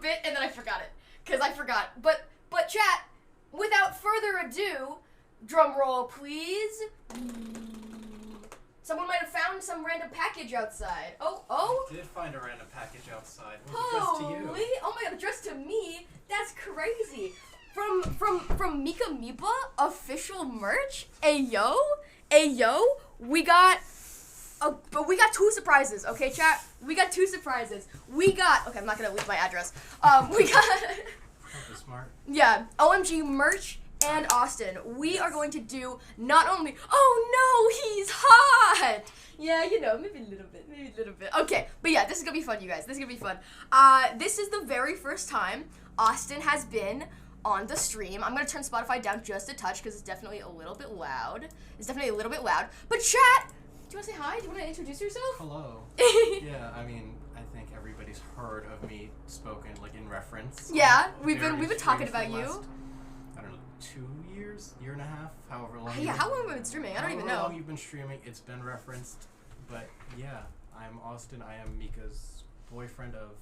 bit and then I forgot it. Because I forgot. But chat, without further ado, drum roll please. Someone might have found some random package outside. Oh. I did find a random package outside. It was addressed to you. Oh my god, addressed to me? That's crazy. From Mika Mipa official merch. Ayo, we got two surprises. Okay, chat. We got two surprises. Okay, I'm not gonna leave my address. We got. That's smart. Yeah, OMG merch. And Austin, we are going to do not only, oh no, he's hot! Yeah, you know, maybe a little bit. Okay, but yeah, this is gonna be fun, you guys. This is gonna be fun. This is the very first time Austin has been on the stream. I'm gonna turn Spotify down just a touch because it's definitely a little bit loud. But chat, do you wanna say hi? Do you wanna introduce yourself? Hello. Yeah, I mean, I think everybody's heard of me spoken, like, in reference. Yeah, we've been talking about you. I don't know, 2 years, year and a half, however long. Yeah, how long have we been streaming? I don't even know. How long you've been streaming, it's been referenced. But yeah, I'm Austin. I am Mika's boyfriend of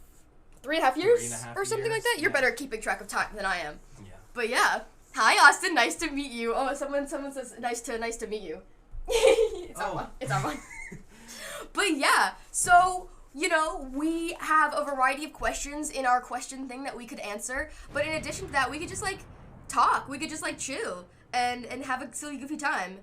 3.5 years? Or something like that? You're better at keeping track of time than I am. Yeah. But yeah. Hi Austin, nice to meet you. Oh, someone says nice to meet you. It's our one. But yeah, so you know, we have a variety of questions in our question thing that we could answer. But in addition to that, we could just like talk. We could just like chill and have a silly goofy time.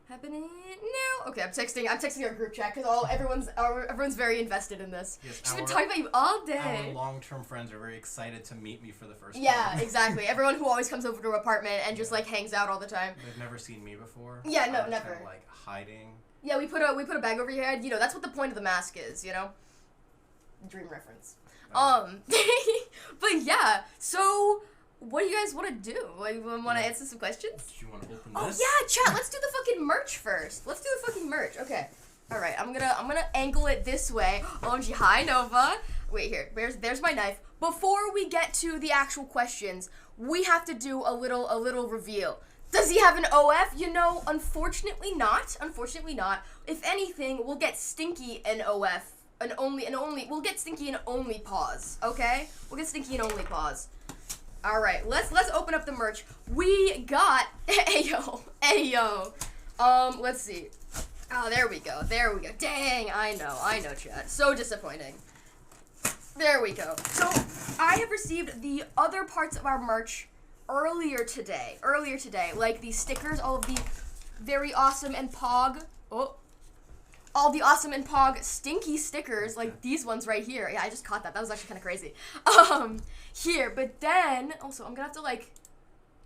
Happening now? Okay, I'm texting our group chat because everyone's very invested in this. Yes, She's been talking about you all day. Our long-term friends are very excited to meet me for the first time. Yeah, exactly. Everyone who always comes over to our apartment and just like hangs out all the time. They've never seen me before. Yeah, no, I'm never. Kind of, like hiding. Yeah, we put a bag over your head. You know, that's what the point of the mask is. You know, dream reference. But yeah, so. What do you guys want to do? Like, want to answer some questions? Do you want to open this? Oh yeah, chat. Let's do the fucking merch first. Okay. All right. I'm gonna angle it this way. OMG, hi Nova. Wait here. There's my knife. Before we get to the actual questions, we have to do a little reveal. Does he have an OF? You know, unfortunately not. If anything, we'll get Stinky an OF. We'll get Stinky an only pause. Okay? We'll get Stinky an only pause. All right, let's open up the merch. We got ayo. Let's see. Oh, there we go. Dang, I know, chat. So disappointing. There we go. So I have received the other parts of our merch earlier today. Like the stickers, all of the very awesome and pog. All the awesome and pog stinky stickers, like these ones right here. Yeah, I just caught that. That was actually kind of crazy. Here, but then also I'm gonna have to like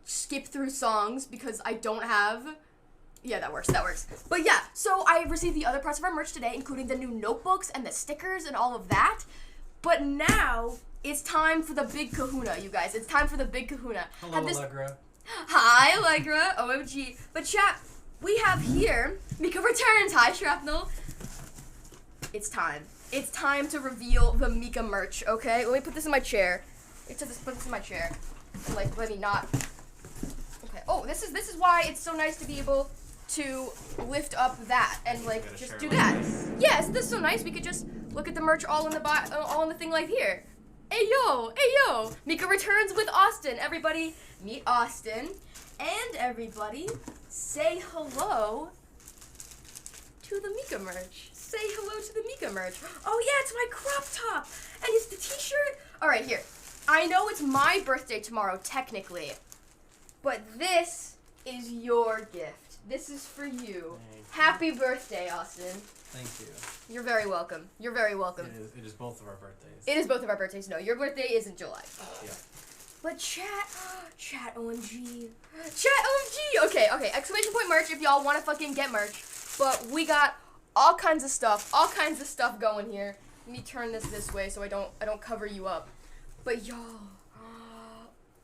skip through songs because I don't have. Yeah, that works. But yeah, so I received the other parts of our merch today, including the new notebooks and the stickers and all of that. But now it's time for the big kahuna, you guys. It's time for the big kahuna. Hello, Allegra. Hi, Allegra. OMG. But chat. We have here, Mika returns. Hi, Shrapnel. It's time to reveal the Mika merch, okay? Let me put this in my chair. Put this in my chair. Like, let me not. Okay. Oh, this is why it's so nice to be able to lift up that and like just do that. Yeah, isn't this so nice? We could just look at the merch all in the thing like here. Ayo. Mika returns with Austin. Everybody meet Austin. And everybody, say hello to the Mika merch. Oh yeah, it's my crop top. And it's the t-shirt. All right, here. I know it's my birthday tomorrow, technically. But this is your gift. This is for you. Happy birthday, Austin. Thank you. You're very welcome. It is both of our birthdays. No, your birthday is in July. Yeah. But chat OMG. Okay, exclamation point merch if y'all want to fucking get merch. But we got all kinds of stuff going here. Let me turn this way so I don't cover you up. But y'all,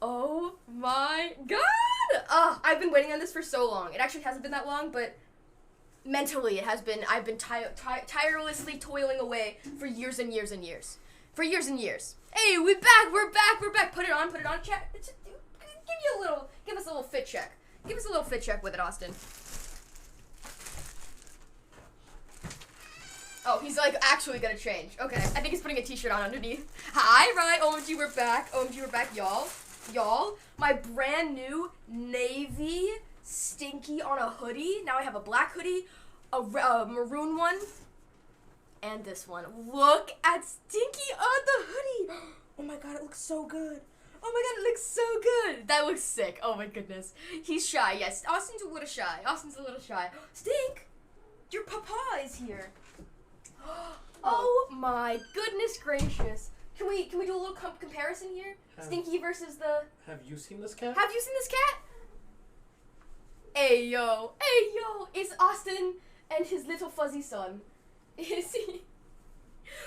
oh my god! I've been waiting on this for so long. It actually hasn't been that long, but mentally it has been. I've been tirelessly toiling away for years and years. Hey, we're back. Put it on, chat. Give us a little fit check. With it, Austin. Oh, he's like actually gonna change. Okay, I think he's putting a t-shirt on underneath. Hi, right? OMG, we're back. OMG, we're back, y'all. Y'all, my brand new navy Stinky on a hoodie. Now I have a black hoodie, a maroon one, and this one. Look at Stinky on the hoodie. Oh my god, it looks so good. Oh my god, it looks so good. That looks sick. Oh my goodness. He's shy, yes. Austin's a little shy. Stink, your papa is here. Oh my goodness gracious. Can we do a little comparison here? Stinky versus the... Have you seen this cat? Have you seen this cat? Hey yo, it's Austin and his little fuzzy son. Is he?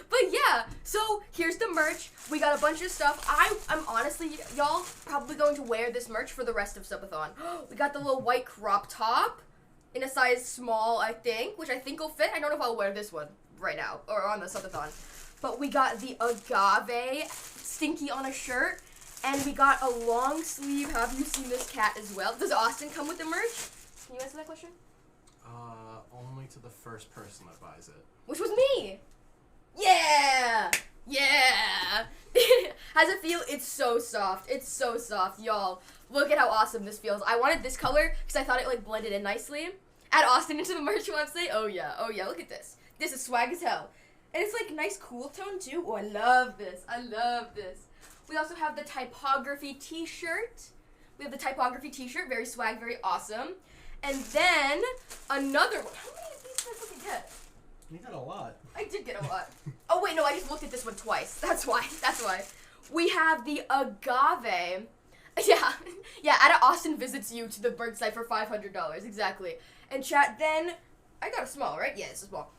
But yeah, so here's the merch. We got a bunch of stuff. I'm honestly, y'all, probably going to wear this merch for the rest of Subathon. We got the little white crop top in a size small, I think, which I think will fit. I don't know if I'll wear this one right now or on the Subathon. But we got the agave Stinky on a shirt, and we got a long sleeve Have You Seen This Cat as well. Does Austin come with the merch? Can you answer that question? Only to the first person that buys it. Which was me. Yeah. How's it feel? It's so soft, y'all. Look at how awesome this feels. I wanted this color because I thought it like blended in nicely. Add Austin into the merch website. Oh yeah, look at this. This is swag as hell. And it's like nice cool tone too. Oh, I love this. We also have the typography t-shirt. Very swag, very awesome. And then another one. How many of these did I fucking get? You got a lot. I did get a lot. Oh wait, no, I just looked at this one twice. That's why. We have the agave. Yeah, Ada Austin visits you to the bird site for $500. Exactly. And chat, then I got a small, right? Yeah, it's a small.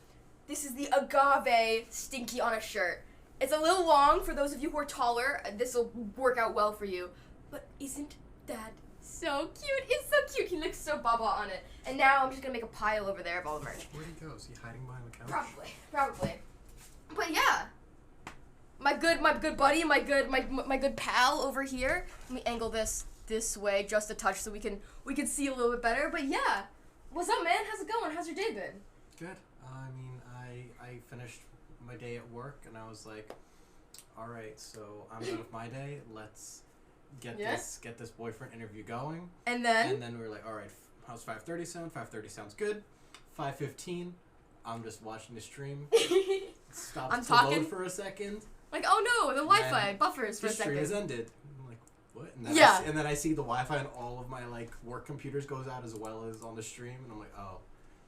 This is the agave Stinky on a shirt. It's a little long for those of you who are taller. This will work out well for you. But isn't that so cute? It's so cute. He looks so baba on it. And now I'm just gonna make a pile over there of all the merch. Where'd he go? Is he hiding behind the couch? Probably. But yeah, my good buddy, my good pal over here. Let me angle this way just a touch so we can see a little bit better. But yeah, what's up, man? How's it going? How's your day been? Good. I mean, I finished my day at work and I was like, all right, so I'm done with my day. Let's get this boyfriend interview going. And then we were like, all right, how's 5:30 sound? 5:30 sounds good. 5:15. I'm just watching the stream. Stops to load for a second. Like, oh no, the Wi-Fi buffers for a second. The stream has ended. I'm like, what? And then and then I see the Wi-Fi on all of my like work computers goes out as well as on the stream, and I'm like, oh.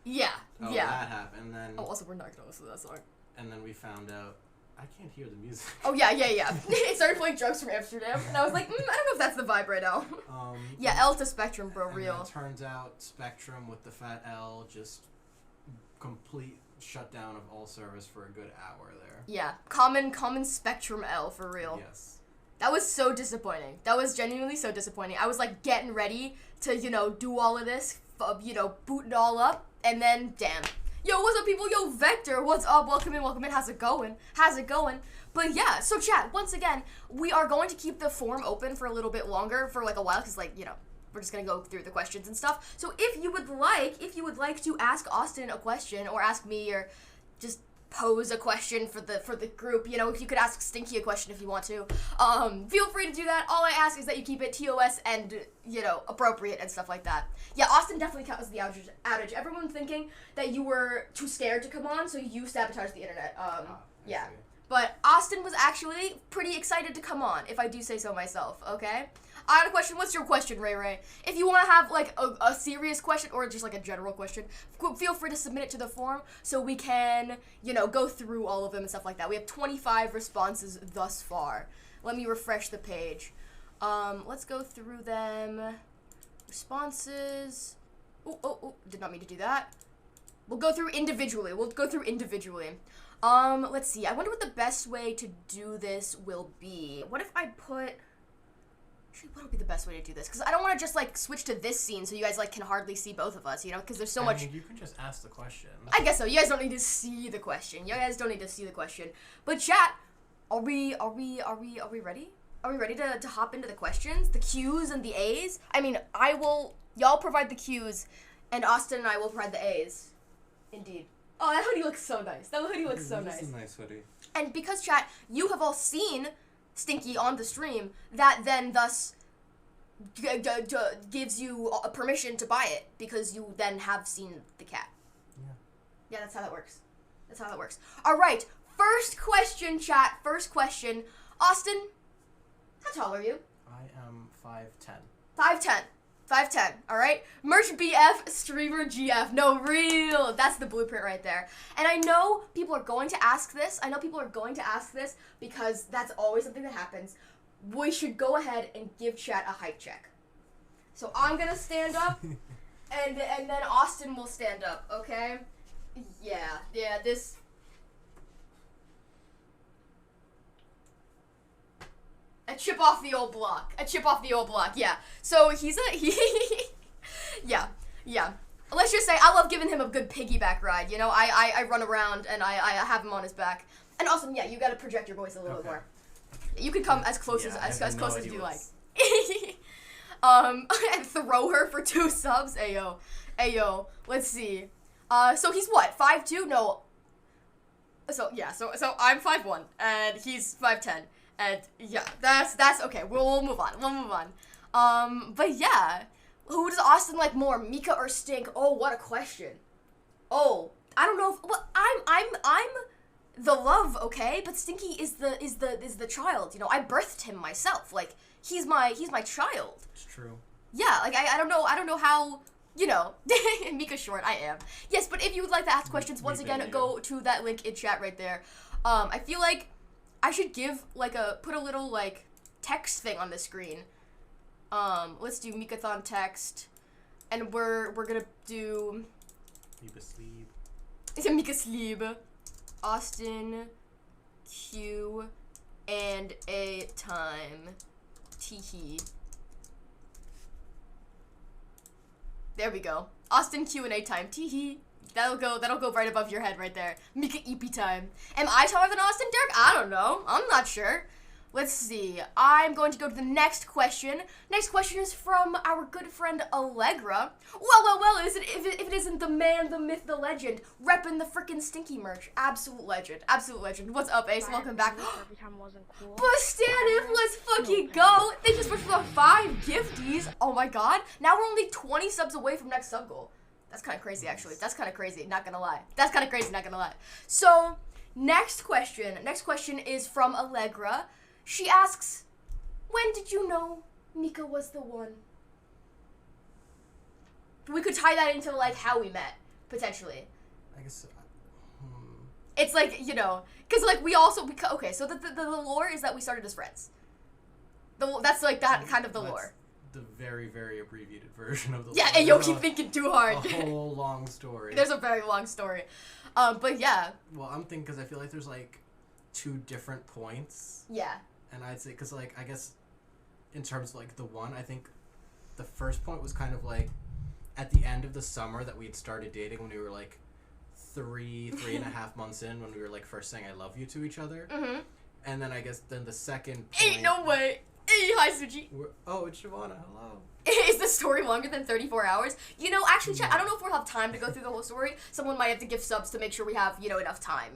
Yeah. That happened. And then. Oh, also we're not gonna listen to that song. And then we found out I can't hear the music. Oh yeah. It started playing Drugs from Amsterdam, and I was like, I don't know if that's the vibe right now. Yeah, L to Spectrum, bro, real. And it turns out Spectrum with the fat L just complete shutdown of all service for a good hour there. Yeah, common Spectrum L for real. Yes. That was so disappointing. That was genuinely so disappointing. I was like getting ready to, do all of this, boot it all up, and then damn. Yo, what's up, people? Yo, Vector, what's up? Welcome in. How's it going? But yeah, so chat, once again, we are going to keep the form open for a little bit longer, for like a while, because we're just gonna go through the questions and stuff. So if you would like to ask Austin a question, or ask me, or just pose a question for the group, if you could ask Stinky a question if you want to, feel free to do that. All I ask is that you keep it TOS and, appropriate and stuff like that. Yeah, Austin definitely caused the outage. Everyone's thinking that you were too scared to come on, so you sabotaged the internet. Yeah. But Austin was actually pretty excited to come on, if I do say so myself, okay? I got a question. What's your question, Ray Ray? If you want to have, like, a serious question or just, like, a general question, feel free to submit it to the forum so we can, go through all of them and stuff like that. We have 25 responses thus far. Let me refresh the page. Let's go through them. Responses. Oh, did not mean to do that. We'll go through individually. Let's see. I wonder what the best way to do this will be. What if I put... Actually, what would be the best way to do this? Because I don't want to just, like, switch to this scene so you guys, like, can hardly see both of us, because there's so much... You can just ask the question. I guess so. You guys don't need to see the question. But chat, are we ready? Are we ready to hop into the questions? The Q's and the A's? I mean, y'all provide the Q's, and Austin and I will provide the A's. Indeed. Oh, that hoodie looks so nice. That hoodie looks so nice. It's a nice hoodie. And because, chat, you have all seen Stinky on the stream, that then thus gives you a permission to buy it because you then have seen the cat. Yeah. Yeah, that's how that works. That's how that works. All right, first question, chat. First question. Austin, how tall are you? I am 5'10". 5'10". 5'10", all right? Merch BF, streamer GF. No, real. That's the blueprint right there. And I know people are going to ask this. Because that's always something that happens. We should go ahead and give chat a height check. So I'm going to stand up, and then Austin will stand up, okay? Yeah, this... A chip off the old block, yeah. So yeah. Let's just say I love giving him a good piggyback ride, you know? I run around and I have him on his back. And also, yeah, you gotta project your voice a little bit more. You can come as close as close as you like. And throw her for 2 subs. Ayo. Let's see. So he's what? 5'2"? No. So I'm 5'1", and he's 5'10". And yeah, that's okay. We'll move on. But yeah, who does Austin like more, Mika or Stink? Oh, what a question. Oh, I don't know. I'm the love, okay? But Stinky is the child. You know, I birthed him myself. Like he's my child. It's true. Yeah, like I don't know how. You know, Mika's short. I am. Yes, but if you would like to ask questions, once again, go to that link in chat right there. I feel like I should give put a little text thing on the screen. Let's do MikaThon text, and we're gonna do Mika Sleep, Austin, Q, and a time, teehee. There we go. Austin Q&A time, teehee. That'll go right above your head right there. Mika EP time. Am I taller than Austin, Derek? I don't know. I'm not sure. Let's see. I'm going to go to the next question. Next question is from our good friend Allegra. Well, if it isn't the man, the myth, the legend, reppin' the frickin' Stinky merch. Absolute legend. What's up, Ace? Welcome back. Bustative, let's fucking go. Thank you so much for the 5 gifties. Oh my god. Now we're only 20 subs away from next sub goal. That's kind of crazy, actually. That's kind of crazy, not gonna lie. So, next question is from Allegra. She asks, when did you know Mika was the one? We could tie that into, how we met, potentially. I guess, It's because, we also, okay, so the lore is that we started as friends. That's, that kind of the lore. The very, very abbreviated version of the lore. Yeah, and you'll keep thinking too hard. A whole long story. There's a very long story. But yeah. Well, I'm thinking, because I feel like there's, 2 different points. Yeah. And I'd say, because, I guess, in terms of, the one, I think the first point was kind of, at the end of the summer that we had started dating when we were, 3.5 months in, when we were, first saying I love you to each other. Mm-hmm. And then I guess then the second point... Ain't no way! Hey, hi, Suji! Oh, it's Shavana, hello. Is the story longer than 34 hours? You know, actually, chat, I don't know if we'll have time to go through the whole story. Someone might have to give subs to make sure we have, enough time,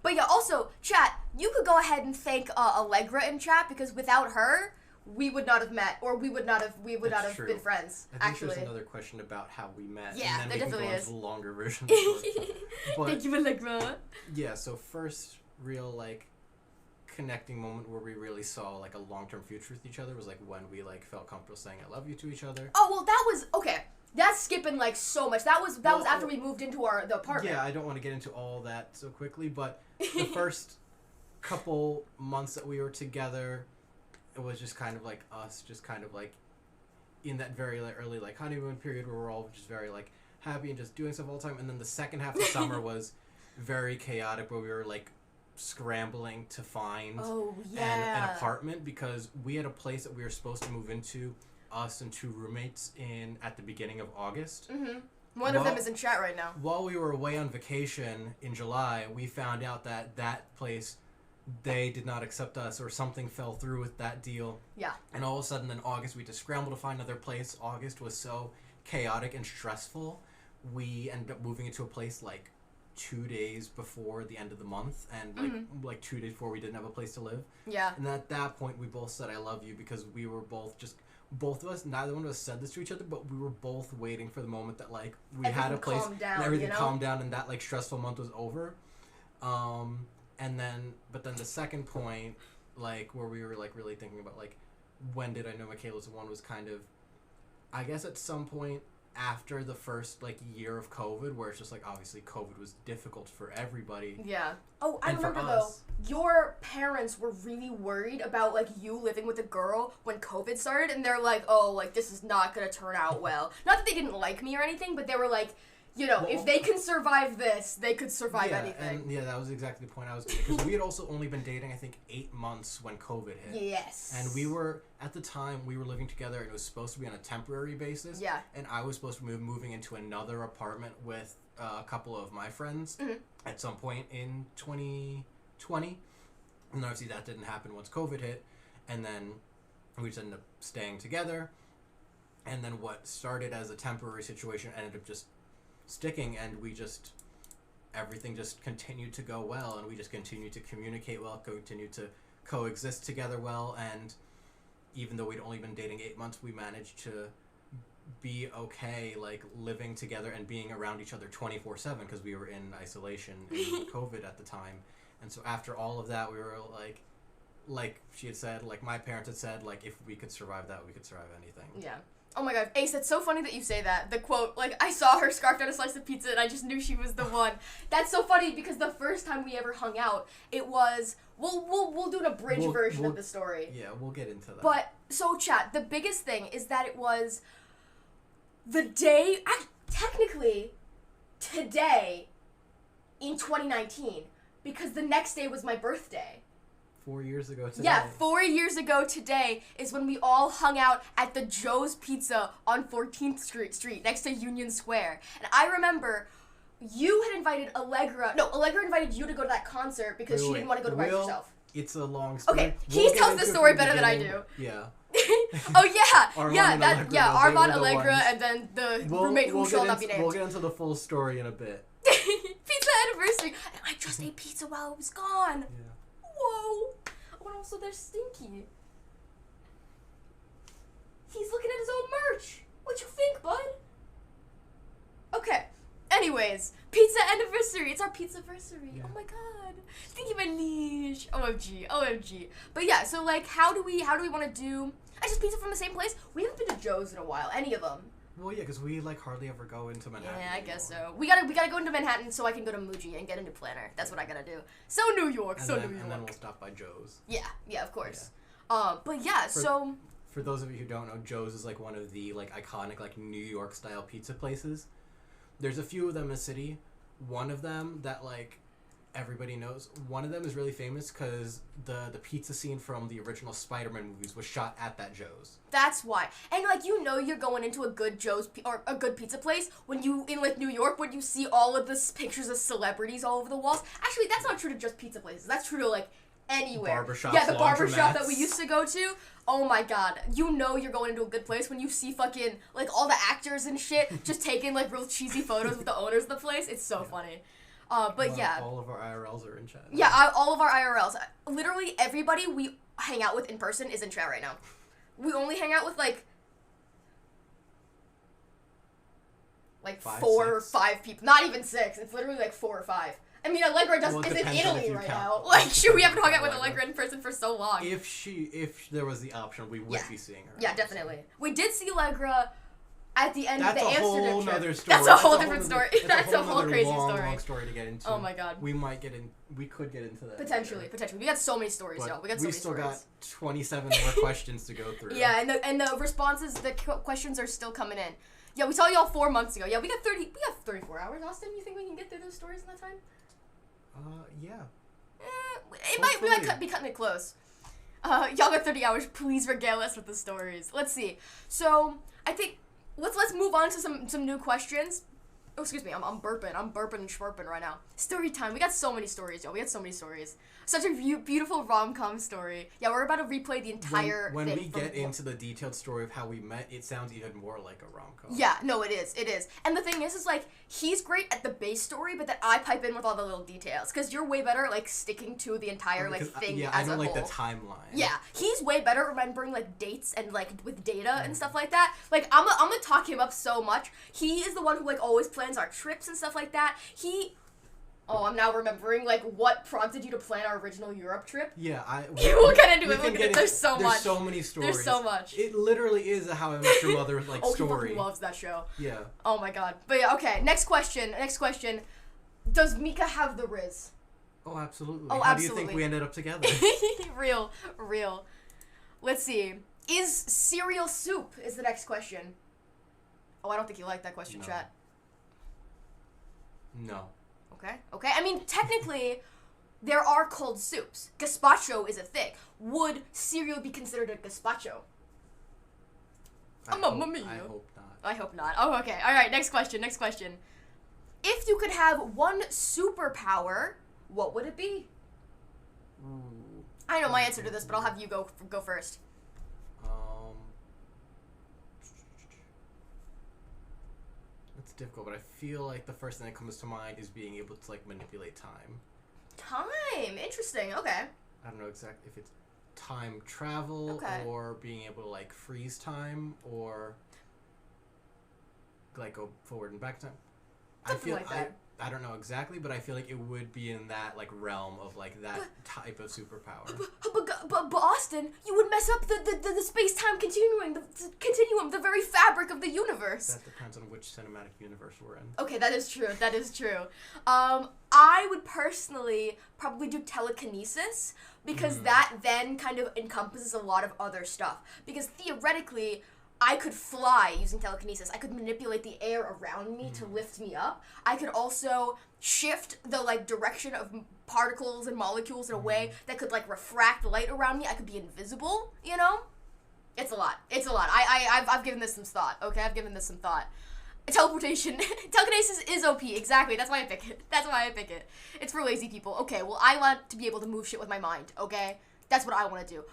But yeah, also, chat, you could go ahead and thank Allegra in chat, because without her, we would not have met, or we would not have been friends, I think there's another question about how we met. Yeah, and then there definitely is. The longer version of the story. Thank you, Allegra. Yeah, so first real, connecting moment where we really saw, a long-term future with each other was, when we, felt comfortable saying I love you to each other. Oh, well, that was, okay. That's skipping, so much. That was after we moved into the apartment. Yeah, I don't want to get into all that so quickly, but the first couple months that we were together, it was just kind of us, just kind of in that very early honeymoon period where we're all just very happy and just doing stuff all the time. And then the second half of the summer was very chaotic, where we were scrambling to find an apartment, because we had a place that we were supposed to move into, us and 2 roommates, at the beginning of August. Mm-hmm. One of them is in chat right now. While we were away on vacation in July, we found out that place, they did not accept us, or something fell through with that deal. Yeah. And all of a sudden in August, we had to scramble to find another place. August was so chaotic and stressful, we ended up moving into a place like 2 days before the end of the month, and like 2 days before we didn't have a place to live. Yeah. And at that point, we both said, "I love you," because we were both of us, neither one of us said this to each other, but we were both waiting for the moment that like we had a place down, and everything calmed down and that like stressful month was over. But then the second point, like where we were like really thinking about like when did I know Michaela's one was kind of, I guess at some point after the first like year of COVID, where it's just like obviously COVID was difficult for everybody. Yeah. Oh, I remember though, your parents were really worried about like you living with a girl when COVID started, and they're like, oh, like this is not gonna turn out well. Not that they didn't like me or anything, but they were like, you know, if they can survive this, they could survive anything. And that was exactly the point I was getting. Because we had also only been dating, I think, 8 months when COVID hit. Yes. And we were, at the time, we were living together, and it was supposed to be on a temporary basis. Yeah. And I was supposed to be moving into another apartment with a couple of my friends at some point in 2020. And obviously that didn't happen once COVID hit. And then we just ended up staying together. And then what started as a temporary situation ended up just sticking, and everything just continued to go well, and we just continued to communicate well, continued to coexist together well, and even though we'd only been dating 8 months, we managed to be okay, like living together and being around each other 24/7 because we were in isolation in COVID at the time. And so after all of that, we were like she had said, like my parents had said, like if we could survive that, we could survive anything. Yeah. Oh my god, Ace, it's so funny that you say that. The quote, like, I saw her scarfed on a slice of pizza and I just knew she was the one. That's so funny because the first time we ever hung out, it was, we'll do an abridged version of the story. Yeah, we'll get into that. But, so chat, the biggest thing is that it was the day, technically, today in 2019, because the next day was my birthday. 4 years ago today. Yeah, 4 years ago today is when we all hung out at the Joe's Pizza on 14th Street next to Union Square. And I remember you had invited Allegra invited you to go to that concert because she didn't want to go to by herself. It's a long story. Okay, he tells the story better than I do. Yeah. Oh yeah, Armand, Allegra, and then the roommate who shall not be named. We'll get into the full story in a bit. Pizza anniversary, and I just ate pizza while it was gone. Yeah. Whoa! Oh, and also they're stinky. He's looking at his own merch. What you think, bud? Okay. Anyways, pizza anniversary. It's our pizza-versary. Yeah. Oh my god. Thank you, my liege. OMG. But yeah, so like, how do we want to do? I just pizza from the same place. We haven't been to Joe's in a while. Any of them. Well, yeah, because we like hardly ever go into Manhattan. Yeah, I guess so. We gotta go into Manhattan so I can go to Muji and get a new planner. That's what I gotta do. So New York. And then we'll stop by Joe's. Yeah, of course. Yeah. But yeah, for those of you who don't know, Joe's is like one of the like iconic like New York style pizza places. There's a few of them in the city. One of them that like everybody knows. One of them is really famous because the pizza scene from the original Spider-Man movies was shot at that Joe's. That's why. And like you're going into a good Joe's or a good pizza place when you in like New York when you see all of the pictures of celebrities all over the walls. Actually, that's not true to just pizza places. That's true to like anywhere. Barbershops, yeah, the barbershop that we used to go to. Oh my god. You're going into a good place when you see fucking like all the actors and shit just taking like real cheesy photos with the owners of the place. It's so funny. Yeah. All of our IRLs are in chat. Yeah, all of our IRLs. Literally everybody we hang out with in person is in chat right now. We only hang out with like 4 or 5 people. Not even 6. It's literally like 4 or 5. I mean, Allegra is in Italy right now. Like, we haven't hung out with Allegra in person for so long. If there was the option, we would be seeing her. Yeah, definitely. We did see Allegra at the end of the Amsterdam trip. That's a whole other story. That's a whole different story. That's a whole crazy story. Long story to get into. Oh my god. We could get into that. Potentially. We got so many stories, y'all. We still got 27 more questions to go through. Yeah, and the responses, the questions are still coming in. Yeah, we saw y'all 4 months ago. Yeah, we got 34 hours. Austin, you think we can get through those stories in that time? Yeah. We might be cutting it close. Y'all got 30 hours. Please regale us with the stories. Let's see. So, I think let's move on to some new questions. Oh, excuse me. I'm burping. I'm burping and schwerping right now. Story time. We got so many stories, yo. We got so many stories. Such a beautiful rom-com story. Yeah, we're about to replay the entire when thing. We get into the detailed story of how we met, it sounds even more like a rom-com. Yeah, no, it is. It is. And the thing is like, he's great at the base story, but then I pipe in with all the little details. Because you're way better, like, sticking to the entire, like, thing yeah, as a I know, whole. like, the timeline. Yeah, he's way better at remembering, like, dates and, like, with data and stuff like that. Like, I'm gonna talk him up so much. He is the one who, like, always plans our trips and stuff like that. Oh, I'm now remembering, like, what prompted you to plan our original Europe trip. Yeah, we'll get into it. There's so much. There's so many stories. There's so much. It literally is a How I Met Your Mother, like, story. He loves that show. Yeah. Oh, my God. But, yeah, okay. Next question. Does Mika have the Riz? Oh, absolutely. Oh, How absolutely. do you think we ended up together? Real. Let's see. Is cereal soup is the next question. Oh, I don't think you like that question, chat. No. Okay. I mean, technically, there are cold soups. Gazpacho is a thing. Would cereal be considered a gazpacho? I hope not. I hope not. Oh, okay. All right, next question. If you could have one superpower, what would it be? Ooh. I know my answer to this, but I'll have you go first. It's difficult, but I feel like the first thing that comes to mind is being able to, like, manipulate time. Time. Interesting. Okay. I don't know exactly if it's time travel or being able to, like, freeze time or, like, go forward and back time. Something like that. I don't know exactly, but I feel like it would be in that, like, realm of, like, that type of superpower. But Austin, you would mess up the space-time continuum, the very fabric of the universe. That depends on which cinematic universe we're in. Okay, that is true. I would personally probably do telekinesis, because that then kind of encompasses a lot of other stuff. Because theoretically, I could fly using telekinesis. I could manipulate the air around me to lift me up. I could also shift the, like, direction of particles and molecules in a way that could, like, refract light around me. I could be invisible, you know? It's a lot. I've given this some thought, okay? Teleportation. Telekinesis is OP, exactly. That's why I pick it. It's for lazy people. Okay, well, I want to be able to move shit with my mind, okay? That's what I want to do.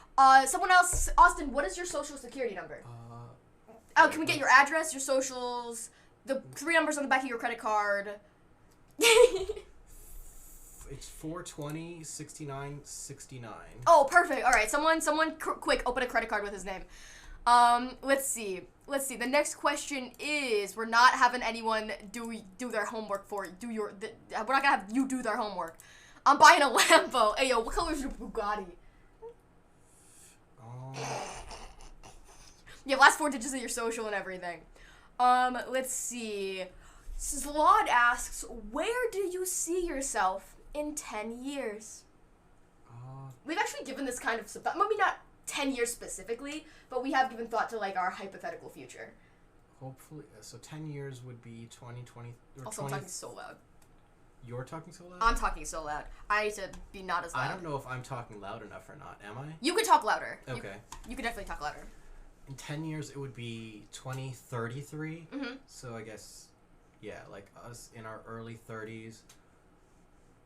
Someone else, Austin, what is your social security number? Can we get your address, your socials, the 3 numbers on the back of your credit card? It's 420 69 69. Oh, perfect. All right, someone quick, open a credit card with his name. Let's see. The next question is, we're not having anyone do their homework for you. We're not gonna have you do their homework. I'm buying a Lambo. Hey, yo, what color is your Bugatti? Yeah, last 4 digits of your social and everything. Let's see. Slod asks, where do you see yourself in 10 years? We've actually given this kind of thought. Maybe not 10 years specifically, but we have given thought to, like, our hypothetical future. Hopefully. So 10 years would be 2020. Also, 20... I'm talking so loud. You're talking so loud? I'm talking so loud. I need to be not as loud. I don't know if I'm talking loud enough or not. Am I? You could talk louder. Okay. You could definitely talk louder. In 10 years, it would be 2033. Mm-hmm. So I guess, yeah, like us in our early 30s,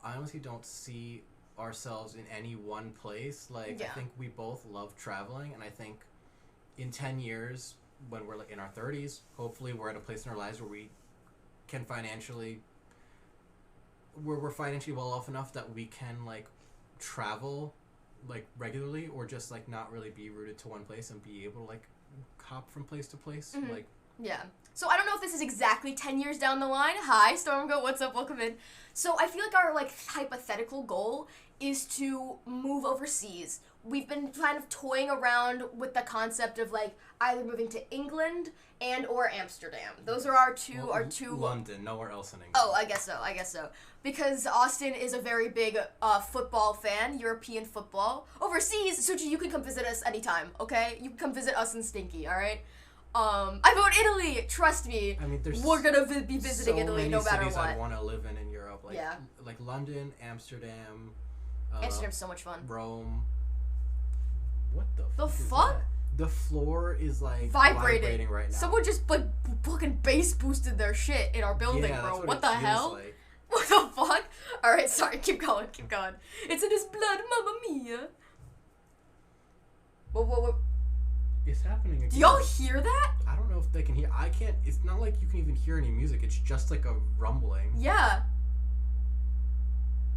I honestly don't see ourselves in any one place. Like, I think we both love traveling, and I think in 10 years, when we're, like, in our 30s, hopefully we're at a place in our lives where we can we're financially well off enough that we can, like, travel, like, regularly, or just, like, not really be rooted to one place and be able to, like, hop from place to place. Like, yeah. So I don't know if this is exactly 10 years down the line. Hi, Stormgo, what's up? Welcome in. So I feel like our, like, hypothetical goal is to move overseas. We've been kind of toying around with the concept of, like, either moving to England and or Amsterdam. Those are our two... London, nowhere else in England. Oh, I guess so. Because Austin is a very big football fan, European football. Overseas, Suchi, you can come visit us anytime, okay? You can come visit us in Stinky, alright? I vote Italy! Trust me. I mean, we're gonna be visiting Italy no matter what. So many cities I want to live in Europe. Like, like London, Amsterdam... Amsterdam's so much fun. Rome. What the fuck? The floor is like vibrating right now. Someone just like fucking bass boosted their shit in our building, yeah, bro. That's what the hell? Like. What the fuck? Alright, sorry, keep going. It's in his blood, mamma mia. What? It's happening again. Do y'all hear that? I don't know if they can hear. I can't. It's not like you can even hear any music. It's just like a rumbling. Yeah.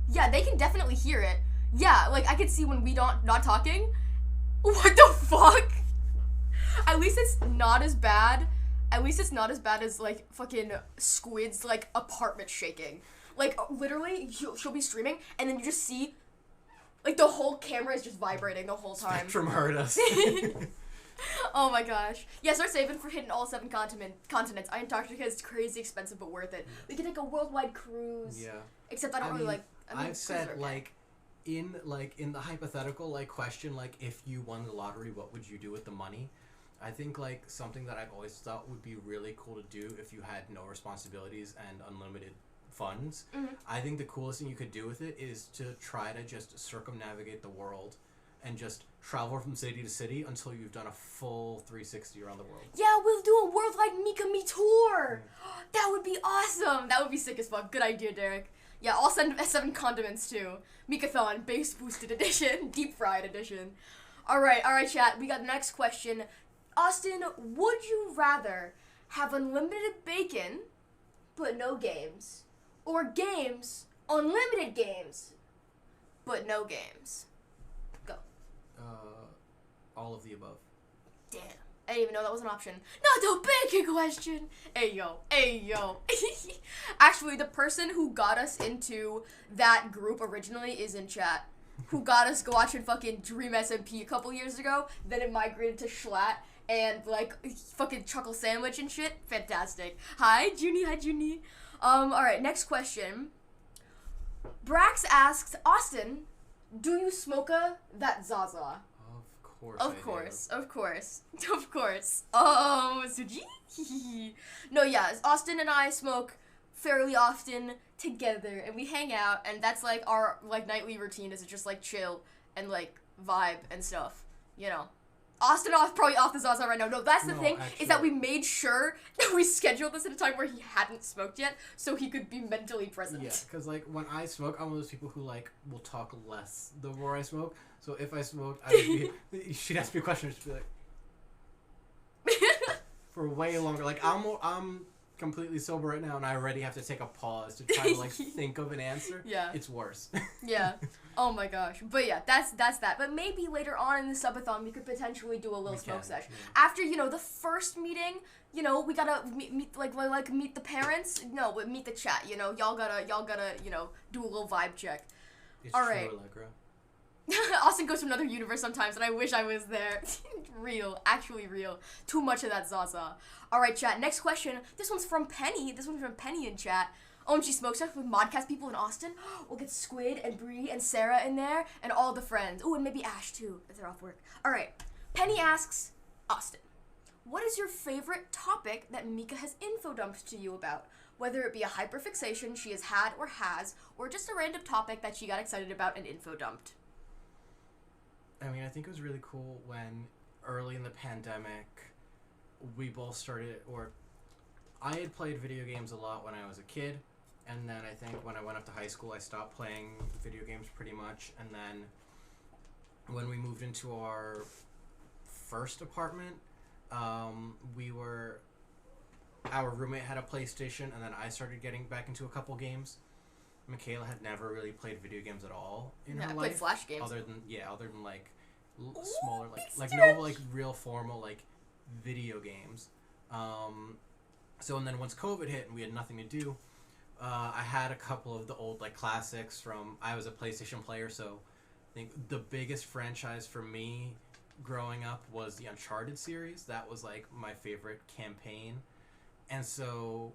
Yeah, they can definitely hear it. Yeah, like I could see when we not talking. What the fuck? At least it's not as bad. At least it's not as bad as like fucking Squid's like apartment shaking. Like literally, she'll be streaming and then you just see, like the whole camera is just vibrating the whole time. Spectrum heard us. Oh my gosh. Yeah, start saving for hitting all 7 continents. Antarctica is crazy expensive but worth it. We could take a worldwide cruise. Yeah. Except I don't really like. I've said like, in the hypothetical like question like if you won the lottery, what would you do with the money? I think like something that I've always thought would be really cool to do if you had no responsibilities and unlimited funds. Mm-hmm. I think the coolest thing you could do with it is to try to just circumnavigate the world and just travel from city to city until you've done a full 360 around the world. Yeah, we'll do a worldwide Mika tour. That would be awesome. That would be sick as fuck. Good idea, Derek. Yeah, I'll send 7 condiments too. MikaThon, base boosted edition, deep fried edition. Alright, chat. We got the next question. Austin, would you rather have unlimited bacon, but no games? Or games, unlimited games, but no games? Go. All of the above. Damn. I didn't even know that was an option. Not the bacon question! Ayo. Actually, the person who got us into that group originally is in chat. Who got us watching fucking Dream SMP a couple years ago. Then it migrated to Schlatt and like fucking Chuckle Sandwich and shit. Fantastic. Hi, Junie. Alright, next question. Brax asks, Austin, do you smoke that Zaza? Of course. Suji? No, yeah, Austin and I smoke fairly often together, and we hang out, and that's, like, our, like, nightly routine is just, like, chill and, like, vibe and stuff, you know. Austin probably off the Zaza right now. No, that's the thing, actually, is that we made sure that we scheduled this at a time where he hadn't smoked yet, so he could be mentally present. Yeah, because, like, when I smoke, I'm one of those people who, like, will talk less the more I smoke. So if I smoked, she'd ask me a question, she'd be like, for way longer. Like, I'm completely sober right now, and I already have to take a pause to try to, like, think of an answer. Yeah. It's worse. Yeah. Oh my gosh. But yeah, that's that. But maybe later on in the subathon, we could potentially do a little smoke sesh. Yeah. After, you know, the first meeting, you know, we gotta meet the parents. No, but meet the chat, you know. Y'all gotta, you know, do a little vibe check. It's all true, right. Allegra. Austin goes to another universe sometimes, and I wish I was there. Real. Actually real. Too much of that Zaza. Alright, chat. Next question. This one's from Penny in chat. OMG Smoke Stuff with Modcast people in Austin. We'll get Squid and Bree and Sarah in there, and all the friends. Ooh, and maybe Ash, too, if they're off work. Alright. Penny asks, Austin, what is your favorite topic that Mika has info dumped to you about? Whether it be a hyperfixation she has had or has, or just a random topic that she got excited about and info dumped. I mean, I think it was really cool when early in the pandemic, we both started, or I had played video games a lot when I was a kid, and then I think when I went up to high school, I stopped playing video games pretty much, and then when we moved into our first apartment, our roommate had a PlayStation, and then I started getting back into a couple games. Michaela had never really played video games at all in her life. Played Flash games. Other than like smaller, like no like real formal like video games. So and then once COVID hit and we had nothing to do, I had a couple of the old like classics from. I was a PlayStation player, so I think the biggest franchise for me growing up was the Uncharted series. That was like my favorite campaign, and so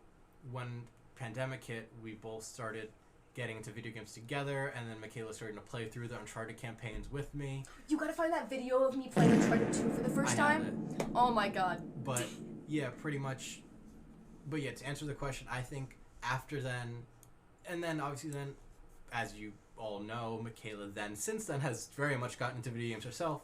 when pandemic hit, we both started getting into video games together, and then Michaela starting to play through the Uncharted campaigns with me. You gotta find that video of me playing Uncharted 2 for the first time. Oh my god. But yeah, pretty much. But yeah, to answer the question, I think after then, and then obviously then, as you all know, Michaela then since then has very much gotten into video games herself.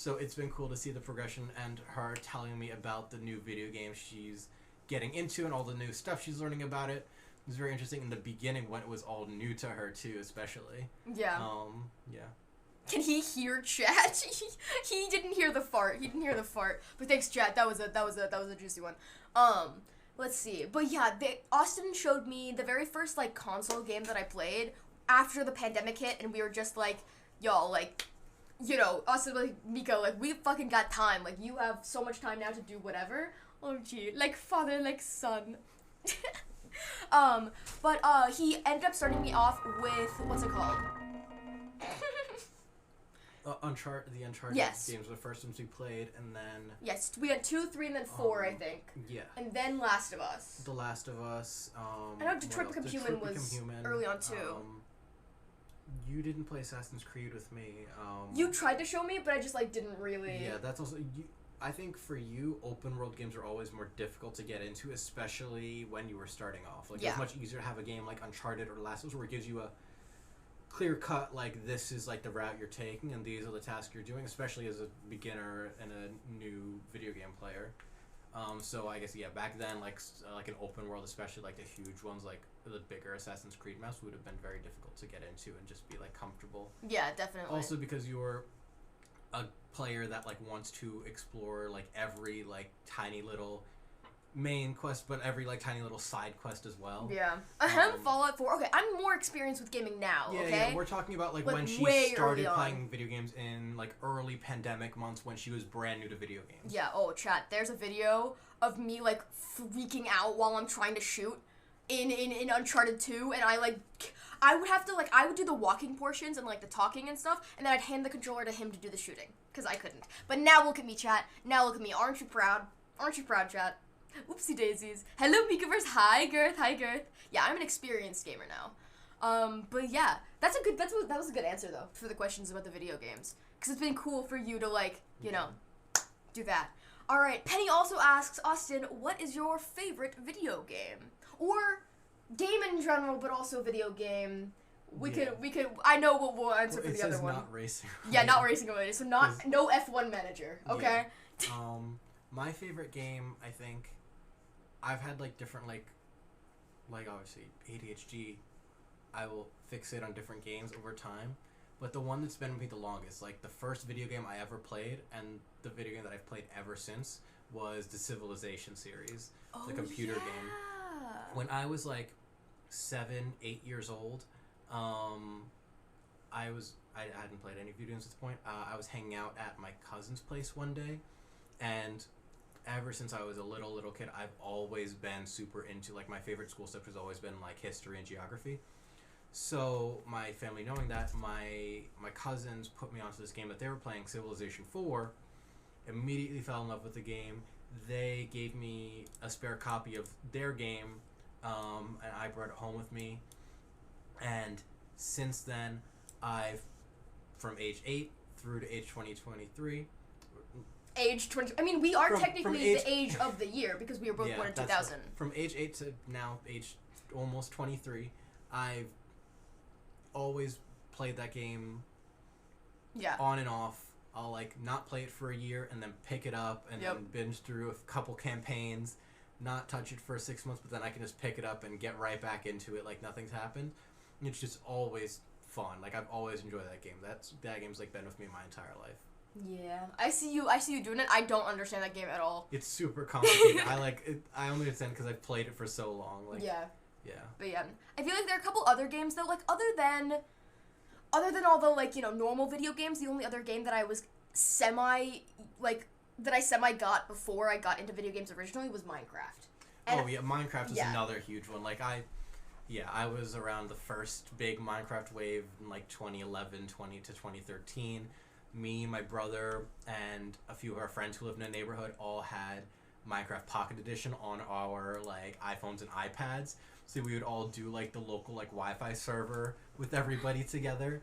So it's been cool to see the progression and her telling me about the new video game she's getting into and all the new stuff she's learning about it. It was very interesting in the beginning when it was all new to her too, especially. Yeah. Yeah. Can he hear chat? He didn't hear the fart. But thanks, chat. That was a juicy one. Let's see. But yeah, Austin showed me the very first like console game that I played after the pandemic hit, and we were just like, y'all, like, you know, Austin, like, Mika, like, we fucking got time. Like, you have so much time now to do whatever. Oh gee, like father, like son. But he ended up starting me off with what's it called? The Uncharted yes. games were the first ones we played, and then... Yes, we had 2, 3, and then 4, I think. Yeah. And then Last of Us. The Last of Us, I know Detroit Become Human was early on, too. You didn't play Assassin's Creed with me. You tried to show me, but I just, like, didn't really... Yeah, that's also... I think for you, open world games are always more difficult to get into, especially when you were starting off. Like, it's much easier to have a game like Uncharted or Last of Us where it gives you a clear cut, like, this is like the route you're taking and these are the tasks you're doing, especially as a beginner and a new video game player. So I guess, yeah, back then, like an open world, especially like the huge ones, like the bigger Assassin's Creed maps would have been very difficult to get into and just be like comfortable. Yeah, definitely. Also because you're a player that like wants to explore like every like tiny little main quest, but every like tiny little side quest as well. Yeah. Fallout 4. Okay, I'm more experienced with gaming now. Yeah, okay. Yeah. We're talking about like when she started playing video games in like early pandemic months when she was brand new to video games. Yeah. Oh, chat. There's a video of me like freaking out while I'm trying to shoot in Uncharted 2, and I would do the walking portions and like the talking and stuff, and then I'd hand the controller to him to do the shooting because I couldn't. But now look at me, chat. Now look at me. Aren't you proud? Aren't you proud, chat? Oopsie daisies. Hello, Mikaverse. Hi, Girth. Hi, Girth. Yeah, I'm an experienced gamer now. But yeah, that was a good answer though for the questions about the video games, because it's been cool for you to like, you know, do that. All right. Penny also asks, Austin, what is your favorite video game or game in general, but also video game? We could. I know what we'll answer for the other one. Not racing. Yeah, not racing related. So no F1 manager. Okay. Yeah. My favorite game, I think. I've had like different like obviously ADHD, I will fixate on different games over time, but the one that's been with me the longest, like the first video game I ever played and the video game that I've played ever since was the Civilization series, the computer game. When I was like 7, 8 years old, I hadn't played any video games at this point. I was hanging out at my cousin's place one day, and ever since I was a little kid, I've always been super into, like, my favorite school subject has always been, like, history and geography. So my family, knowing that, my cousins put me onto this game that they were playing, Civilization 4, immediately fell in love with the game. They gave me a spare copy of their game, and I brought it home with me. And since then, from age 8 through to age 23, age 20. I mean, we are technically the age of the year because we were both born in 2000. Right. From age 8 to now, age almost 23, I've always played that game on and off. I'll, like, not play it for a year and then pick it up and then binge through a couple campaigns, not touch it for 6 months, but then I can just pick it up and get right back into it like nothing's happened. And it's just always fun. Like, I've always enjoyed that game. That game's, like, been with me my entire life. Yeah, I see you doing it. I don't understand that game at all. It's super complicated. I only understand because I've played it for so long. Like, yeah. But yeah, I feel like there are a couple other games though. Like other than all the, like, you know, normal video games, the only other game that I was semi got before I got into video games originally was Minecraft. And Minecraft is another huge one. Like I was around the first big Minecraft wave in like 2011, 2013. Me, my brother, and a few of our friends who lived in the neighborhood all had Minecraft Pocket Edition on our, like, iPhones and iPads. So we would all do, like, the local, like, Wi-Fi server with everybody together.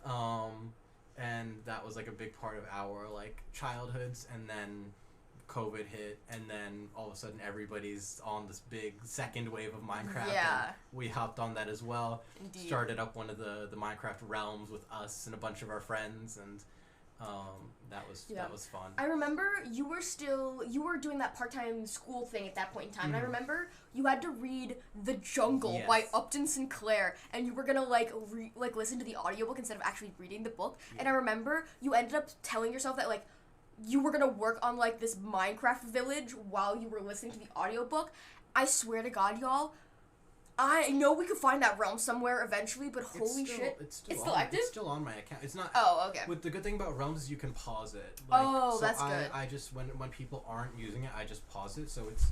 And that was, like, a big part of our, like, childhoods. And then COVID hit, and then all of a sudden everybody's on this big second wave of Minecraft. Yeah. And we hopped on that as well. Indeed. Started up one of the Minecraft realms with us and a bunch of our friends, and That was fun. I remember you were doing that part-time school thing at that point in time, and I remember you had to read The Jungle by Upton Sinclair, and you were gonna listen to the audiobook instead of actually reading the book. And I remember you ended up telling yourself that you were gonna work on this Minecraft village while you were listening to the audiobook. I swear to God, y'all, I know we could find that realm somewhere eventually, but holy shit. It's still active? It's still on my account. It's not... Oh, okay. The good thing about realms is you can pause it. That's good. I just, when people aren't using it, I just pause it, so it's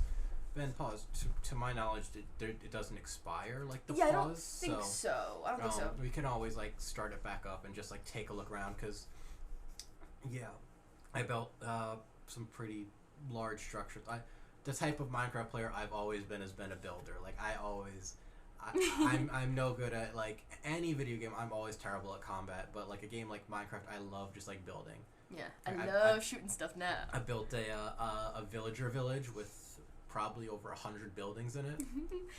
been paused. To my knowledge, it doesn't expire, the pause. I don't think so. I don't think so. We can always, start it back up and just, take a look around, because, I built some pretty large structures. The type of Minecraft player I've always been has been a builder. I'm no good at any video game. I'm always terrible at combat, but a game like Minecraft, I love just building. Yeah, I love shooting stuff now. I built a villager village with probably over 100 buildings in it.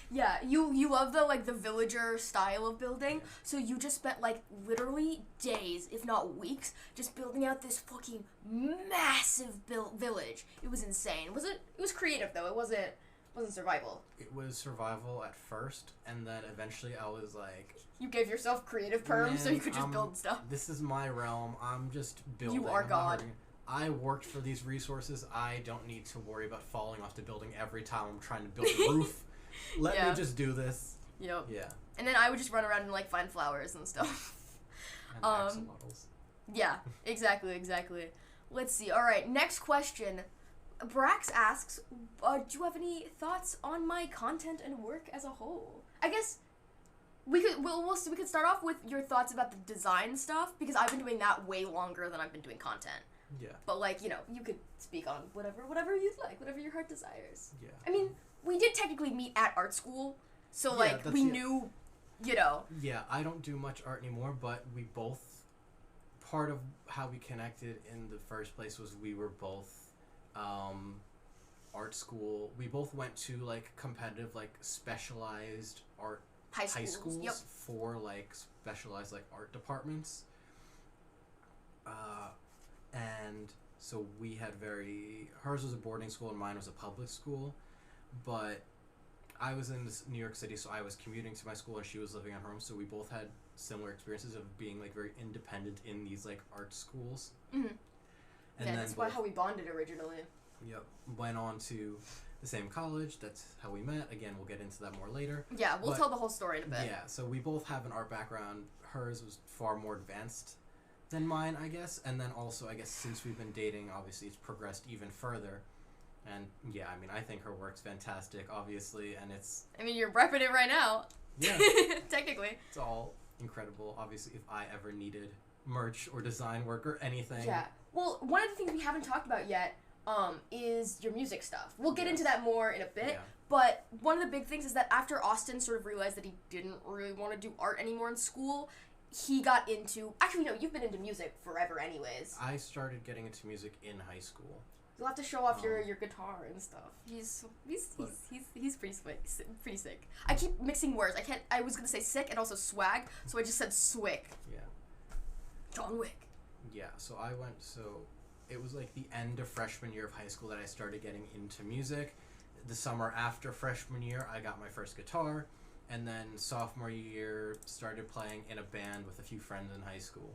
Yeah, you love the villager style of building, so you just spent literally days, if not weeks, just building out this fucking massive village. It was insane. It was creative though. It wasn't survival. It was survival at first, and then eventually I was like... You gave yourself creative perms so you could just build stuff. This is my realm. I'm just building. You are God. I worked for these resources. I don't need to worry about falling off the building every time I'm trying to build a roof. Let me just do this. Yep. Yeah. And then I would just run around and find flowers and stuff. And axolotls. Yeah, exactly. Let's see. All right, next question. Brax asks, do you have any thoughts on my content and work as a whole? I guess we could start off with your thoughts about the design stuff, because I've been doing that way longer than I've been doing content. Yeah. But you could speak on whatever you'd like, whatever your heart desires. Yeah. I mean, we did technically meet at art school, so we knew, Yeah, I don't do much art anymore, but we both, part of how we connected in the first place was we were both art school. We both went to competitive specialized art high schools for specialized art departments. And so we had hers was a boarding school and mine was a public school, but I was in New York City, so I was commuting to my school and she was living at home, so we both had similar experiences of being very independent in these art schools. Mm-hmm. And then that's how we bonded originally. Yep. Went on to the same college. That's how we met. Again, we'll get into that more later. Yeah, we'll tell the whole story in a bit. Yeah, so we both have an art background. Hers was far more advanced than mine, I guess. And then also, I guess, since we've been dating, obviously, it's progressed even further. And, yeah, I mean, I think her work's fantastic, obviously, and it's... I mean, you're repping it right now. Yeah. Technically. It's all incredible. Obviously, if I ever needed merch or design work or anything... Yeah. Well, one of the things we haven't talked about yet is your music stuff. We'll get into that more in a bit, but one of the big things is that after Austin sort of realized that he didn't really want to do art anymore in school, he got into... Actually, no, you've been into music forever anyways. I started getting into music in high school. You'll have to show off your guitar and stuff. He's pretty sick. I keep mixing words. I was gonna say sick and also swag, so I just said swick. Yeah. John Wick. Yeah, so it was the end of freshman year of high school that I started getting into music. The summer after freshman year, I got my first guitar, and then sophomore year started playing in a band with a few friends in high school.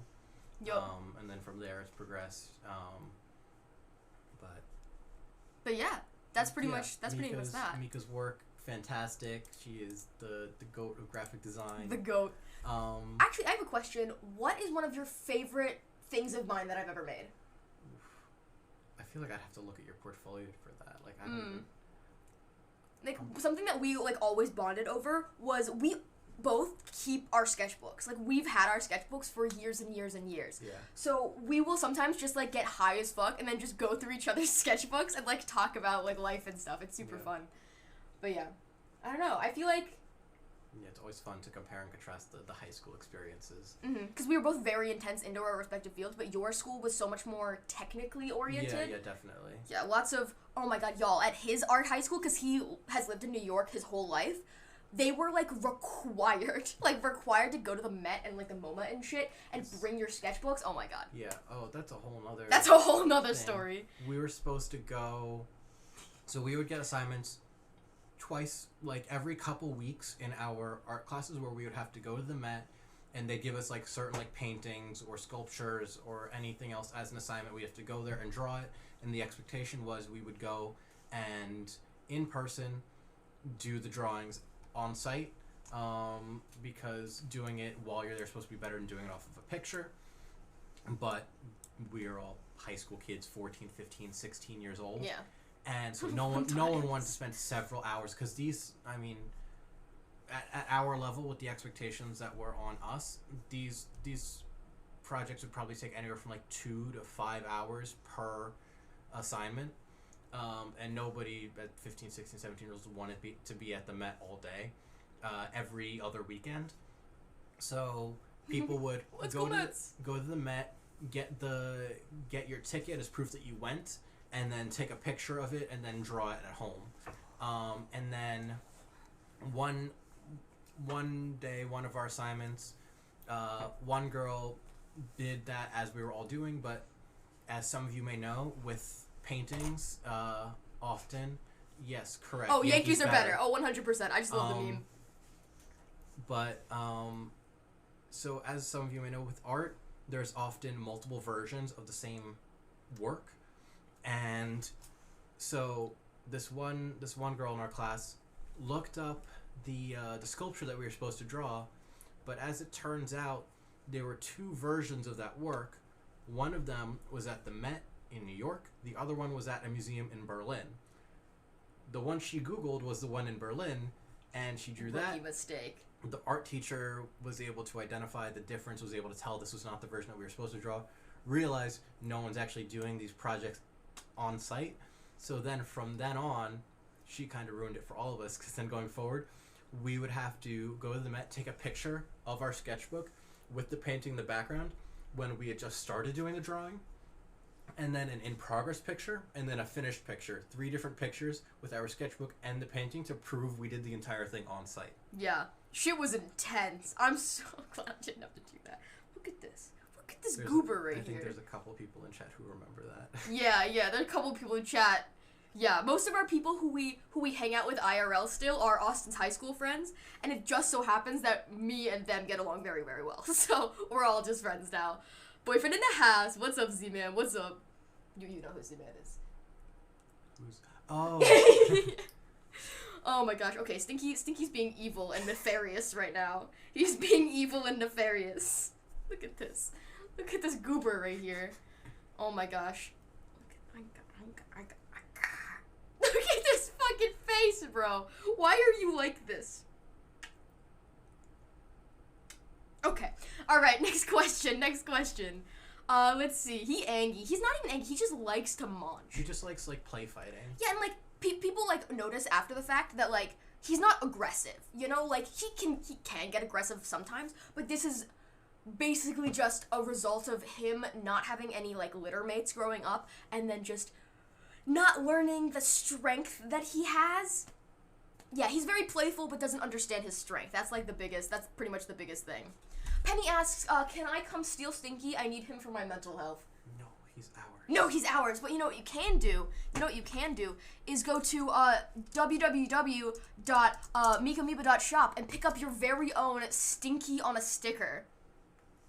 Yup. And then from there it's progressed. But yeah, that's pretty much that. Mika's work, fantastic. She is the goat of graphic design. The goat. Actually, I have a question. What is one of your favorite things of mine that I've ever made? I feel like I'd have to look at your portfolio for that. I don't even... something that we always bonded over was we both keep our sketchbooks. We've had our sketchbooks for years and years and years. Yeah. So we will sometimes just get high as fuck and then just go through each other's sketchbooks and talk about life and stuff. It's super fun. But yeah, I don't know. I feel like... Yeah, it's always fun to compare and contrast the high school experiences. Because we were both very intense into our respective fields, but your school was so much more technically oriented. Yeah, definitely. Yeah, lots of... Oh my god, y'all, at his art high school, because he has lived in New York his whole life, they were like required to go to the Met and like the MoMA and shit and bring your sketchbooks. Oh my god. Yeah. Oh, that's a whole nother story. We were supposed to go, so we would get assignments twice, like every couple weeks in our art classes, where we would have to go to the Met, and they'd give us like certain like paintings or sculptures or anything else as an assignment. We have to go there and draw it, and the expectation was we would go and in person do the drawings on site, because doing it while you're there is supposed to be better than doing it off of a picture. But we are all high school kids, 14, 15, 16 years old. Yeah. And so no one wanted to spend several hours, because these, I mean, at our level with the expectations that were on us, these projects would probably take anywhere from like 2 to 5 hours per assignment. And nobody at 15, 16, 17 years old wanted to be at the Met all day, every other weekend. So people would go to the Met, get your ticket as proof that you went, and then take a picture of it and then draw it at home. And then one day, one of our assignments, one girl did that as we were all doing, but as some of you may know, with paintings, often, yes, correct. Oh, Yankees are better. Oh, 100%. I just love the meme. But, so as some of you may know, with art, there's often multiple versions of the same work. And so this one girl in our class looked up the sculpture that we were supposed to draw, but as it turns out, there were 2 versions of that work. One of them was at the Met in New York. The other one was at a museum in Berlin. The one she Googled was the one in Berlin, and she drew that. Rookie mistake. The art teacher was able to identify the difference, was able to tell this was not the version that we were supposed to draw, realized no one's actually doing these projects on site. So then from then on, she kind of ruined it for all of us, because then going forward, we would have to go to the Met, take a picture of our sketchbook with the painting in the background when we had just started doing the drawing, and then an in-progress picture, and then a finished picture. 3 different pictures with our sketchbook and the painting to prove we did the entire thing on site. Yeah. Shit was intense. I'm so glad I didn't have to do that. Look at this. Look at this goober right here. I think there's a couple people in chat who remember that. Yeah, there's a couple people in chat. Yeah, most of our people who we hang out with IRL still are Austin's high school friends, and it just so happens that me and them get along very, very well. So we're all just friends now. Boyfriend in the house. What's up, Z-Man? What's up? You know who Z-Man is. Oh. Oh my gosh. Okay, Stinky's being evil and nefarious right now. He's being evil and nefarious. Look at this. Look at this goober right here. Oh my gosh. Look at this fucking face, bro. Why are you like this? Okay. Alright, next question. Let's see. He's not even angry. He just likes to munch. He just likes, play fighting. Yeah, and, people, notice after the fact that, he's not aggressive. You know? He can get aggressive sometimes, but this is basically just a result of him not having any, litter mates growing up, and then just not learning the strength that he has. Yeah, he's very playful, but doesn't understand his strength. That's, that's pretty much the biggest thing. Penny asks, can I come steal Stinky? I need him for my mental health. No, he's ours. No, he's ours. But you know what you can do? Is go to www.mikamoeba.shop and pick up your very own Stinky on a sticker.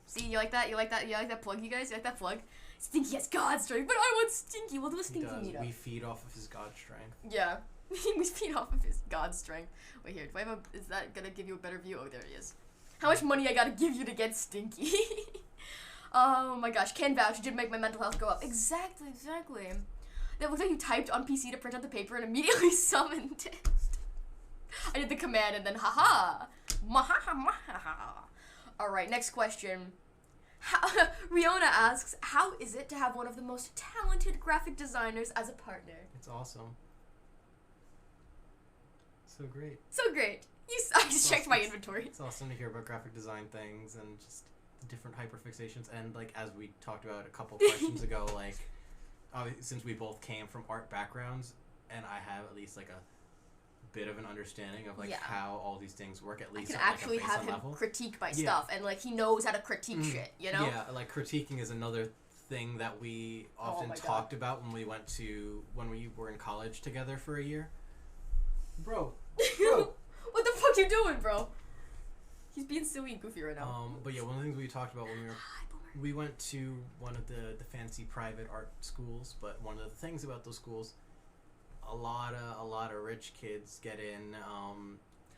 See, you like that? You like that plug, you guys? You like that plug? Stinky has God strength, but I want Stinky. We'll do a Stinky meetup. We feed off of his God strength. Yeah. We feed off of his God strength. Wait, here. Is that gonna give you a better view? Oh, there he is. How much money I gotta give you to get Stinky? Oh my gosh. Can vouch. You did make my mental health go up. Exactly. That looks like you typed on PC to print out the paper and immediately summoned it. I did the command and then haha. Mahaha. Alright, next question. Riona asks, how is it to have one of the most talented graphic designers as a partner? It's awesome. So great. I just checked my inventory. It's awesome to hear about graphic design things and just the different hyperfixations. And, as we talked about a couple questions ago, since we both came from art backgrounds, and I have at least, a bit of an understanding of like how all these things work, at least I can at, actually like, a have him level. critique my stuff, and like he knows how to critique shit, you know? Yeah, like critiquing is another thing that we often talked about when we were in college together for a year. Bro. What the fuck you doing, bro? He's being silly and goofy right now. But yeah, one of the things we talked about when we went to one of the fancy private art schools, but one of the things about those schools, a lot of rich kids get in,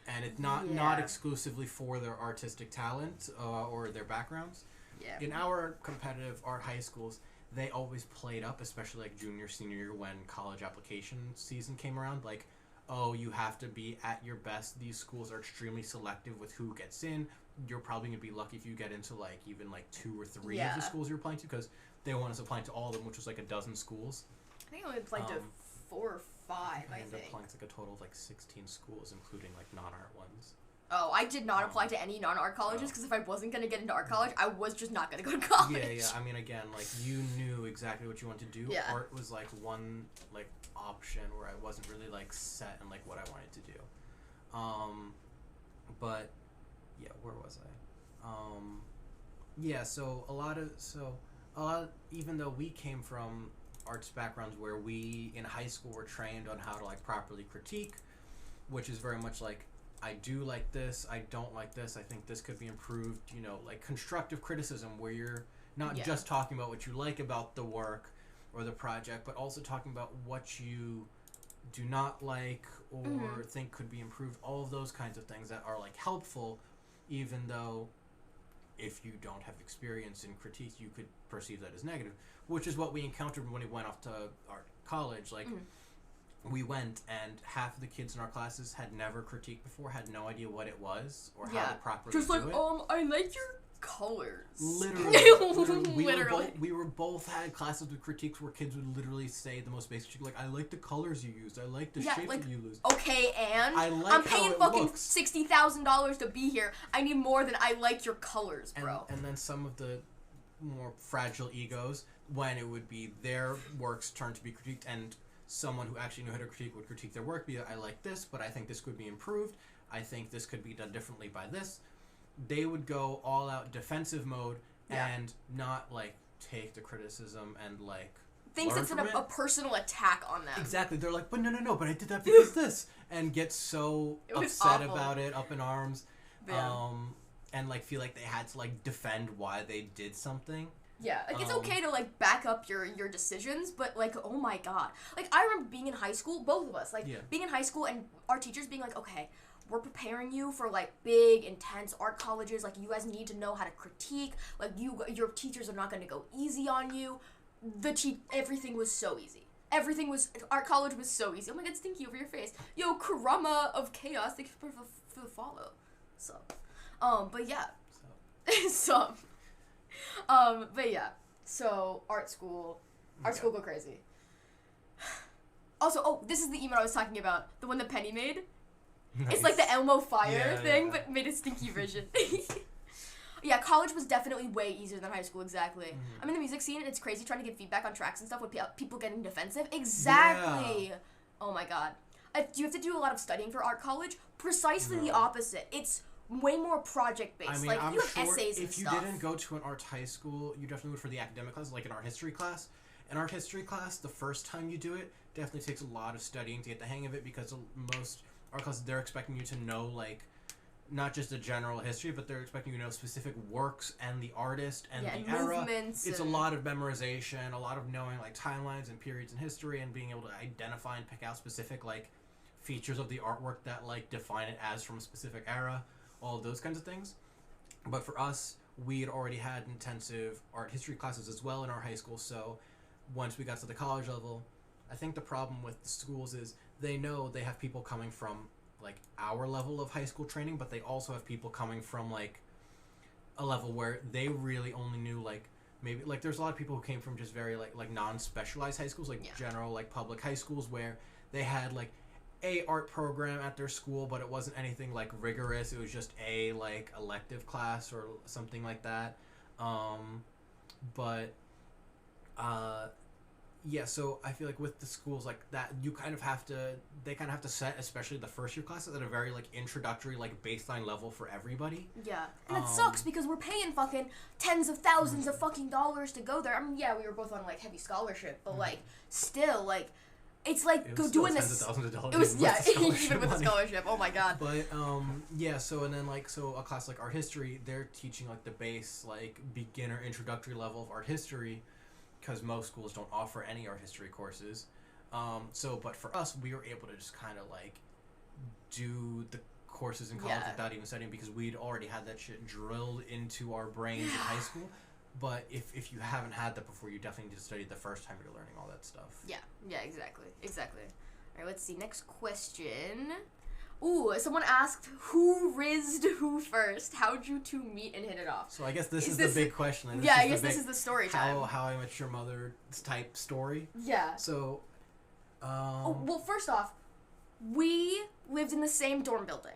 and it's not exclusively for their artistic talent or their backgrounds. Yeah. In our competitive art high schools, they always played up, especially like junior, senior year when college application season came around, like, oh, you have to be at your best. These schools are extremely selective with who gets in. You're probably going to be lucky if you get into like even like 2 or 3 of the schools you're applying to, because they want us applying to all of them, which was like a dozen schools. I think I only applied to 4 or 5, I ended think. up applying to like a total of like 16 schools, including like non-art ones. Oh, I did not apply to any non-art colleges, because if I wasn't going to get into art college, I was just not going to go to college. Yeah. I mean, again, like, you knew exactly what you wanted to do. Yeah. Art was like one like option where I wasn't really like set in like what I wanted to do. But yeah, where was I? So a lot of, even though we came from arts backgrounds where we in high school were trained on how to like properly critique, which is very much like, I do like this, I don't like this, I think this could be improved, you know, like constructive criticism where you're not just talking about what you like about the work or the project, but also talking about what you do not like or think could be improved, all of those kinds of things that are like helpful, even though if you don't have experience in critique, you could perceive that as negative, which is what we encountered when we went off to art college. Like, we went and half of the kids in our classes had never critiqued before, had no idea what it was or how to properly do it. Just like, I like your colors. Literally. We were both had classes with critiques where kids would literally say the most basic shit, like, I like the colors you used, I like the shape that you used. Okay, and I'm paying fucking $60,000 to be here. I need more than I like your colors, bro. And then some of the more fragile egos, when it would be their work's turn to be critiqued, and someone who actually knew how to critique would critique their work, be like, I like this, but I think this could be improved. I think this could be done differently by this. They would go all out defensive mode and not like take the criticism and like thinks it's a personal attack on them. Exactly. They're like, but no, but I did that because this, and get so upset about it, up in arms, and like feel like they had to like defend why they did something. Yeah, like it's okay to like back up your decisions, but like, oh my god. Like, I remember being in high school, both of us, like being in high school and our teachers being like, okay, we're preparing you for like big, intense art colleges. Like, you guys need to know how to critique. Like, your teachers are not going to go easy on you. Everything was so easy. Art college was so easy. Oh my god, Stinky over your face. Yo, Karama of Chaos, thank you for the follow. So, but yeah. But yeah. So, art school go crazy. Also, this is the email I was talking about. The one that Penny made. Nice. It's like the Elmo Fire thing, but made a stinky version. Yeah, college was definitely way easier than high school, exactly. I'm in the music scene, and it's crazy trying to get feedback on tracks and stuff with people getting defensive. Exactly. Yeah. Oh my god. Do you have to do a lot of studying for art college? Precisely the opposite. It's way more project-based. I mean, like, I'm you have sure essays and stuff. If you didn't go to an art high school, you definitely would for the academic classes, like an art history class. An art history class, the first time you do it, definitely takes a lot of studying to get the hang of it, because most art classes, they're expecting you to know, like, not just a general history, but they're expecting you to know specific works and the artist and the era. It's a lot of memorization, a lot of knowing, like, timelines and periods in history, and being able to identify and pick out specific, like, features of the artwork that, like, define it as from a specific era, all of those kinds of things. But for us, we had already had intensive art history classes as well in our high school, so once we got to the college level, I think the problem with the schools is they know they have people coming from, like, our level of high school training, but they also have people coming from, like, a level where they really only knew, like, maybe, like, there's a lot of people who came from just very, like non-specialized high schools, like, general, like, public high schools, where they had, like, a art program at their school, but it wasn't anything, like, rigorous. It was just a, like, elective class or something like that. Yeah, so I feel like with the schools like that, they kind of have to set, especially the first year classes, at a very like introductory, like baseline level for everybody. Yeah, and it sucks because we're paying fucking tens of thousands of fucking dollars to go there. I mean, yeah, we were both on like heavy scholarship, but like still like. It's like doing this. Tens of thousands of dollars. It was even with the scholarship. Oh my god. But yeah. So and then like a class like art history, they're teaching like the base like beginner introductory level of art history, because most schools don't offer any art history courses. But for us, we were able to just kind of like do the courses in college without even studying, because we'd already had that shit drilled into our brains in high school. But if you haven't had that before, you definitely need to study the first time you're learning all that stuff. Yeah, exactly. All right, let's see. Next question. Ooh, someone asked, who rizzed who first? How'd you two meet and hit it off? So I guess this is the big question. And I guess this is the story time. How I Met Your Mother type story. Yeah. So, well, first off, we lived in the same dorm building.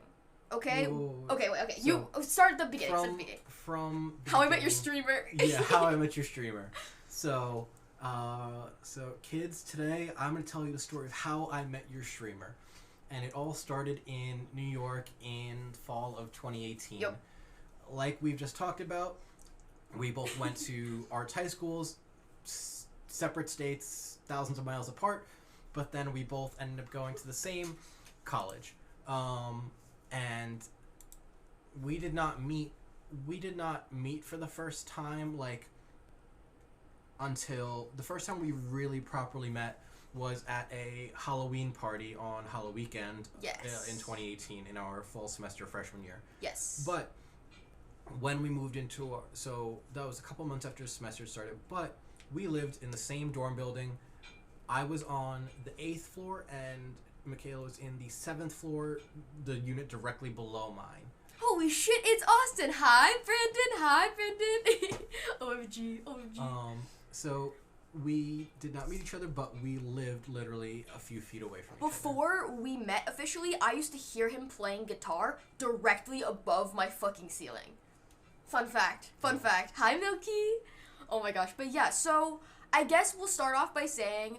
Okay? Okay. So you start at the beginning. From How I Met Your Streamer. Yeah, How I Met Your Streamer. So kids, today I'm going to tell you the story of how I met your streamer. And it all started in New York in fall of 2018. Yep. Like we've just talked about, we both went to arts high schools, separate states, thousands of miles apart, but then we both ended up going to the same college. And we did not meet for the first time, like, until the first time we really properly met was at a Halloween party on Halloween weekend. Yes. In 2018 in our fall semester freshman year. Yes. But when we moved so that was a couple months after the semester started, but we lived in the same dorm building. I was on the 8th floor and Michaela was in the 7th floor, the unit directly below mine. Holy shit, it's Austin. Hi, Brandon. OMG. So we did not meet each other, but we lived literally a few feet away from each other. Before we met officially, I used to hear him playing guitar directly above my fucking ceiling. Fun fact. Hi, Milky. Oh my gosh. But yeah, so I guess we'll start off by saying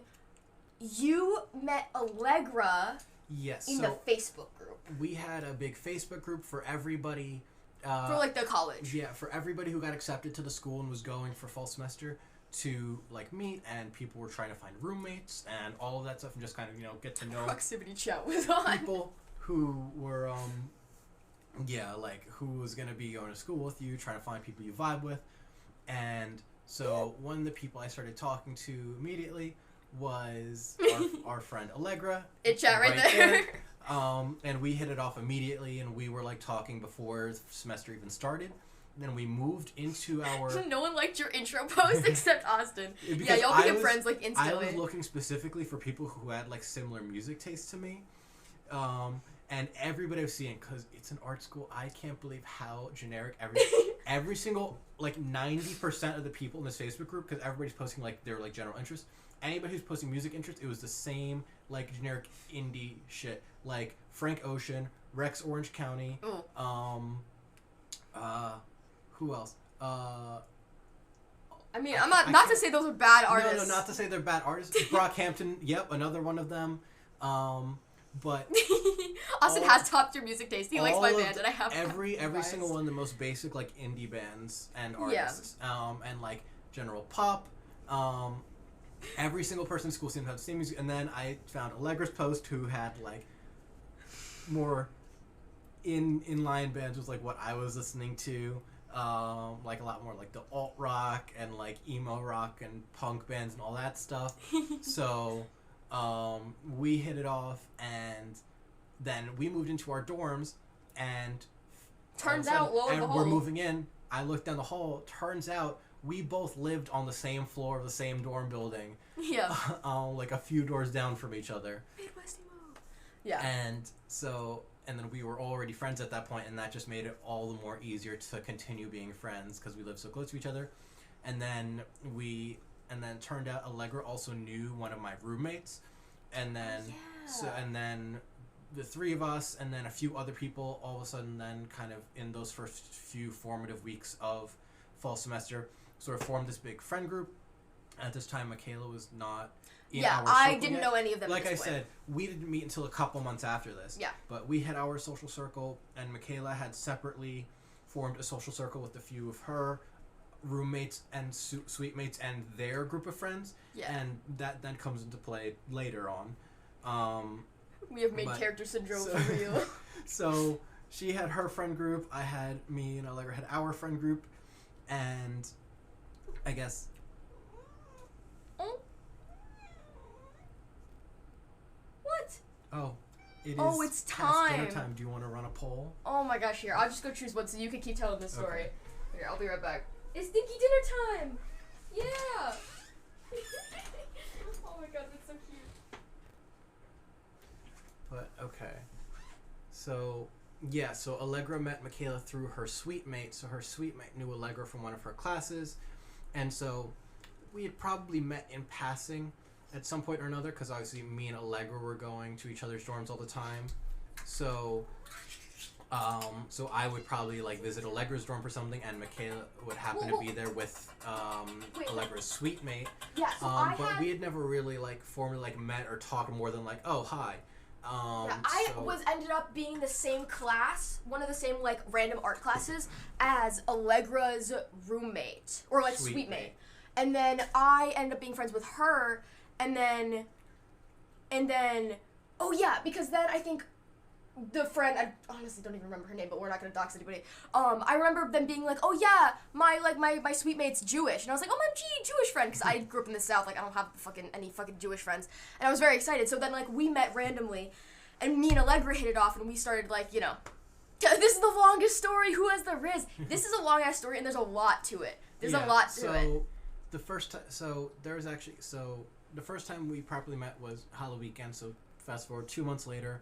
you met Allegra in the Facebook group. We had a big Facebook group for everybody. For like the college. Yeah, for everybody who got accepted to the school and was going for fall semester to like meet, and people were trying to find roommates and all of that stuff, and just kind of get to know proximity chat was on people who were who was gonna be going to school with you, trying to find people you vibe with. And so one of the people I started talking to immediately was our friend Allegra. It chat right there. And we hit it off immediately, and we were like talking before the semester even started. Then we moved into our... No one liked your intro post except Austin. Yeah, y'all became friends like instantly. I was looking specifically for people who had like similar music tastes to me. And everybody I was seeing, because it's an art school, I can't believe how generic every single, like 90% of the people in this Facebook group, because everybody's posting like their like general interest. Anybody who's posting music interest, it was the same like generic indie shit. Like Frank Ocean, Rex Orange County, who else? I mean, I'm not to say those are bad artists. No, not to say they're bad artists. Brockhampton, yep, another one of them. But Austin has top tier music taste. He likes my band, and I have every single one of the most basic like indie bands and artists. Yeah. And like general pop. Every single person in school seemed to have the same music. And then I found Allegra's post, who had like more in-line bands was like what I was listening to. Like a lot more like the alt rock and like emo rock and punk bands and all that stuff. So we hit it off, and then we moved into our dorms, and turns out lo and behold, we're moving in. I looked down the hall. Turns out we both lived on the same floor of the same dorm building. Yeah. Like a few doors down from each other. Midwest emo. Yeah. And then we were already friends at that point, and that just made it all the more easier to continue being friends because we lived so close to each other. And then turned out Allegra also knew one of my roommates, and then and then the three of us, and then a few other people, all of a sudden, then kind of in those first few formative weeks of fall semester, sort of formed this big friend group. At this time, Michaela was not in yeah, our I circle didn't yet. know any of them. Like I said, we didn't meet until a couple months after this. Yeah. But we had our social circle, and Michaela had separately formed a social circle with a few of her roommates and suite mates and their group of friends. Yeah. And that then comes into play later on. We have main character syndrome for real. So she had her friend group. Me and Allegra had our friend group. And I guess... What? Oh, it is. Oh, it's past dinner time. time. Do you want to run a poll? Oh my gosh, here. I'll just go choose one so you can keep telling this story. Okay. Here, I'll be right back. It's stinky dinner time! Yeah! Oh my god, that's so cute. But, okay. So, yeah, so Allegra met Michaela through her suite mate. So her suite mate knew Allegra from one of her classes. And so we had probably met in passing at some point or another, because obviously me and Allegra were going to each other's dorms all the time. So, so I would probably like visit Allegra's dorm for something, and Michaela would happen to be there with Allegra's suite mate. Yeah, so but we had never really like formally like met or talked more than like, oh, hi. Ended up being the same class, one of the same like random art classes as Allegra's roommate or like suite mate. And then I ended up being friends with her, and then oh yeah, because then I think the friend, I honestly don't even remember her name, but we're not gonna dox anybody. I remember them being like, oh yeah, my suite mate's Jewish, and I was like, oh my Jewish friend, because I grew up in the South, like I don't have any fucking Jewish friends, and I was very excited. So then like we met randomly, and me and Allegra hit it off, and we started like, you know, this is the longest story. Who has the Riz? This is a long ass story, and there's a lot to it. There's a lot to it. So the first time, the first time we properly met was Halloween weekend. So fast forward 2 months later.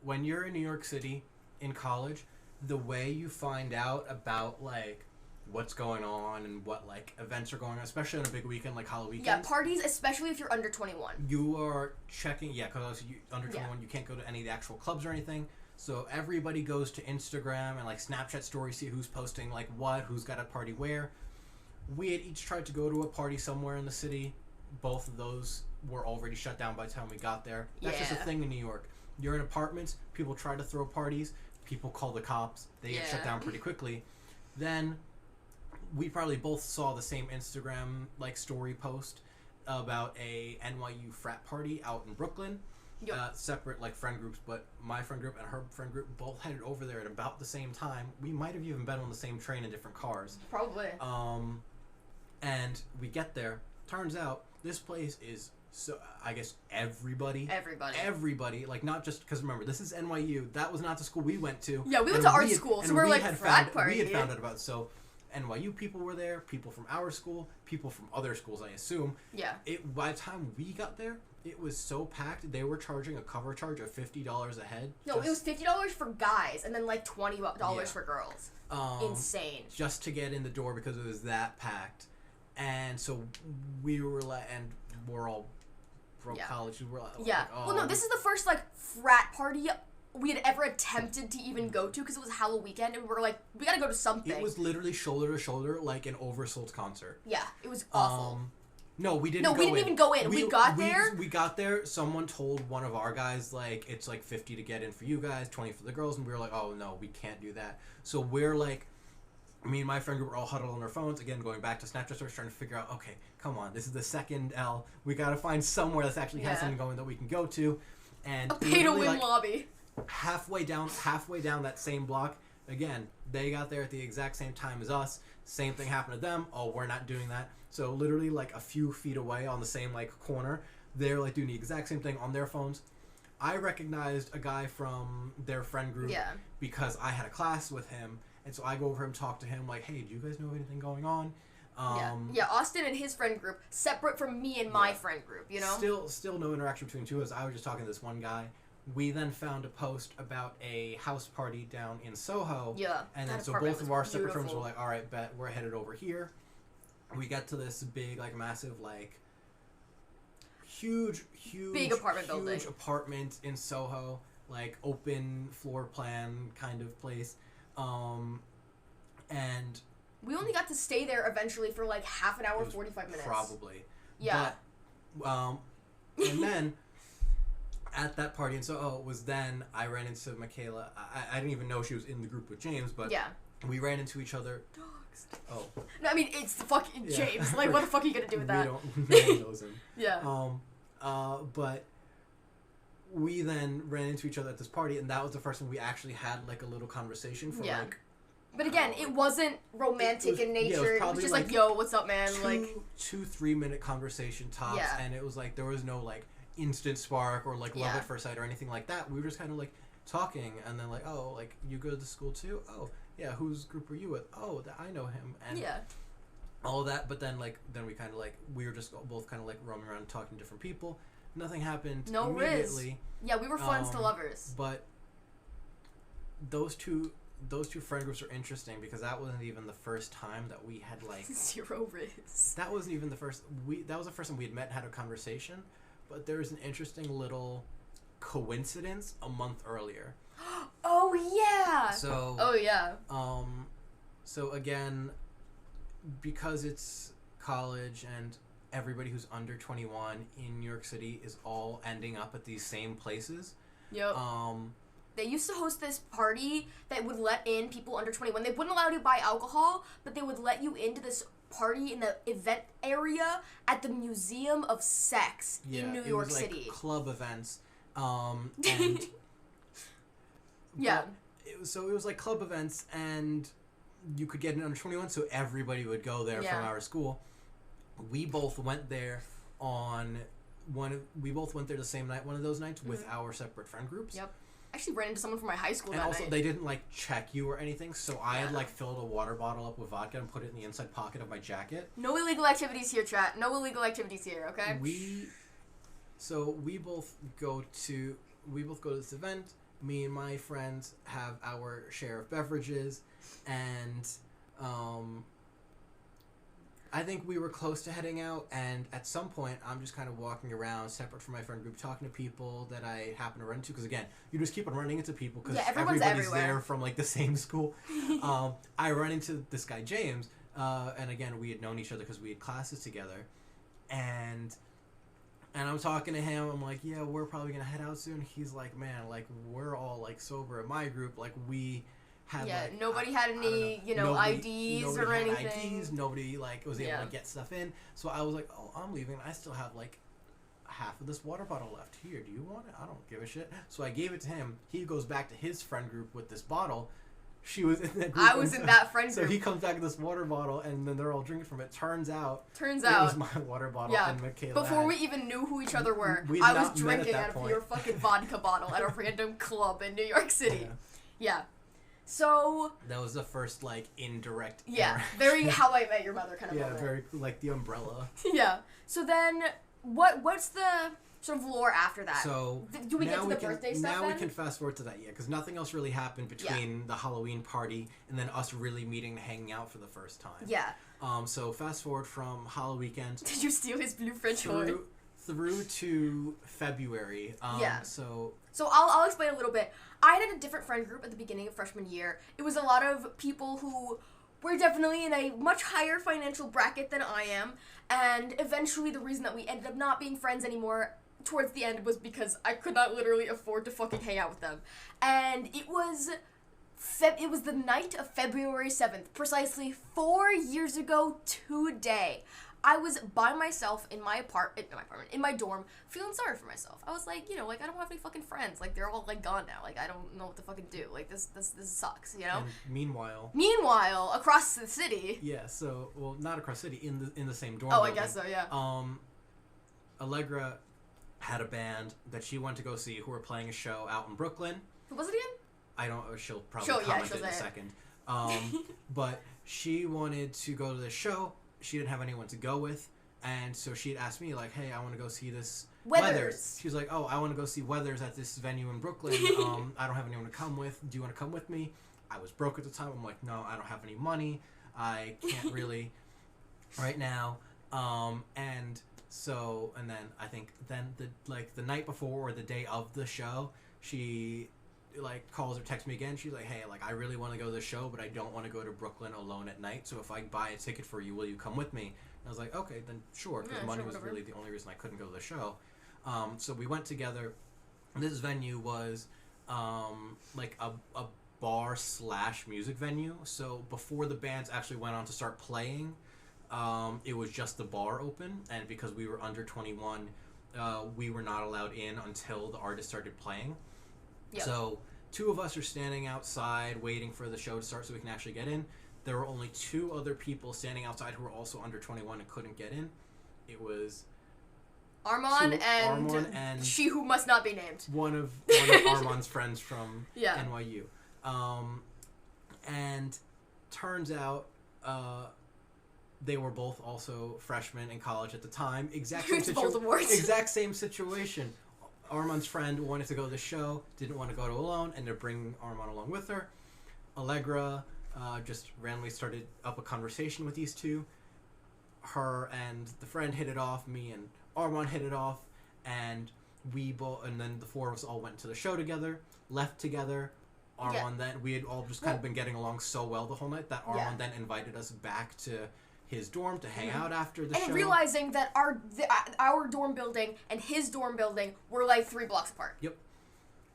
When you're in New York City in college, the way you find out about like what's going on and what like events are going on, especially on a big weekend like Halloween weekend. Yeah, parties, especially if you're under 21. You are checking, because you under 21, you can't go to any of the actual clubs or anything. So everybody goes to Instagram and like Snapchat stories, see who's posting like what, who's got a party where. We had each tried to go to a party somewhere in the city. Both of those were already shut down by the time we got there. That's just a thing in New York. You're in apartments, people try to throw parties, people call the cops, they get shut down pretty quickly. Then we probably both saw the same Instagram like story post about a NYU frat party out in Brooklyn. Separate like friend groups, but my friend group and her friend group both headed over there at about the same time. We might have even been on the same train in different cars. Probably. And we get there. Turns out this place is so, I guess everybody, like not just because remember this is NYU. That was not the school we went to. Yeah, we went to art school, so we're like frat party. We had found out about it. So NYU people were there, people from our school, people from other schools, I assume. Yeah. By the time we got there, it was so packed. They were charging a cover charge of $50 a head. No, it was $50 for guys, and then like $20 for girls. Insane. Just to get in the door because it was that packed. And so we were like, and we're all broke college. We were like, well, no, this is the first like frat party we had ever attempted to even go to because it was Halloween weekend, and we were like, we gotta go to something. It was literally shoulder to shoulder, like an oversold concert. Yeah, it was awful. No, we didn't. No, we didn't even go in. We got there. We got there. Someone told one of our guys like it's like $50 to get in for you guys, $20 for the girls, and we were like, oh no, we can't do that. So we're like. Me and my friend group were all huddled on our phones, again, going back to Snapchat stores, trying to figure out, okay, come on, this is the second L. We got to find somewhere that's actually has something going that we can go to. And a pay-to-win lobby. Halfway down that same block, again, they got there at the exact same time as us. Same thing happened to them. Oh, we're not doing that. So literally like a few feet away on the same like corner, they're like doing the exact same thing on their phones. I recognized a guy from their friend group because I had a class with him. And so I go over and talk to him like, hey, do you guys know anything going on? Austin and his friend group, separate from me and my friend group, you know? Still no interaction between the two of us. I was just talking to this one guy. We then found a post about a house party down in Soho. Yeah. And then so both of our separate friends were like, all right, bet, we're headed over here. We get to this big, like, massive, like, huge big apartment building. Huge apartment in Soho, like, open floor plan kind of place. And We only got to stay there eventually for like half an hour, 45 minutes. Probably. Yeah. But, and then at that party, and so it was then I ran into Michaela. I didn't even know she was in the group with James, but we ran into each other. Dogs. Oh. No, I mean, it's the fucking James. Like, what the fuck are you gonna do with that? No one knows him. Yeah. But we then ran into each other at this party, and that was the first time we actually had like a little conversation for like. But again, it wasn't romantic in nature. It was just like, yo, what's up, man? 2-3 minute conversation tops, and it was like there was no like instant spark or like love at first sight or anything like that. We were just kind of like talking, and then like, oh, like you go to the school too? Oh, yeah. Whose group are you with? Oh, I know him, and all of that. But then we kind of like we were just both kind of like roaming around talking to different people. Nothing happened immediately. Riz. Yeah, we were friends to lovers. But those two friend groups are interesting because that wasn't even the first time that we had like 0 Riz. That wasn't even the first. That was the first time we had met and had a conversation. But there was an interesting little coincidence a month earlier. Oh yeah. So. Oh yeah. So again, because it's college and everybody who's under 21 in New York City is all ending up at these same places. Yep. They used to host this party that would let in people under 21. They wouldn't allow you to buy alcohol, but they would let you into this party in the event area at the Museum of Sex in New York City. Like club events. And yeah. It was like club events, and you could get in under 21, so everybody would go there from our school. We both went there we both went there the same night, one of those nights, with our separate friend groups. Yep. I actually ran into someone from my high school and that also night. They didn't like check you or anything, so I had like filled a water bottle up with vodka and put it in the inside pocket of my jacket. No illegal activities here, chat. No illegal activities here, okay? We both go to this event. Me and my friends have our share of beverages, and I think we were close to heading out, and at some point, I'm just kind of walking around separate from my friend group, talking to people that I happen to run into, because again, you just keep on running into people, because everybody's everywhere. There from like the same school. I run into this guy, James, and again, we had known each other because we had classes together, and I'm talking to him, I'm like, yeah, we're probably going to head out soon. He's like, man, like, we're all, like, sober in my group, like, we had, like... nobody had any, IDs or anything. Nobody had IDs, nobody, like, was able to get stuff in. So I was like, oh, I'm leaving. I still have, like, half of this water bottle left. Here, do you want it? I don't give a shit. So I gave it to him. He goes back to his friend group with this bottle. She was in that group. I was in that friend group. So he comes back with this water bottle, and then they're all drinking from it. Turns out it was my water bottle and Michaela before we even knew who each other were, I was drinking out of your fucking vodka bottle at a random club in New York City. Yeah. So... That was the first, like, indirect... Yeah, very How I Met Your Mother kind of moment. Yeah, very, like, the umbrella. Yeah. So then, what's the... sort of lore after that. So do we get to the birthday stuff now then? We can fast forward to that, because nothing else really happened between the Halloween party and then us really meeting and hanging out for the first time. Yeah. So fast forward from Halloween weekend. Did you steal his blue French horn? Through to February. So I'll explain a little bit. I had a different friend group at the beginning of freshman year. It was a lot of people who were definitely in a much higher financial bracket than I am, and eventually the reason that we ended up not being friends anymore towards the end was because I could not literally afford to fucking hang out with them. And it was the night of February 7th, precisely 4 years ago today. I was by myself in my apartment, in my dorm, feeling sorry for myself. I was like, I don't have any fucking friends. Like, they're all, like, gone now. Like, I don't know what to fucking do. Like, this sucks, And meanwhile, across the city. Yeah, so, well, not across the city, in the same dorm. Oh, building. I guess so, yeah. Allegra had a band that she went to go see who were playing a show out in Brooklyn. Who was it again? I don't know. She'll probably comment in a second. But she wanted to go to this show. She didn't have anyone to go with. And so she had asked me, like, hey, I want to go see this Weathers. She was like, oh, I want to go see Weathers at this venue in Brooklyn. I don't have anyone to come with. Do you want to come with me? I was broke at the time. I'm like, no, I don't have any money. I can't really right now. And then I think the night before or the day of the show, like calls or texts me again. She's like, hey, like I really want to go to the show, but I don't want to go to Brooklyn alone at night. So if I buy a ticket for you, will you come with me? And I was like, okay, then sure, because money was really the only reason I couldn't go to the show. So we went together. This venue was like a bar / music venue. So before the bands actually went on to start playing, it was just the bar open, and because we were under 21, we were not allowed in until the artist started playing. Yep. So 2 of us are standing outside waiting for the show to start so we can actually get in. There were only 2 other people standing outside who were also under 21 and couldn't get in. It was Armand and she who must not be named. One of Armand's friends from NYU. And turns out they were both also freshmen in college at the time. Exact same situation. Armand's friend wanted to go to the show, didn't want to go to alone, and they're bringing Armand along with her. Allegra just randomly started up a conversation with these 2. Her and the friend hit it off. Me and Armand hit it off, and then the 4 of us all went to the show together, left together. Armand then, we had all just kind of been getting along so well the whole night that Armand then invited us back to his dorm to hang out after the show. And realizing that our dorm building and his dorm building were like 3 blocks apart. Yep.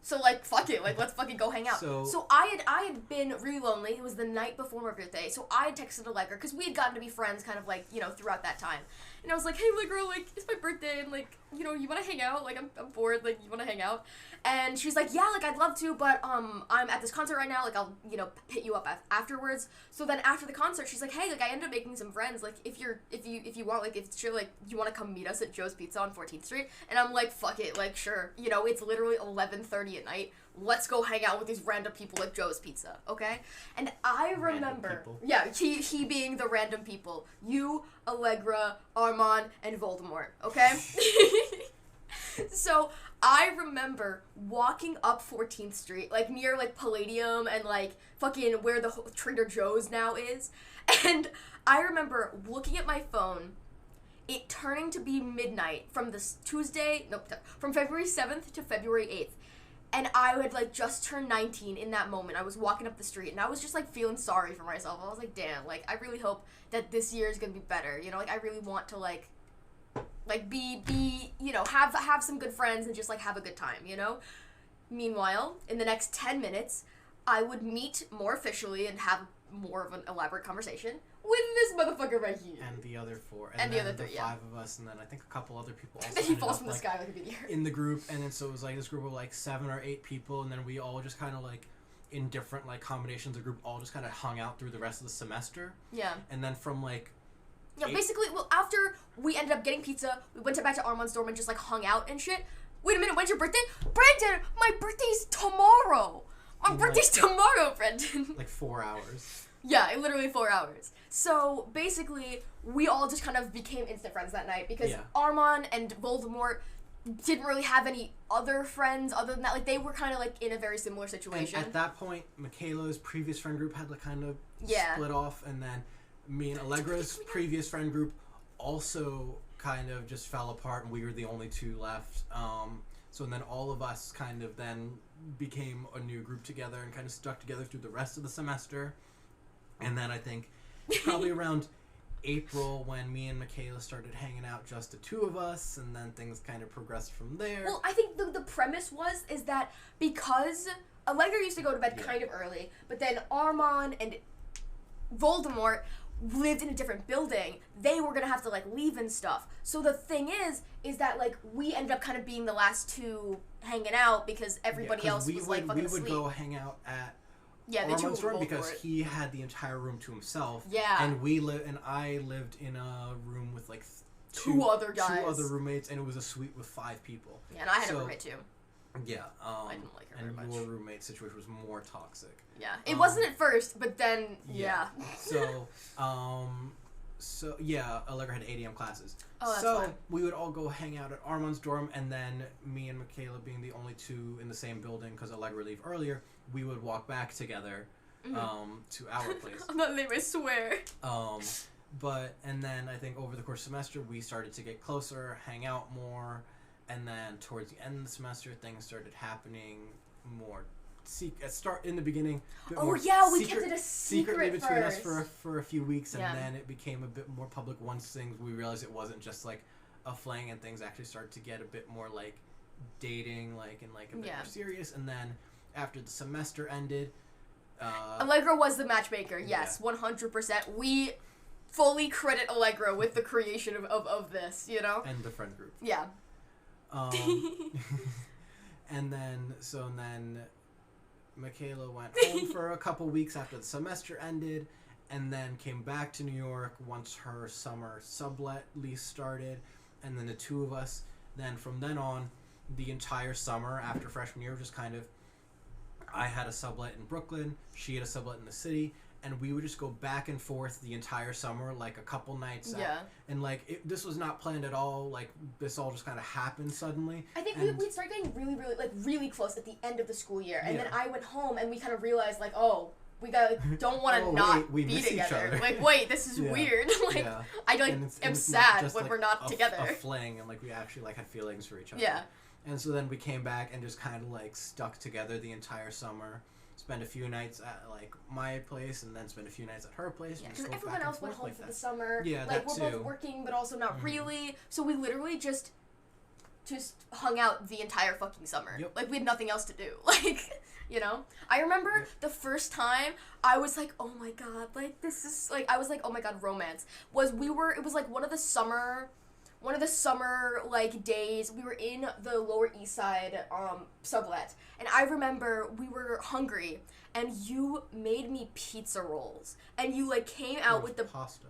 So, like, fuck it. Like, let's fucking go hang out. So I had been really lonely. It was the night before my birthday. So I had texted Allegra, because we had gotten to be friends kind of, like, you know, throughout that time. And I was like, hey, Allegra, like, it's my birthday, and, like, you know, you want to hang out? Like, I'm bored. Like, you want to hang out? And she's like, yeah, like, I'd love to, but, I'm at this concert right now. Like, I'll, you know, hit you up afterwards. So then after the concert, she's like, hey, like, I ended up making some friends. Like, if you want, like, if you're, like, you want to come meet us at Joe's Pizza on 14th Street? And I'm like, fuck it. Like, sure. You know, it's literally 11:30 at night. Let's go hang out with these random people at Joe's Pizza, okay? And I remember, he being the random people. You, Allegra, Armand, and Voldemort, okay? So I remember walking up 14th Street, like near like Palladium and like fucking where the Trader Joe's now is. And I remember looking at my phone, it turning to be midnight from from February 7th to February 8th. And I had, like, just turned 19 in that moment. I was walking up the street, and I was just, like, feeling sorry for myself. I was like, damn, like, I really hope that this year is gonna be better. You know, like, I really want to, like be, you know, have some good friends and just, like, have a good time, you know? Meanwhile, in the next 10 minutes, I would meet more officially and have more of an elaborate conversation with this motherfucker right here. And the other 4. And the other 3, 5 of us, and then I think a couple other people also then he falls from the sky like a meteor. In the group, and then so it was like this group of like 7 or 8 people, and then we all just kind of like, in different like combinations of group, all just kind of hung out through the rest of the semester. Yeah. And then from like... Yeah, basically, well, after we ended up getting pizza, we went back to Armand's dorm and just like hung out and shit. Wait a minute, when's your birthday? Brandon, my birthday's tomorrow! My birthday's tomorrow, Brendan. Like 4 hours. Yeah, literally 4 hours. So, basically, we all just kind of became instant friends that night because Armand and Voldemort didn't really have any other friends other than that. Like, they were kind of, like, in a very similar situation. And at that point, Michaela's previous friend group had, like, kind of split off, and then me and Allegra's previous friend group also kind of just fell apart, and we were the only 2 left. So then all of us kind of then became a new group together and kind of stuck together through the rest of the semester. And then I think probably around April when me and Michaela started hanging out, just the 2 of us, and then things kind of progressed from there. Well, I think the premise is that because Allegra used to go to bed kind of early, but then Armand and Voldemort lived in a different building, they were gonna have to like leave and stuff. So the thing is that like we ended up kind of being the last 2 hanging out because everybody else was like fucking asleep. We would go hang out at Armand's room because he had the entire room to himself. Yeah. And I lived in a room with like 2 other guys. 2 other roommates, and it was a suite with 5 people. Yeah, and I had a roommate too. Yeah. I didn't like her very much. And your roommate situation was more toxic. Yeah. It wasn't at first, but then, So Allegra had 8 a.m. classes. Oh, that's so fine. we would all go hang out at Armand's dorm, and then me and Michaela being the only 2 in the same building because Allegra would leave earlier, we would walk back together to our place. I'm not lame, I swear. And then I think over the course of the semester, we started to get closer, hang out more, and then towards the end of the semester, things started happening more start in the beginning. Oh yeah, we kept it a secret between us first. for a few weeks, and then it became a bit more public once we realized it wasn't just like a fling, and things actually started to get a bit more like dating, like and like a bit more serious. And then after the semester ended, Allegra was the matchmaker. Yes, 100%. We fully credit Allegra with the creation of this, you know? And the friend group. Yeah. And then Michaela went home for a couple weeks after the semester ended, and then came back to New York once her summer sublet lease started. And then the two of us, then from then on, the entire summer after freshman year, just kind of, I had a sublet in Brooklyn, she had a sublet in the city, and we would just go back and forth the entire summer, like a couple nights out. And like, this was not planned at all, like, this all just kind of happened suddenly. I think we'd start getting really close at the end of the school year, and then I went home and we kind of realized, like, oh, we don't want to we be miss together. Each other. Like, wait, this is weird. Like, I am sad when we're not together. A fling, and like we actually like had feelings for each other. Yeah. And so then we came back and just kind of like stuck together the entire summer. Spent a few nights at like my place, and then spent a few nights at her place. Yeah, because everyone else went home for the summer. Yeah, like we're both working, but also not really. So we literally just hung out the entire fucking summer. Yep. Like we had nothing else to do. Like, you know. I remember the first time I was like, oh my god, like this is like I was like, oh my god, romance. It was like one of the summer like days. We were in the Lower East Side sublet, and I remember we were hungry, and you made me pizza rolls, and you like came out with the pasta.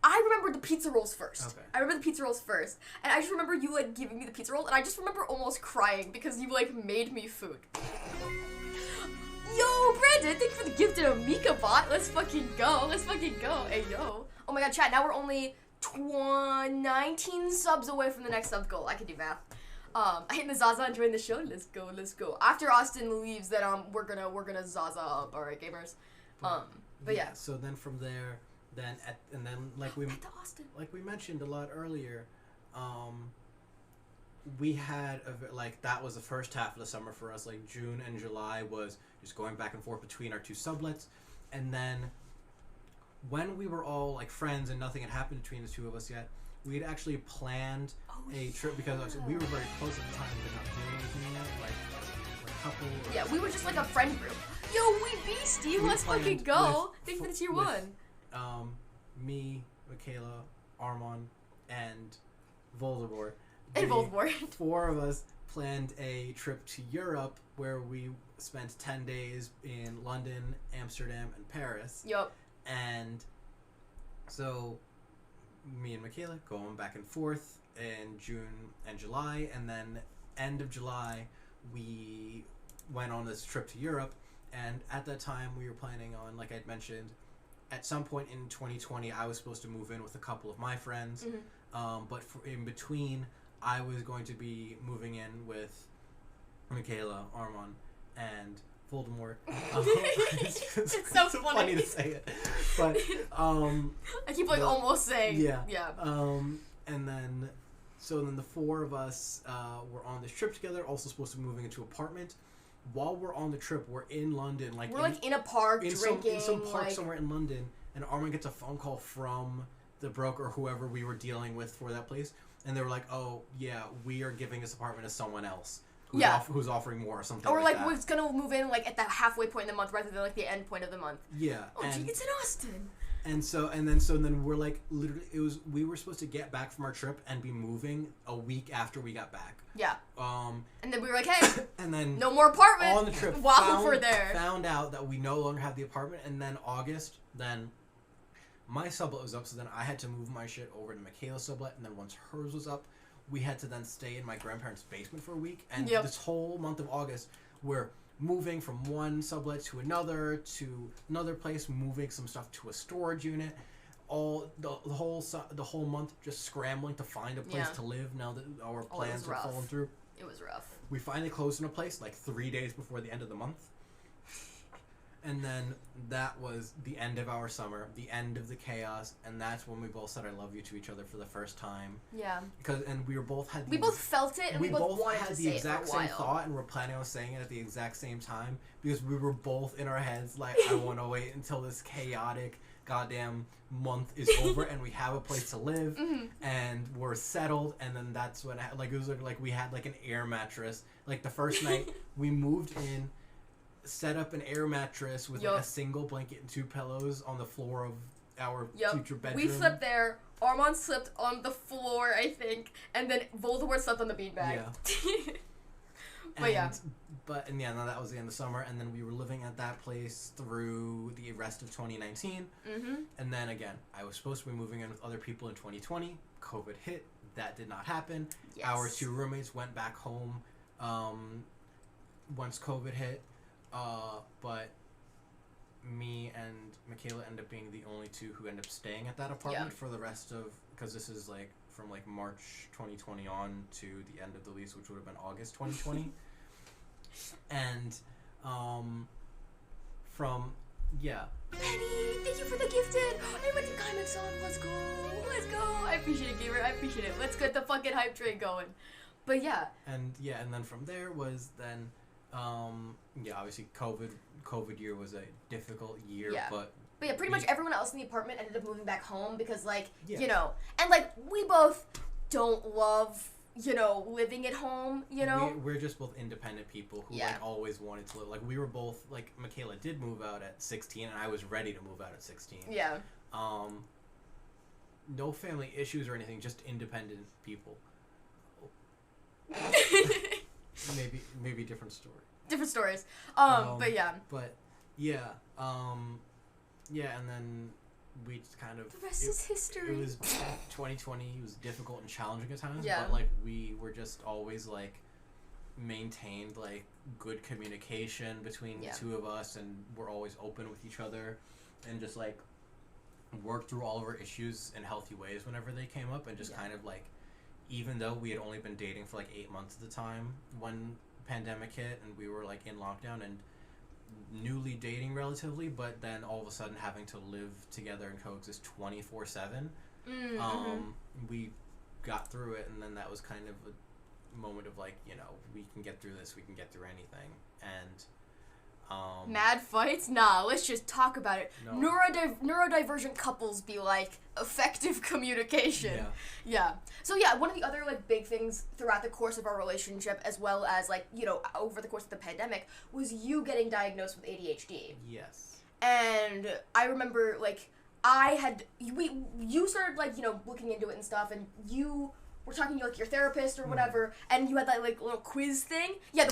I remember the pizza rolls first. Okay. I remember the pizza rolls first, and I just remember you like giving me the pizza roll, and I just remember almost crying because you like made me food. Yo, Brandon, thank you for the gift of a MikaBot. Let's fucking go. Hey, yo. Oh my god, chat, now we're only 19 subs away from the next sub goal. I can do math. I hit the Zaza and join the show. Let's go. After Austin leaves, then we're gonna Zaza up. All right, gamers. But yeah. So then from there, like we mentioned a lot earlier, we had that was the first half of the summer for us. Like June and July was just going back and forth between our two sublets, and then when we were all like friends and nothing had happened between the two of us yet, we had actually planned a trip because we were very close at the time, but not doing anything yet, like a couple. Yeah, we were just like a friend group. Yo, we beastie, let's fucking go. Thanks for the tier 1. Me, Michaela, Armand, and Voldemort. And Voldemort. 4 of us planned a trip to Europe where we spent 10 days in London, Amsterdam, and Paris. Yup. And so me and Michaela going back and forth in June and July, and then end of July we went on this trip to Europe. And at that time we were planning on, like I'd mentioned, at some point in 2020 I was supposed to move in with a couple of my friends, but in between I was going to be moving in with Michaela, Armand, and Voldemort. It's so funny to say it, but I keep almost saying yeah. And then the 4 of us were on this trip together. Also supposed to be moving into an apartment. While we're on the trip, we're in London, we're in a park drinking, in some park somewhere in London, and Armin gets a phone call from the broker, whoever we were dealing with for that place, and they were like, "Oh yeah, we are giving this apartment to someone else." Who's offering more or something or like that. We're gonna move in at the halfway point of the month rather than the end point of the month. Yeah. Oh, gee, it's in Austin. And then we're literally we were supposed to get back from our trip and be moving a week after we got back. Yeah. And then we were like, hey. And then no more apartment. On the trip, we're there. Found out that we no longer have the apartment, and then August, then my sublet was up, so then I had to move my shit over to Michaela's sublet, and then once hers was up, we had to then stay in my grandparents' basement for a week. And this whole month of August, we're moving from one sublet to another place, moving some stuff to a storage unit. All the whole month just scrambling to find a place to live now that our plans are falling through. It was rough. We finally closed in a place 3 days before the end of the month. And then that was the end of our summer, the end of the chaos, and that's when we both said I love you to each other for the first time. Yeah. And we both felt it, and we both wanted to say it for a while. We both had the exact same thought, and we're planning on saying it at the exact same time, because we were both in our heads like, I want to wait until this chaotic goddamn month is over and we have a place to live and we're settled. And then that's when it was like we had like an air mattress. Like the first night we moved in, set up an air mattress with like a single blanket and 2 pillows on the floor of our future bedroom. We slept there. Armand slept on the floor, I think, and then Voldemort slept on the beanbag. Yeah. Now that was the end of summer, and then we were living at that place through the rest of 2019. And then again, I was supposed to be moving in with other people in 2020. COVID hit. That did not happen. Yes. Our 2 roommates went back home once COVID hit. But me and Michaela end up being the only 2 who end up staying at that apartment for the rest of, because this is like from like March 2020 on to the end of the lease, which would have been August 2020. And Penny, thank you for the gifted. I went to MikaThon. Let's go. I appreciate it, gamer. I appreciate it. Let's get the fucking hype train going. But yeah. And then from there was then obviously COVID year was a difficult year, but yeah, pretty much everyone else in the apartment ended up moving back home because you know, and like we both don't love, you know, living at home, you know. We're just both independent people who like always wanted to live. Like we were both like Michaela did move out at 16 and I was ready to move out at 16. Yeah. No family issues or anything, just independent people. Maybe different story. Different stories. But yeah. And then we just kind of... The rest is history. It was 2020. It was difficult and challenging at times. Yeah. But, like, we were just always, like, maintained, like, good communication between the 2 of us. And we're always open with each other. And just, like, worked through all of our issues in healthy ways whenever they came up. And just kind of, like, even though we had only been dating for, like, 8 months at the time when pandemic hit and we were, like, in lockdown and newly dating relatively, but then all of a sudden having to live together and coexist 24/7. We got through it, and then that was kind of a moment of like, you know, we can get through this, we can get through anything. And mad fights? Nah, let's just talk about it. No. Neurodivergent couples be like effective communication. Yeah. So yeah, one of the other like big things throughout the course of our relationship, as well as like, you know, over the course of the pandemic, was you getting diagnosed with ADHD. Yes. And I remember like you started like, you know, looking into it and stuff, and you were talking to like your therapist or whatever, and you had that like little quiz thing. Yeah,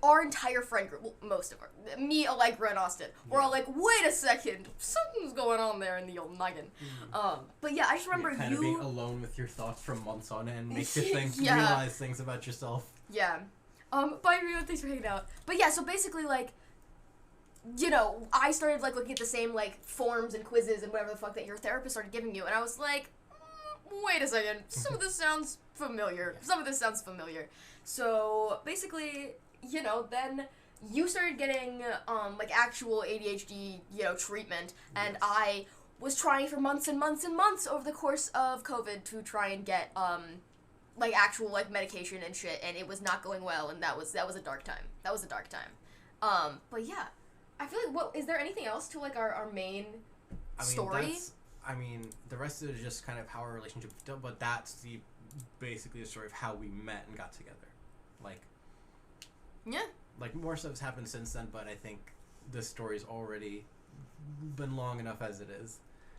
our entire friend group, well, most of our, me, Allegra, and Austin, we're all like, wait a second, something's going on there in the old noggin. But yeah, I just remember kind of being alone with your thoughts for months on end makes you realize things about yourself. Yeah. Bye, Rio, thanks for hanging out. But yeah, so basically like, you know, I started like looking at the same like forms and quizzes and whatever the fuck that your therapist started giving you, and I was like, wait a second, some of this sounds familiar. So basically, you know, then you started getting like actual ADHD, you know, treatment, and I was trying for months and months and months over the course of COVID to try and get like actual like medication and shit, and it was not going well, and that was a dark time. But yeah, I feel like is there anything else to like our main story? The rest of it is just kind of how our relationship was done, but that's basically the story of how we met and got together. Like, yeah. Like, more stuff has happened since then, but I think this story's already been long enough as it is.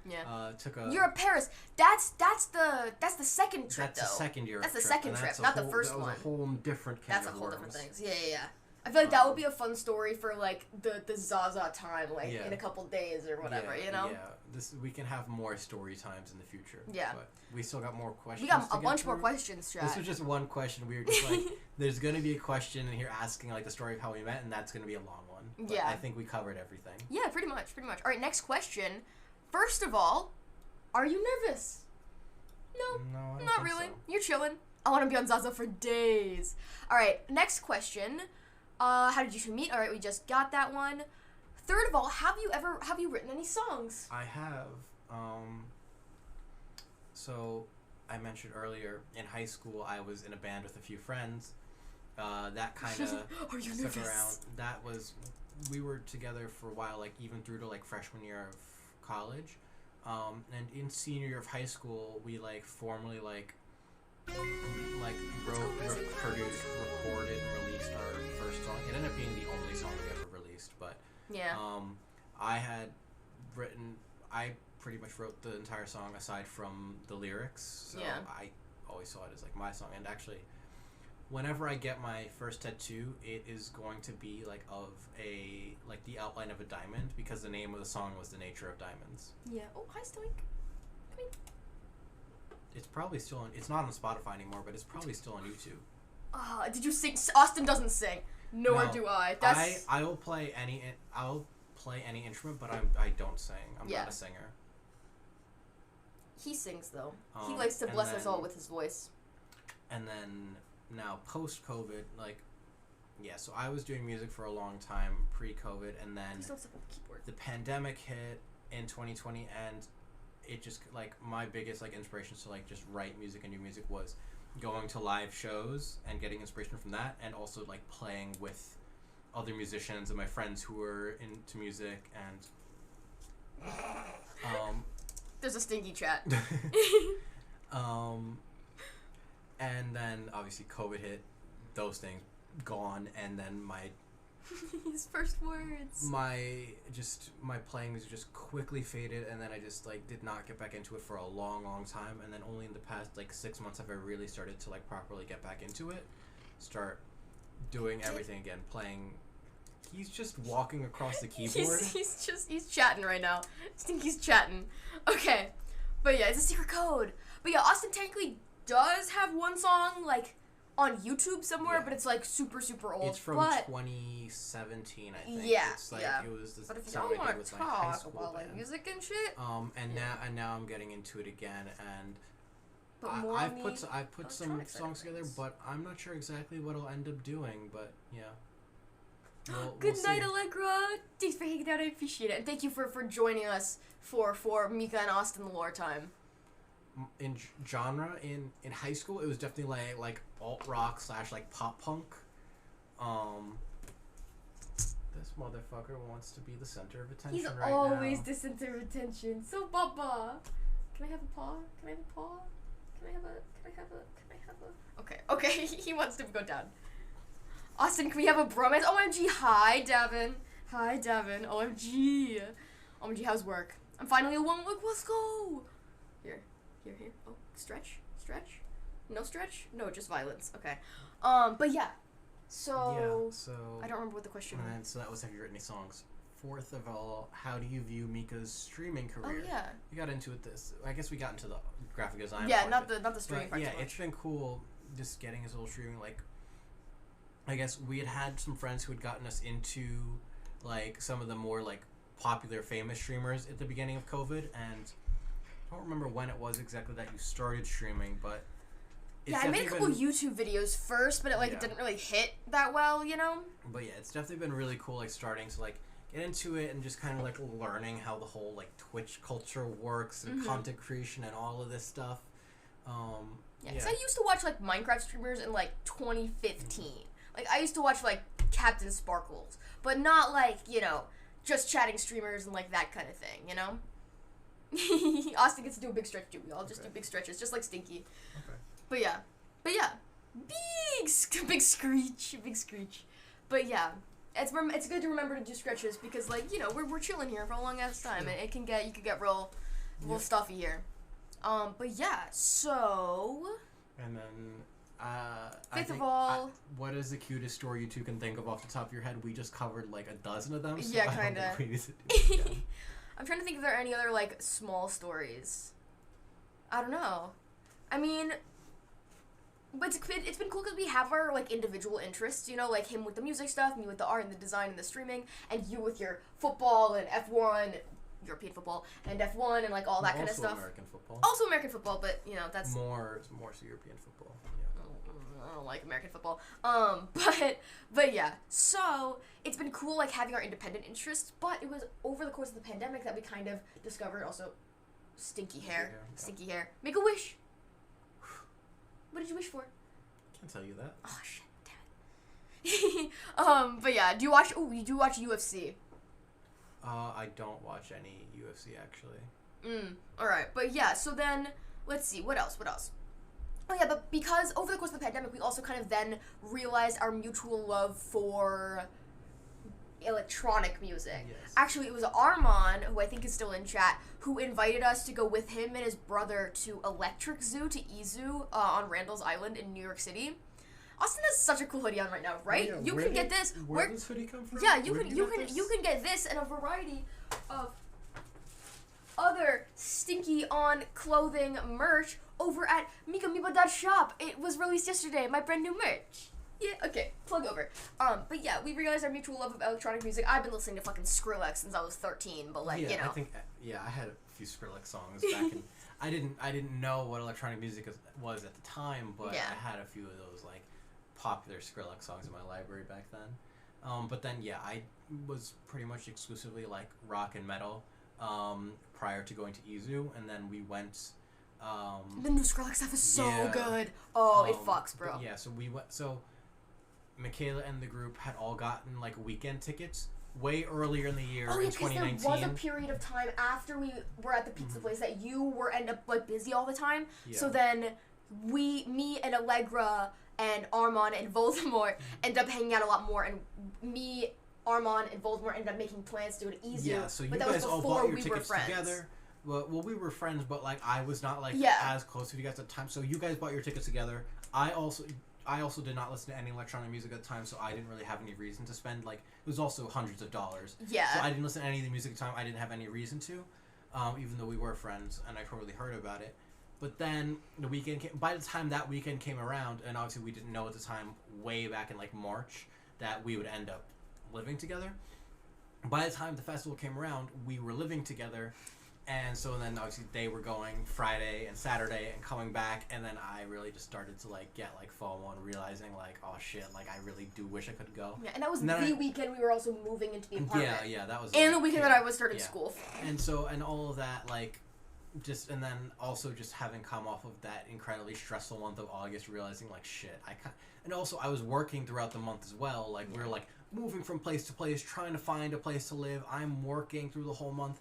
Yeah. You're at Paris. That's the second trip, That's the second year. That's the second trip, not the first one. That's a whole different That's a whole different thing. Yeah. I feel like that would be a fun story for like the Zaza time, like in a couple days or whatever, you know? Yeah, we can have more story times in the future. Yeah. But we still got more questions. We got a bunch more questions, Chad. This was just one question. We were just like, there's going to be a question in here asking like the story of how we met, and that's going to be a long one. But I think we covered everything. Yeah, pretty much. All right, next question. First of all, are you nervous? No, not really. So. You're chilling. I want to be on Zaza for days. All right, next question. How did you two meet? All right, we just got that one. third of all, have you written any songs? I have. So I mentioned earlier in high school I was in a band with a few friends. That kind of stuck around. That was, we were together for a while, like even through to like freshman year of college. And in senior year of high school, we like formally wrote, produced, recorded, and released our first song. It ended up being the only song we ever released, but yeah. I pretty much wrote the entire song aside from the lyrics, so yeah. I always saw it as like my song. And actually, whenever I get my first tattoo, it is going to be like the outline of a diamond, because the name of the song was The Nature of Diamonds. Yeah. Oh, hi, Stoic. Come in. It's probably still on. It's not on Spotify anymore, but it's probably still on YouTube. Did you sing? Austin doesn't sing. Nor do I. I'll play any instrument, but I don't sing. I'm not a singer. He sings though. He likes to bless us all with his voice. And then now post-COVID, so I was doing music for a long time pre-COVID, and then the pandemic hit in 2020, and it just my biggest inspirations to just write music and do music was going to live shows and getting inspiration from that, and also playing with other musicians and my friends who were into music. And there's a stinky chat. And then obviously COVID hit, those things gone, and then his first words. My playing music just quickly faded, and then I just did not get back into it for a long time, and then only in the past 6 months have I really started to properly get back into it, start doing everything again, playing. He's just walking across the keyboard. He's chatting right now. Stinky's chatting. Okay, but yeah, it's a secret code. But yeah, Austin technically does have one song on YouTube somewhere, but it's super old. It's from 2017, I think. Yeah, it's it was the but if you song don't I did want with to my high talk school about band. music and shit. Now I'm getting into it again, and I've put some songs together, but I'm not sure exactly what I'll end up doing. But yeah. Good night, Allegra. Thanks for hanging out. I appreciate it, and thank you for joining us for Mika and Austin lore time. In genre, in high school, it was definitely like alt rock / pop punk. This motherfucker wants to be the center of attention. He's right always now. the center of attention. So Baba, can I have a paw? Can I have a paw? Can I have a? Okay. He wants to go down. Austin, can we have a bromance? OMG, hi Devin. OMG, how's work? I'm finally alone. Look, let's go. Here. Oh, stretch. No stretch? No, just violence. Okay. But yeah. So I don't remember what the question was. And so that was, have you written any songs? Fourth of all, how do you view Mika's streaming career? Oh yeah. We got into it. I guess we got into the graphic design. Yeah, not the streaming part. Yeah, it's been cool just getting his little streaming. I guess we had some friends who had gotten us into some of the more popular famous streamers at the beginning of COVID, and I don't remember when it was exactly that you started streaming, but I made a couple YouTube videos first, but it didn't really hit that well, you know. But yeah, it's definitely been really cool starting to get into it and just kind of learning how the whole Twitch culture works and content creation and all of this stuff. Yeah, because I used to watch Minecraft streamers in 2015. I used to watch Captain Sparkles, but not just chatting streamers and that kind of thing, you know. Austin gets to do a big stretch too. We all just do big stretches, just like Stinky. Okay. But yeah, big screech. But yeah, it's good to remember to do stretches because we're chilling here for a long ass time, and you can get real stuffy here. But yeah, so. And then. Fifth of all, what is the cutest story you two can think of off the top of your head? We just covered a dozen of them. So yeah, kind of. I'm trying to think if there are any other small stories. I don't know. I mean, but it's been cool because we have our individual interests. You know, him with the music stuff, me with the art and the design and the streaming, and you with your football and F1 European football and F1 and like all that kind of stuff. American football. Also American football, but you know that's more so European football. I don't like American football. But yeah. So it's been cool like having our independent interests, but it was over the course of the pandemic that we kind of discovered also stinky hair. Make a wish. What did you wish for? Can't tell you that. Oh shit, damn it. But yeah, do you watch UFC? I don't watch any UFC actually. Alright, but yeah, so then let's see, what else? Oh yeah, but because over the course of the pandemic, we also kind of then realized our mutual love for electronic music. Yes. Actually, it was Armand, who I think is still in chat, who invited us to go with him and his brother to Electric Zoo, to EZoo, on Randall's Island in New York City. Austin has such a cool hoodie on right now, right? Oh, yeah. You can get this. Where does this hoodie come from? Yeah, you can get this and a variety of other stinky on clothing merch over at MikaThon.shop. It was released yesterday, my brand new merch. Yeah, okay, plug over. But yeah, we realized our mutual love of electronic music. I've been listening to fucking Skrillex since I was 13, but like, yeah, you know. I think, I had a few Skrillex songs back in, I didn't know what electronic music was at the time, but yeah. I had a few of those, like, popular Skrillex songs in my library back then. But then, yeah, I was pretty much exclusively, like, rock and metal, prior to going to EZoo, and then we went, the new Skrillex stuff is so good. Oh, it fucks, bro. Yeah, so we went, Michaela and the group had all gotten, like, weekend tickets way earlier in the year in 2019. There was a period of time after we were at the pizza place that you end up, like, busy all the time. Yeah. So then me and Allegra and Armand and Voldemort ended up hanging out a lot more, and me, Armand, and Voldemort ended up making plans to do an EZoo. Yeah, so you guys all bought your tickets together. Well, we were friends, but, like, I was not, like, as close to you guys at the time. So you guys bought your tickets together. I also did not listen to any electronic music at the time, so I didn't really have any reason to spend, like, it was also hundreds of dollars. Yeah. So I didn't listen to any of the music at the time. I didn't have any reason to, even though we were friends, and I totally heard about it. But then the weekend by the time that weekend came around, and obviously we didn't know at the time, way back in, like, March, that we would end up living together. By the time the festival came around, we were living together. And so then obviously they were going Friday and Saturday and coming back, and then I really just started to, like, get, like, FOMO and realizing, like, oh shit, like, I really do wish I could go. Yeah, and that was the weekend we were also moving into the apartment. Yeah, that was. And the weekend that I was starting school. And so, and all of that, like, and then also just having come off of that incredibly stressful month of August, realizing, like, shit, and also I was working throughout the month as well, like, we were, like, moving from place to place, trying to find a place to live. I'm working through the whole month.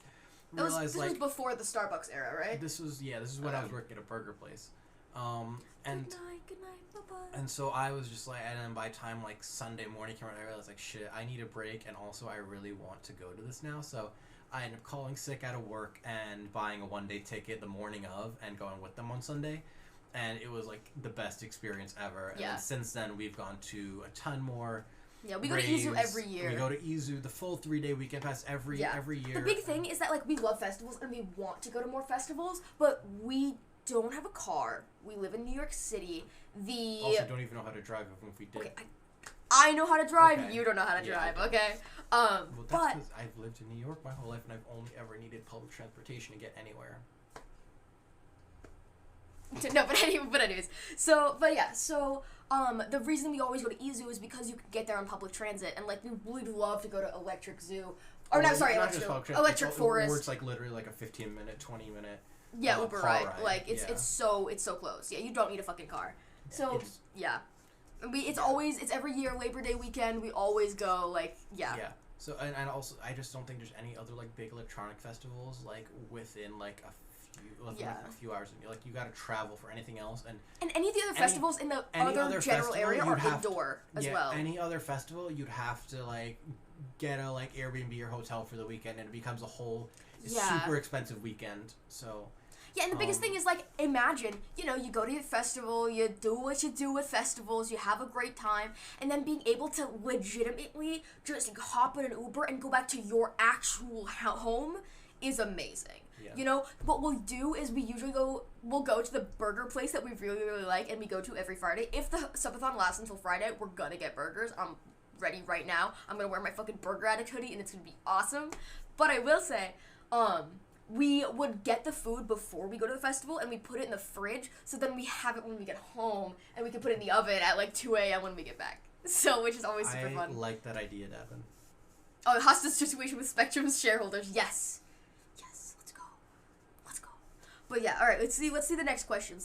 This was before the Starbucks era, right? This was when I was working at a burger place. And good night, bye-bye. And so I was just like, and then by the time, like, Sunday morning came around, I realized, like, shit, I need a break, and also I really want to go to this now. So I ended up calling sick out of work and buying a one-day ticket the morning of and going with them on Sunday. And it was, like, the best experience ever. And then since then, we've gone to a ton more. Yeah, we go to EZoo every year. We go to EZoo, the full 3-day weekend pass every year. The big thing is that, like, we love festivals and we want to go to more festivals, but we don't have a car. We live in New York City. Also don't even know how to drive even if we did. Okay, I know how to drive. Okay. You don't know how to drive. Okay. Well, that's because I've lived in New York my whole life and I've only ever needed public transportation to get anywhere. No, but anyways. So the reason we always go to EZoo is because you can get there on public transit, and, like, we would love to go to Electric Zoo. Or no, sorry, Electric Forest. Or it's, like, literally like a 15-minute, 20-minute. Yeah, Uber ride. Like, it's so close. Yeah, you don't need a fucking car. So it's every year Labor Day weekend. We always go. Like, yeah. Yeah. So and also I just don't think there's any other, like, big electronic festivals, like, within, like, a few hours. Like, you gotta travel for anything else, and any of the other festivals in the other general area are indoor as well. Any other festival, you'd have to, like, get a, like, Airbnb or hotel for the weekend, and it becomes a whole super expensive weekend. So yeah, and the biggest thing is, like, imagine, you know, you go to your festival, you do what you do with festivals, you have a great time, and then being able to legitimately just, like, hop in an Uber and go back to your actual home is amazing. Yeah. You know, what we'll do is we'll go to the burger place that we really, really like, and we go to every Friday. If the subathon lasts until Friday, we're gonna get burgers. I'm ready right now. I'm gonna wear my fucking Burger Addict hoodie, and it's gonna be awesome. But I will say, we would get the food before we go to the festival, and we put it in the fridge, so then we have it when we get home, and we can put it in the oven at like 2 a.m. when we get back. So, which is always super fun. I like that idea, Devin. Oh, hostage situation with Spectrum's shareholders. Yes. Yes, let's go. Let's go. But yeah, alright, let's see the next question.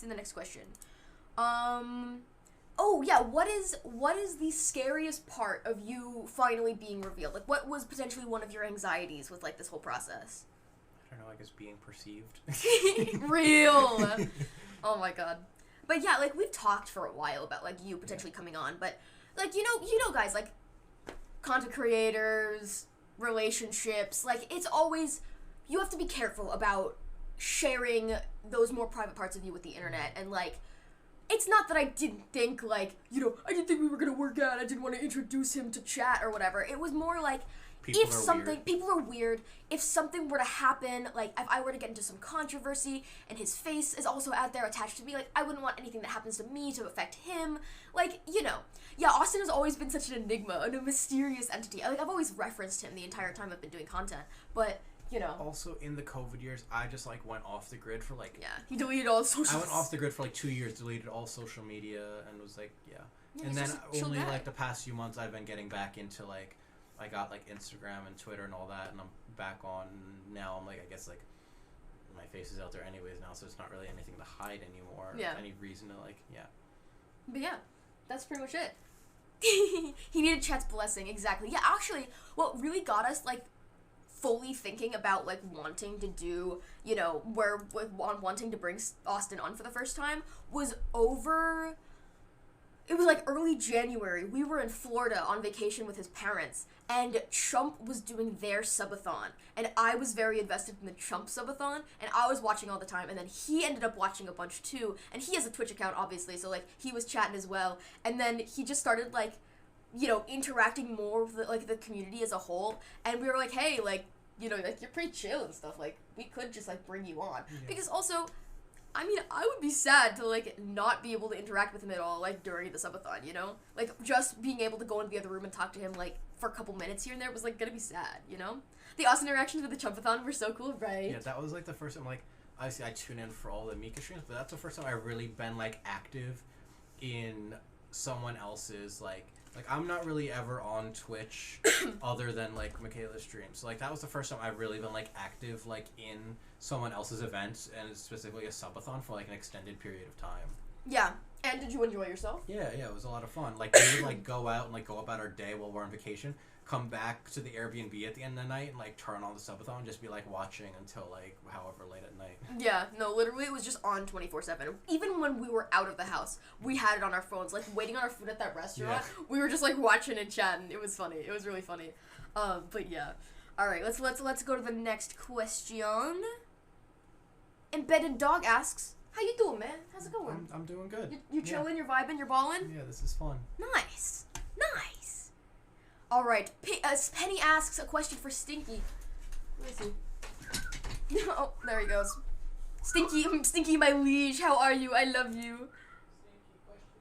Oh yeah, what is the scariest part of you finally being revealed? Like, what was potentially one of your anxieties with like this whole process? I don't know, I guess being perceived. Real. Oh my god. But yeah, like we've talked for a while about like you potentially coming on, but like you know guys, like content creators, relationships, like it's always, you have to be careful about sharing those more private parts of you with the internet. And like, it's not that I didn't think like, I didn't think we were gonna work out, I didn't want to introduce him to chat or whatever. It was more like, people are weird. If something were to happen, like if I were to get into some controversy and his face is also out there attached to me, like I wouldn't want anything that happens to me to affect him. Like, yeah, Austin has always been such an enigma and a mysterious entity. Like I've always referenced him the entire time I've been doing content, but Also, in the COVID years, I just like went off the grid for like. Yeah, he deleted all social. I went off the grid for like 2 years, deleted all social media, and was like, yeah. And then only like the past few months, I've been getting back into like. I got like Instagram and Twitter and all that, and I'm back on now. I'm like, I guess like my face is out there anyways now, so it's not really anything to hide anymore. Yeah. Any reason to like, yeah. But yeah, that's pretty much it. He needed chat's blessing, exactly. Yeah, actually, what really got us like fully thinking about like wanting to do, wanting to bring Austin on for the first time was over. It was like early January. We were in Florida on vacation with his parents, and Chump was doing their subathon, and I was very invested in the Chump subathon, and I was watching all the time, and then he ended up watching a bunch too, and he has a Twitch account obviously, so like he was chatting as well, and then he just started like, interacting more with the community as a whole, and we were like, hey, like, like you're pretty chill and stuff, like we could just like bring you on, because also, I mean, I would be sad to, like, not be able to interact with him at all, like, during the subathon, Like, just being able to go into the other room and talk to him, like, for a couple minutes here and there was, like, gonna be sad, The Austin interactions with the Chumpathon were so cool, right? Yeah, that was, like, the first time, like, obviously I tune in for all the Mika streams, but that's the first time I've really been, like, active in someone else's, like, I'm not really ever on Twitch other than, like, Michaela's streams. So, like, that was the first time I've really been, like, active, like, in someone else's events, and specifically a subathon for, like, an extended period of time. Yeah. And did you enjoy yourself? Yeah, it was a lot of fun. Like, we would, like, go out and, like, go about our day while we're on vacation, come back to the Airbnb at the end of the night, and, like, turn on the subathon and just be, like, watching until, like, however late at night. Yeah, no, literally it was just on 24/7. Even when we were out of the house, we had it on our phones, like, waiting on our food at that restaurant. Yeah. We were just, like, watching and chatting. It was funny. It was really funny. But yeah. Alright, let's go to the next question. Embedded Dog asks, how you doing, man? How's it going? I'm doing good. You chilling, you're vibing, you're balling? Yeah, this is fun. Nice. Alright, Penny asks a question for Stinky. Where is he? Oh, there he goes. Stinky, my liege, how are you? I love you. Stinky, question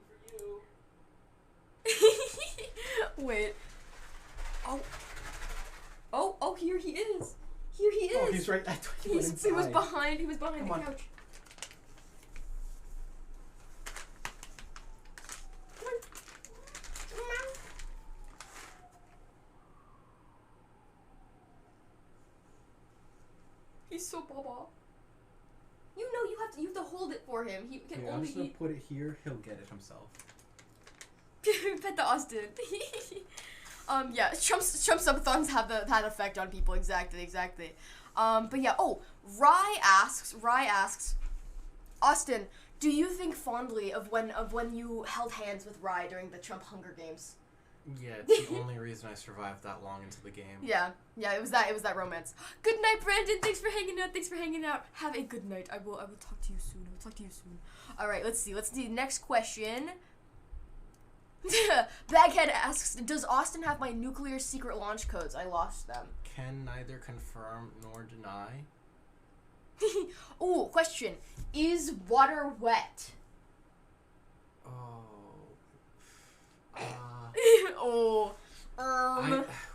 for you. Wait. Oh, here he is. Oh, he's right. He was behind the couch. He's so baba. You have to hold it for him. He can I'm just gonna put it here. He'll get it himself. Pet the Austin. Yeah, Trump subathons have that effect on people. Exactly. But yeah. Oh, Rye asks, Austin, do you think fondly of when you held hands with Rye during the Trump Hunger Games? Yeah, it's the only reason I survived that long into the game. Yeah, it was that romance. Good night, Brandon. Thanks for hanging out. Have a good night. I will talk to you soon. All right, let's see. Next question. Baghead asks, does Austin have my nuclear secret launch codes? I lost them. Can neither confirm nor deny. Ooh, question. Is water wet?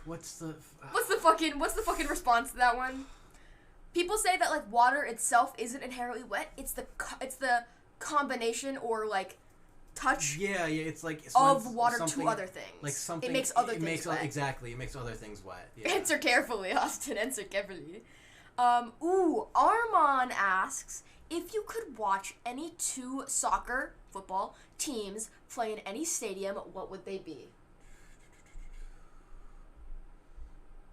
What's the fucking response to that one? people say that like water itself isn't inherently wet. It's the combination or like touch. Yeah, it's like of water to other things. Like something. It makes other things wet. Exactly, it makes other things wet. Yeah. Answer carefully, Austin. Answer carefully. Armon asks, if you could watch any 2 football teams play in any stadium, what would they be?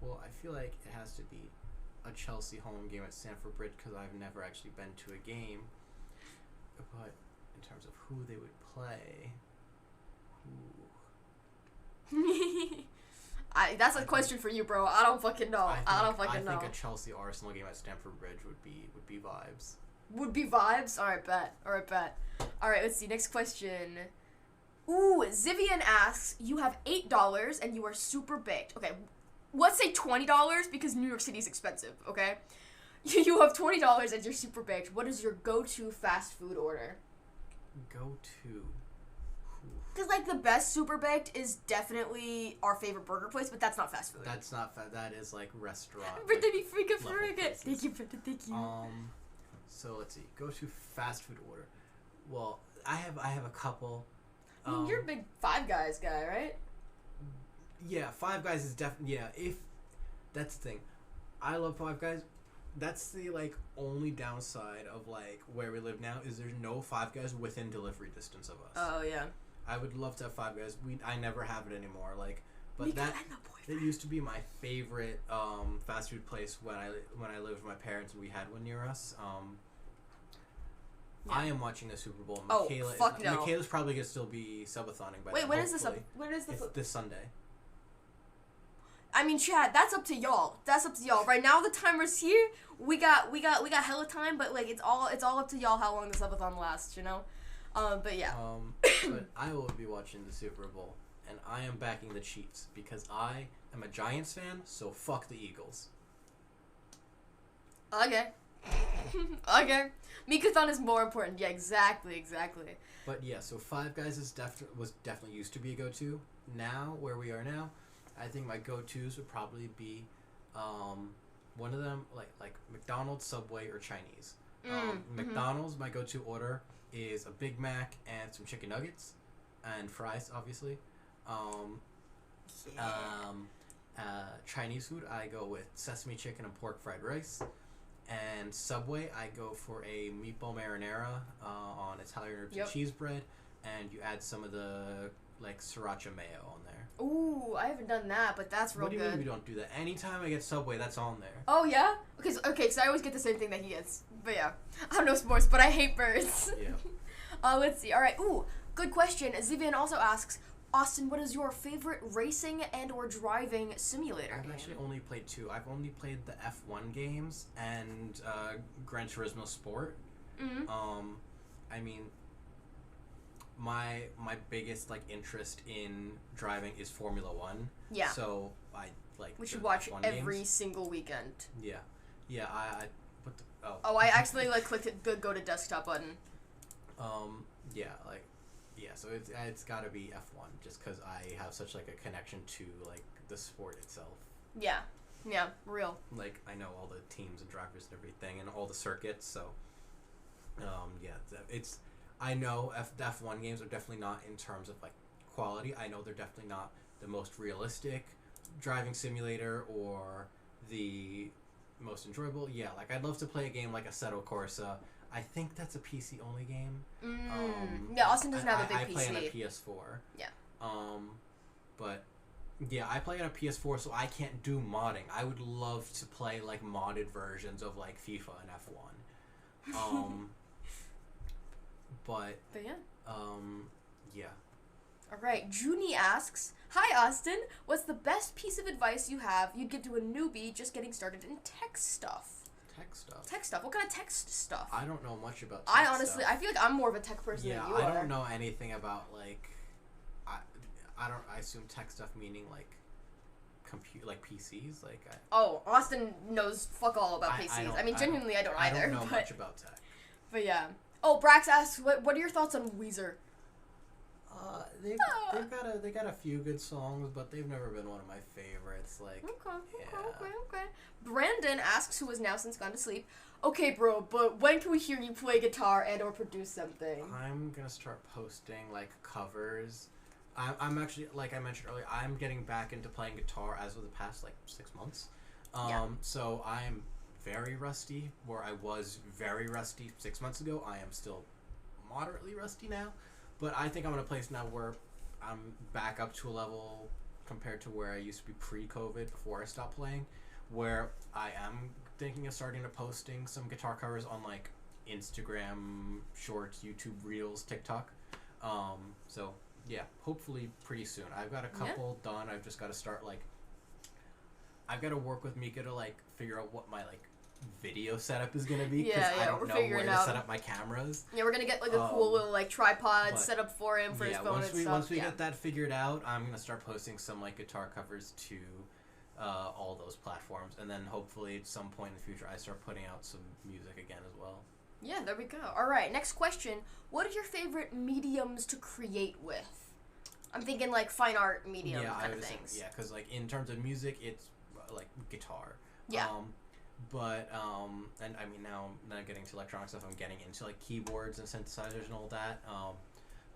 Well, I feel like it has to be a Chelsea home game at Stamford Bridge because I've never actually been to a game. But in terms of who they would play, that's a question for you, bro. I don't fucking know. I don't fucking know. I think a Chelsea Arsenal game at Stamford Bridge would be vibes. Would be vibes? Alright, bet. Alright, let's see. Next question. Ooh, Zivian asks, you have $8 and you are super baked. Okay, let's say $20 because New York City is expensive, okay? You have $20 and you're super baked. What is your go-to fast food order? Go-to? Because, like, the best super baked is definitely our favorite burger place, but that's not fast food. That's not that is, like, restaurant. Brittany, freaking forget. Thank you, Brittany, thank you. So, let's see. Go-to fast food order. Well, I have a couple. I mean, you're a big Five Guys guy, right? Yeah, Five Guys is definitely... Yeah, that's the thing. I love Five Guys. That's the, like, only downside of, like, where we live now is there's no Five Guys within delivery distance of us. Oh, yeah. I would love to have Five Guys. I never have it anymore. Like, but that used to be my favorite fast food place when I lived with my parents and we had one near us. Yeah. I am watching the Super Bowl. Michaela's probably gonna still be subathoning by then. Wait, when is this? When is this? This Sunday. I mean, Chad, that's up to y'all. Right now, the timer's here. We got hella time, but like it's all up to y'all how long the subathon lasts, you know. But yeah. But I will be watching the Super Bowl, and I am backing the Chiefs because I am a Giants fan. So fuck the Eagles. Okay. Okay. MikaThon is more important. Yeah, exactly. But yeah, so Five Guys was definitely used to be a go-to. Now, where we are now, I think my go-tos would probably be one of them, like McDonald's, Subway, or Chinese. McDonald's, my go-to order is a Big Mac and some chicken nuggets and fries, obviously. Chinese food, I go with sesame chicken and pork fried rice. And Subway, I go for a meatball marinara on Italian herbs and cheese bread, and you add some of the like sriracha mayo on there. Ooh, I haven't done that, but that's real good. What do you mean we don't do that? Anytime I get Subway, that's on there. Oh yeah? Okay, so I always get the same thing that he gets. But yeah, I don't know sports, but I hate birds. Yeah. Let's see. All right. Ooh, good question. Zivian also asks, Austin, what is your favorite racing and or driving simulator game? I've actually only played 2. I've only played the F1 games and Gran Turismo Sport. Mm-hmm. I mean, my biggest like interest in driving is Formula 1. Yeah. So I like. We should watch F1 every games. single weekend. Yeah. I I accidentally like clicked the go to desktop button. So it's got to be F1 just because I have such like a connection to like the sport itself. Yeah, real. Like I know all the teams and drivers and everything and all the circuits, so I know the F1 games are definitely not in terms of like quality. I know they're definitely not the most realistic driving simulator or the most enjoyable. Yeah, like I'd love to play a game like Assetto Corsa. I think that's a PC only game. Yeah, Austin doesn't have a big I PC. play on a PS4. Yeah. But yeah, I play on a PS4, so I can't do modding. I would love to play like modded versions of like FIFA and F1. But yeah. Yeah. All right, Junie asks, "Hi Austin, what's the best piece of advice you'd give to a newbie just getting started in tech stuff?" Tech stuff. What kind of tech stuff? I don't know much about tech I feel like I'm more of a tech person than you are. Yeah, I don't know anything about like I assume tech stuff meaning like like PCs, like Austin knows fuck all about PCs. I mean, genuinely I don't either. I don't know much about tech. But yeah. Oh, Brax asks, what are your thoughts on Weezer? They've got got a few good songs, but they've never been one of my favorites. Like, Okay. Brandon asks, who has now since gone to sleep, okay, bro, but when can we hear you play guitar and or produce something? I'm gonna start posting like covers. I'm actually, like I mentioned earlier, I'm getting back into playing guitar as of the past like 6 months. So I'm very rusty, where I was very rusty 6 months ago. I am still moderately rusty now, but I think I'm in a place now where I'm back up to a level compared to where I used to be pre-COVID, before I stopped playing, where I am thinking of starting to posting some guitar covers on like Instagram Shorts, YouTube Reels, TikTok. So yeah, hopefully pretty soon. I've got a couple done. I've just got to start like, I've got to work with Mika to like figure out what my like video setup is gonna be, because I don't know where to set up my cameras. Yeah, we're gonna get like a cool little like tripod set up for him for his phone and stuff. Once we get that figured out, I'm gonna start posting some like guitar covers to all those platforms, and then hopefully at some point in the future I start putting out some music again as well. Yeah, there we go. All right, next question. What are your favorite mediums to create with? I'm thinking like fine art medium kind of things. Yeah, because like in terms of music, it's like guitar. Yeah. And I mean now getting to electronic stuff, I'm getting into like keyboards and synthesizers and all that.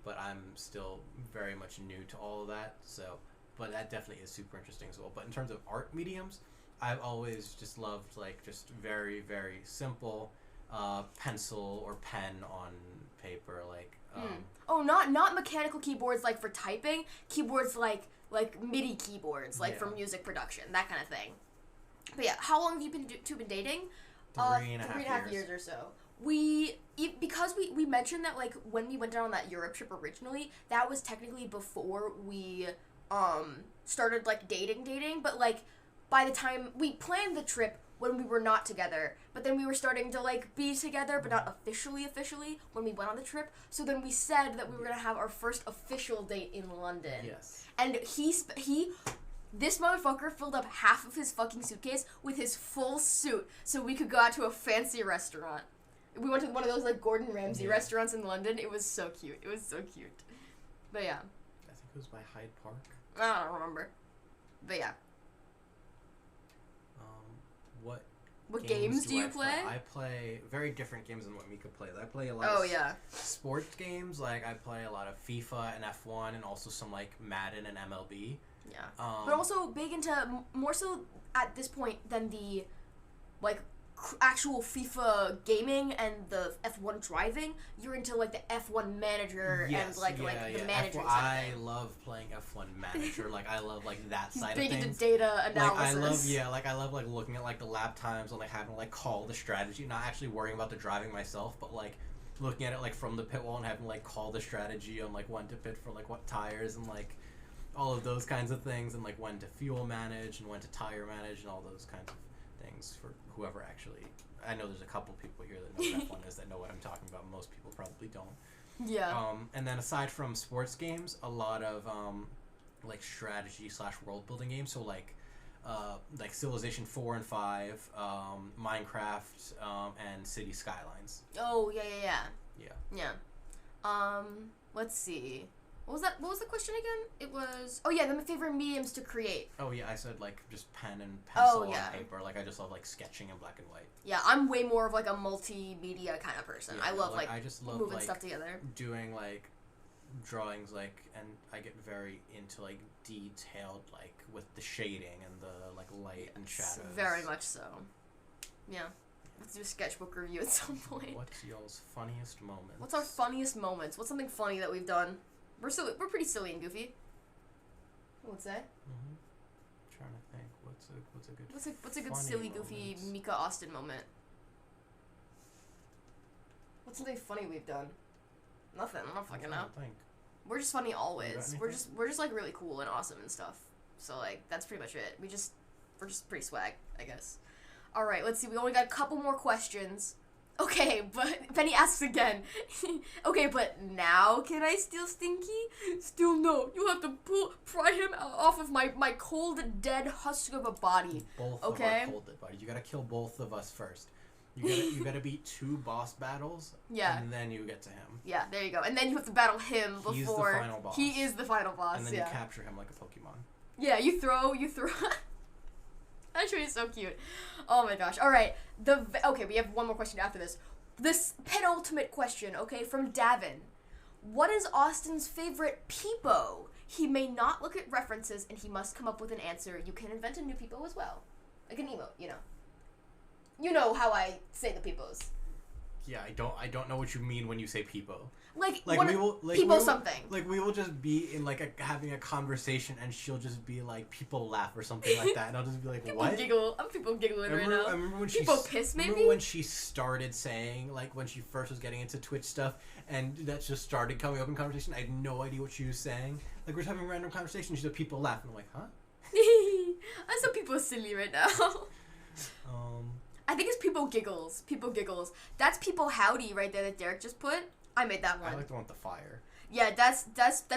But I'm still very much new to all of that. So, but that definitely is super interesting as well. But in terms of art mediums, I've always just loved like just very, very simple pencil or pen on paper, like. Oh, not mechanical keyboards like for typing. Keyboards like MIDI keyboards, like for music production, that kind of thing. But yeah, how long have you been dating? 3.5 years or so. Because we mentioned that like when we went down on that Europe trip originally, that was technically before we started like dating, but like by the time we planned the trip when we were not together, but then we were starting to like be together, but not officially when we went on the trip. So then we said that we were gonna have our first official date in London. Yes. And this motherfucker filled up half of his fucking suitcase with his full suit so we could go out to a fancy restaurant. We went to one of those like Gordon Ramsay restaurants in London. It was so cute. But yeah. I think it was by Hyde Park. I don't remember. But yeah. What games do you play? I play very different games than what Mika plays. I play a lot of sports games. Like I play a lot of FIFA and F1 and also some like Madden and MLB. Yeah. But also big into more so at this point than the like actual FIFA gaming and the F1 driving. You're into like the F1 manager and like the managing side. I love playing F1 manager. Like I love like that side of things. Big into data analysis. I love like looking at like the lap times and like having to like call the strategy, not actually worrying about the driving myself, but like looking at it like from the pit wall and having to like call the strategy on like when to pit for like what tires and like all of those kinds of things, and like when to fuel manage and when to tire manage and all those kinds of things for whoever actually. I know there's a couple people here that know what F1 is, that know what I'm talking about. Most people probably don't. Yeah. And then aside from sports games, a lot of like strategy / world building games. So like Civilization 4 and 5, Minecraft, and City Skylines. Oh yeah. Let's see. What was the question again? It was the favorite mediums to create. Oh yeah, I said like just pen and pencil on paper. Like I just love like sketching in black and white. Yeah, I'm way more of like a multimedia kind of person. Yeah, I love I just love moving like, stuff together. Doing like drawings like, and I get very into like detailed like with the shading and the like light and shadows. Very much so. Yeah. Let's do a sketchbook review at some point. What's y'all's funniest moments? What's our funniest moments? What's something funny that we've done? We're pretty silly and goofy. I would say. Mm-hmm. Trying to think. What's a good silly goofy Mika Austin moment? What's something funny we've done? Nothing. I don't fucking know. We're just funny always. We're just like really cool and awesome and stuff. So like that's pretty much it. We're just pretty swag, I guess. All right, let's see. We only got a couple more questions. Okay, but Benny asks again. Okay, but now can I steal Stinky? Still no. You have to pry him off of my cold, dead husk of a body. Both of our cold, dead bodies. You gotta kill both of us first. You gotta beat 2 boss battles. Yeah. And then you get to him. Yeah, there you go. And then you have to battle him before. He's the final boss. He is the final boss. And then you capture him like a Pokemon. Yeah, you throw. Actually, it's so cute. Oh my gosh. All right. Okay, we have one more question after this. This penultimate question, okay, from Davin. What is Austin's favorite peepo? He may not look at references, and he must come up with an answer. You can invent a new peepo as well. Like an emote, you know. You know how I say the peepos. Yeah, I don't know what you mean when you say peepo. Like something. Like we will just be in like having a conversation, and she'll just be like, people laugh or something like that, and I'll just be like, people what? Giggle. I'm people giggling right now. I remember when people piss maybe. Remember when she started saying, like when she first was getting into Twitch stuff, and that just started coming up in conversation. I had no idea what she was saying. Like we're just having a random conversation. She said people laugh, and I'm like, huh? I saw people silly right now. I think it's people giggles. People giggles. That's people howdy right there that Derek just put. I made that one. I like the one with the fire. Yeah, that's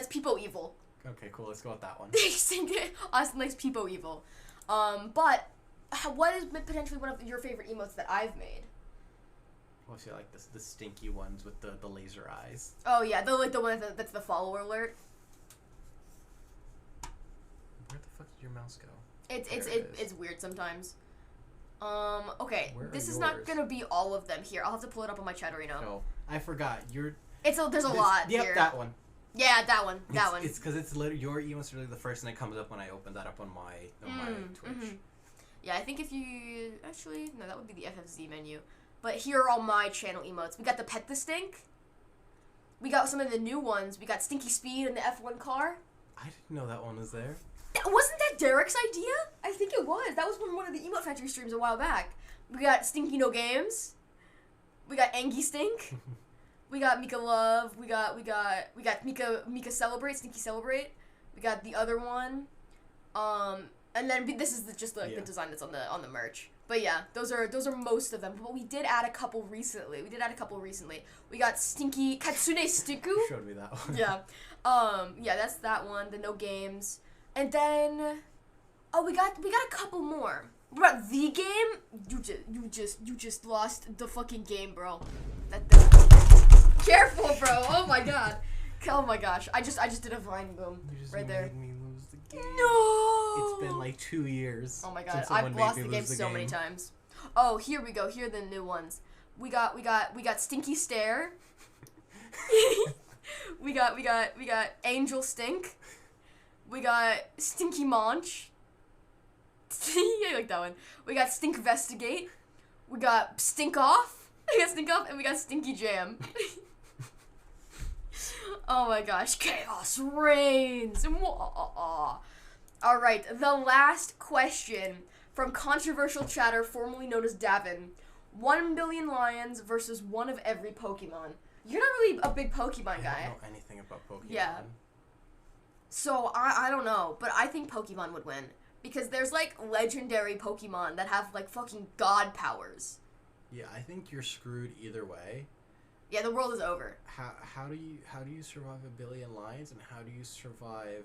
people evil. Okay, cool. Let's go with that one. Austin likes people evil. But what is potentially one of your favorite emotes that I've made? Oh, see, I like the stinky ones with the laser eyes. Oh yeah, the one that's the follower alert. Where the fuck did your mouse go? It's weird sometimes. Okay, this is not gonna be all of them here. I'll have to pull it up on my chat arena. No, I forgot. There's a lot here. Yep, that one. Yeah, that one. It's because it's literally your emote's really the first thing that comes up when I open that up on my Twitch. Mm-hmm. Yeah, I think if you actually no, that would be the FFZ menu. But here are all my channel emotes. We got the Pet the Stink. We got some of the new ones. We got Stinky Speed and the F1 car. I didn't know that one was there. Wasn't that Derek's idea? I think it was. That was from one of the Emote Factory streams a while back. We got Stinky No Games. We got Angie Stink. We got Mika Love. We got Mika Celebrate, Stinky Celebrate. We got the other one. And then this is the design that's on the merch. But yeah, those are most of them. But we did add a couple recently. We got Stinky Katsune Stiku. You showed me that one. Yeah. Yeah, that's that one. The No Games. And then, we got a couple more. What about the game? You just lost the fucking game, bro. Careful, bro. Oh my god. Oh my gosh. I just did a vine boom right there. You made me lose the game. No. It's been like 2 years. Oh my god. I've lost the game so many times. Oh, here we go. Here are the new ones. We got Stinky Stare. we got Angel Stink. We got Stinky Munch. I like that one. We got Stinkvestigate. We got Stink Off. And we got Stinky Jam. Oh my gosh. Chaos reigns. Alright, the last question from controversial chatter formerly known as Davin. 1 billion lions versus one of every Pokemon. You're not really a big Pokemon guy. I don't know anything about Pokemon. Yeah. So, I don't know, but I think Pokemon would win. Because there's, like, legendary Pokemon that have, like, fucking god powers. Yeah, I think you're screwed either way. Yeah, the world is over. How do you survive 1 billion lions, and how do you survive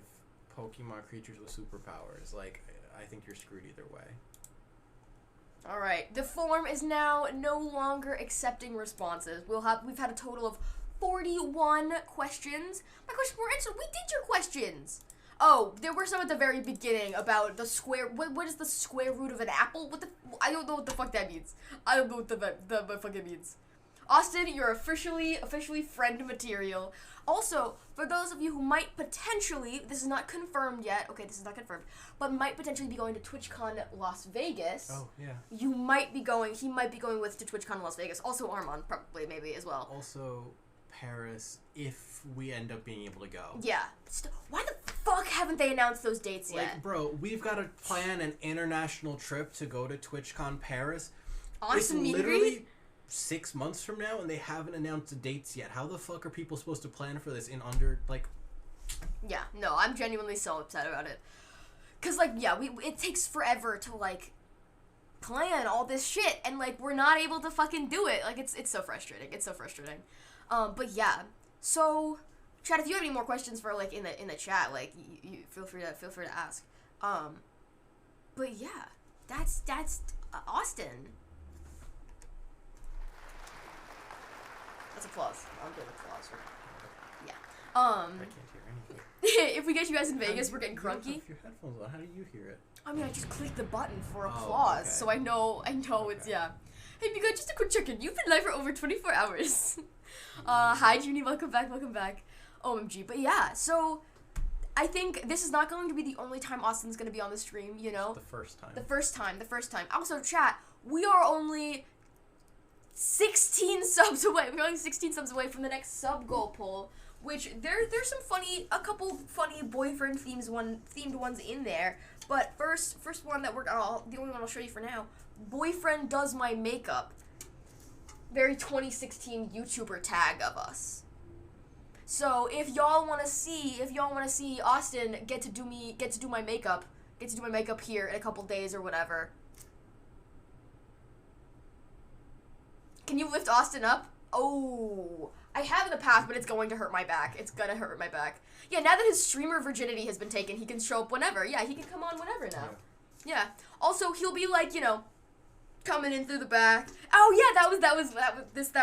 Pokemon creatures with superpowers? Like, I think you're screwed either way. Alright, the forum is now no longer accepting responses. We've had a total of 41 questions. My questions were answered. We did your questions. Oh, there were some at the very beginning about the square. What is the square root of an apple? I don't know what the fuck that means. I don't know what the fuck it means. Austin, you're officially friend material. Also, for those of you who might potentially, this is not confirmed yet. Okay, this is not confirmed, but might potentially be going to TwitchCon Las Vegas. Oh yeah. He might be going to TwitchCon Las Vegas. Also Armand, probably maybe as well. Also Paris, if we end up being able to go. Yeah. Why the fuck haven't they announced those dates yet? Like, bro, we've got to plan an international trip to go to TwitchCon Paris. Honest and literally 6 months from now, and they haven't announced the dates yet. How the fuck are people supposed to plan for this in under, like... Yeah, no, I'm genuinely so upset about it. Because, like, yeah, it takes forever to, like, plan all this shit, and, like, we're not able to fucking do it. Like, it's so frustrating. It's so frustrating. But yeah, so, chat, if you have any more questions for, like, in the chat, like, you feel free to ask. But yeah, that's Austin. That's applause. I'll give applause. Yeah. I can't hear anything. If we get you guys in Vegas, we're getting You crunky. have your headphones on. How do you hear it? I mean, I just clicked the button for applause, okay. so I know it's, yeah. Hey, Mika, just a quick check-in. You've been live for over 24 hours. Hi, Junie, welcome back. OMG, but yeah, so I think this is not going to be the only time Austin's going to be on the stream, you know? The first time. The first time. Also, chat, we are only 16 subs away. We're only 16 subs away from the next sub goal poll, which there's a couple funny boyfriend themed ones in there. But first one that the only one I'll show you for now, boyfriend does my makeup. Very 2016 YouTuber tag of us. So if y'all wanna see Austin get to do my makeup here in a couple days or whatever. Can you lift Austin up? Oh, I have in the past, but it's going to hurt my back. It's gonna hurt my back. Yeah, now that his streamer virginity has been taken, he can show up whenever. Yeah, he can come on whenever now. Yeah. Also, he'll be like, you know, coming in through the back. Oh yeah, that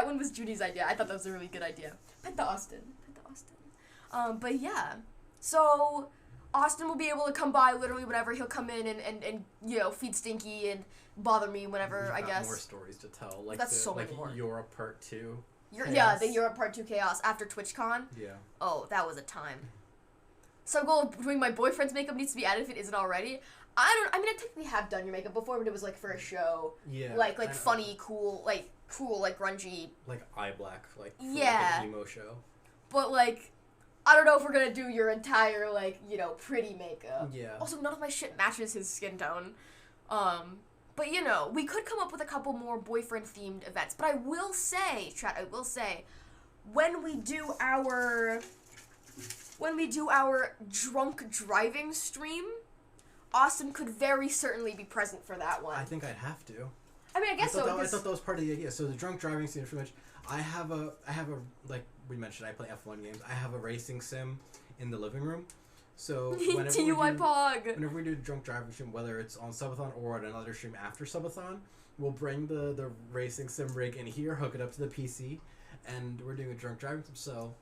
one was Judy's idea. I thought that was a really good idea. Pet the Austin. But yeah. So Austin will be able to come by literally whenever. He'll come in and you know, feed Stinky and bother me whenever, I guess. More stories to tell. Like that's so many more. Europe Part 2. The Europe Part 2 chaos after TwitchCon. Yeah. Oh, that was a time. Some goal of doing my boyfriend's makeup needs to be added if it isn't already. I mean, I technically have done your makeup before, but it was like for a show. Yeah. Like funny, cool, like grungy. Like eye black, like for yeah. like an emo show. But like, I don't know if we're gonna do your entire like, you know, pretty makeup. Yeah. Also, none of my shit matches his skin tone. But you know, we could come up with a couple more boyfriend themed events. But I will say, chat, when we do our drunk driving stream, Austin could very certainly be present for that one. I think I'd have to. I mean, I guess so. I thought that was part of the idea. So the drunk driving scene, pretty much. I have a like we mentioned, I play F1 games. I have a racing sim in the living room. So whenever we do drunk driving stream, whether it's on Subathon or on another stream after Subathon, we'll bring the racing sim rig in here, hook it up to the PC, and we're doing a drunk driving sim. So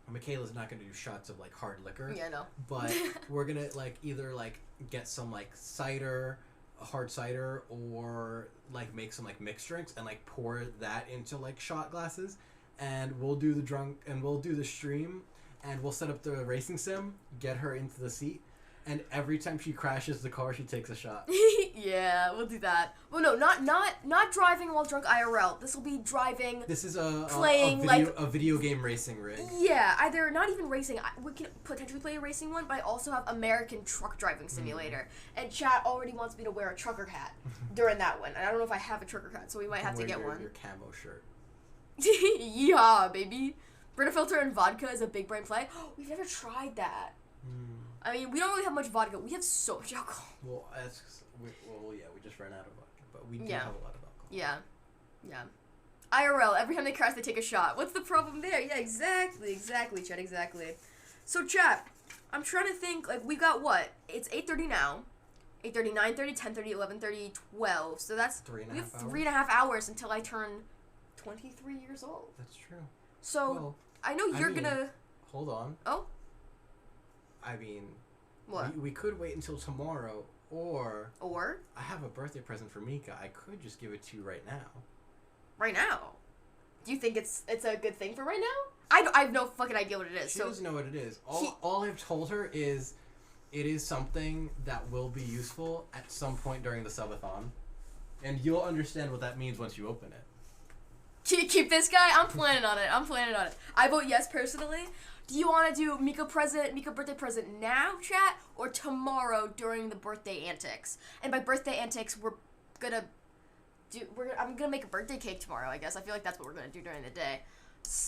Michaela's not gonna do shots of like hard liquor. Yeah, no. But we're gonna like either like get some like cider, hard cider, or like make some like mixed drinks and like pour that into like shot glasses, and we'll do the stream, and we'll set up the racing sim, get her into the seat, and every time she crashes the car, she takes a shot. Yeah, we'll do that. Well, no, not driving while drunk IRL. This will be driving. This is playing a video game racing rig. Yeah, either not even racing. We can potentially play a racing one, but I also have American Truck Driving Simulator, and chat already wants me to wear a trucker hat during that one. And I don't know if I have a trucker hat, so we might have to get one. Your camo shirt. Yeah, baby. Brita filter and vodka is a big brain play. We've never tried that. I mean, we don't really have much vodka. We have so much alcohol. Well, we just ran out of vodka, but we do have a lot of alcohol. Yeah. IRL, every time they crash, they take a shot. What's the problem there? Yeah, exactly, chat, exactly. So, chat, I'm trying to think, like, we got what? It's 8:30 now. 8:30, 9:30, 10:30, 11:30, 12. So that's 3.5 hours until I turn 23 years old. That's true. So, well, I know you're gonna... Hold on. Oh? I mean... What? We could wait until tomorrow, or... Or? I have a birthday present for Mika. I could just give it to you right now. Right now? Do you think it's a good thing for right now? I have no fucking idea what it is. She doesn't know what it is. All I've told her is it is something that will be useful at some point during the subathon. And you'll understand what that means once you open it. Keep this guy? I'm planning on it. I vote yes, personally. Do you want to do Mika birthday present now, chat, or tomorrow during the birthday antics? And by birthday antics, I'm gonna make a birthday cake tomorrow, I guess. I feel like that's what we're gonna do during the day.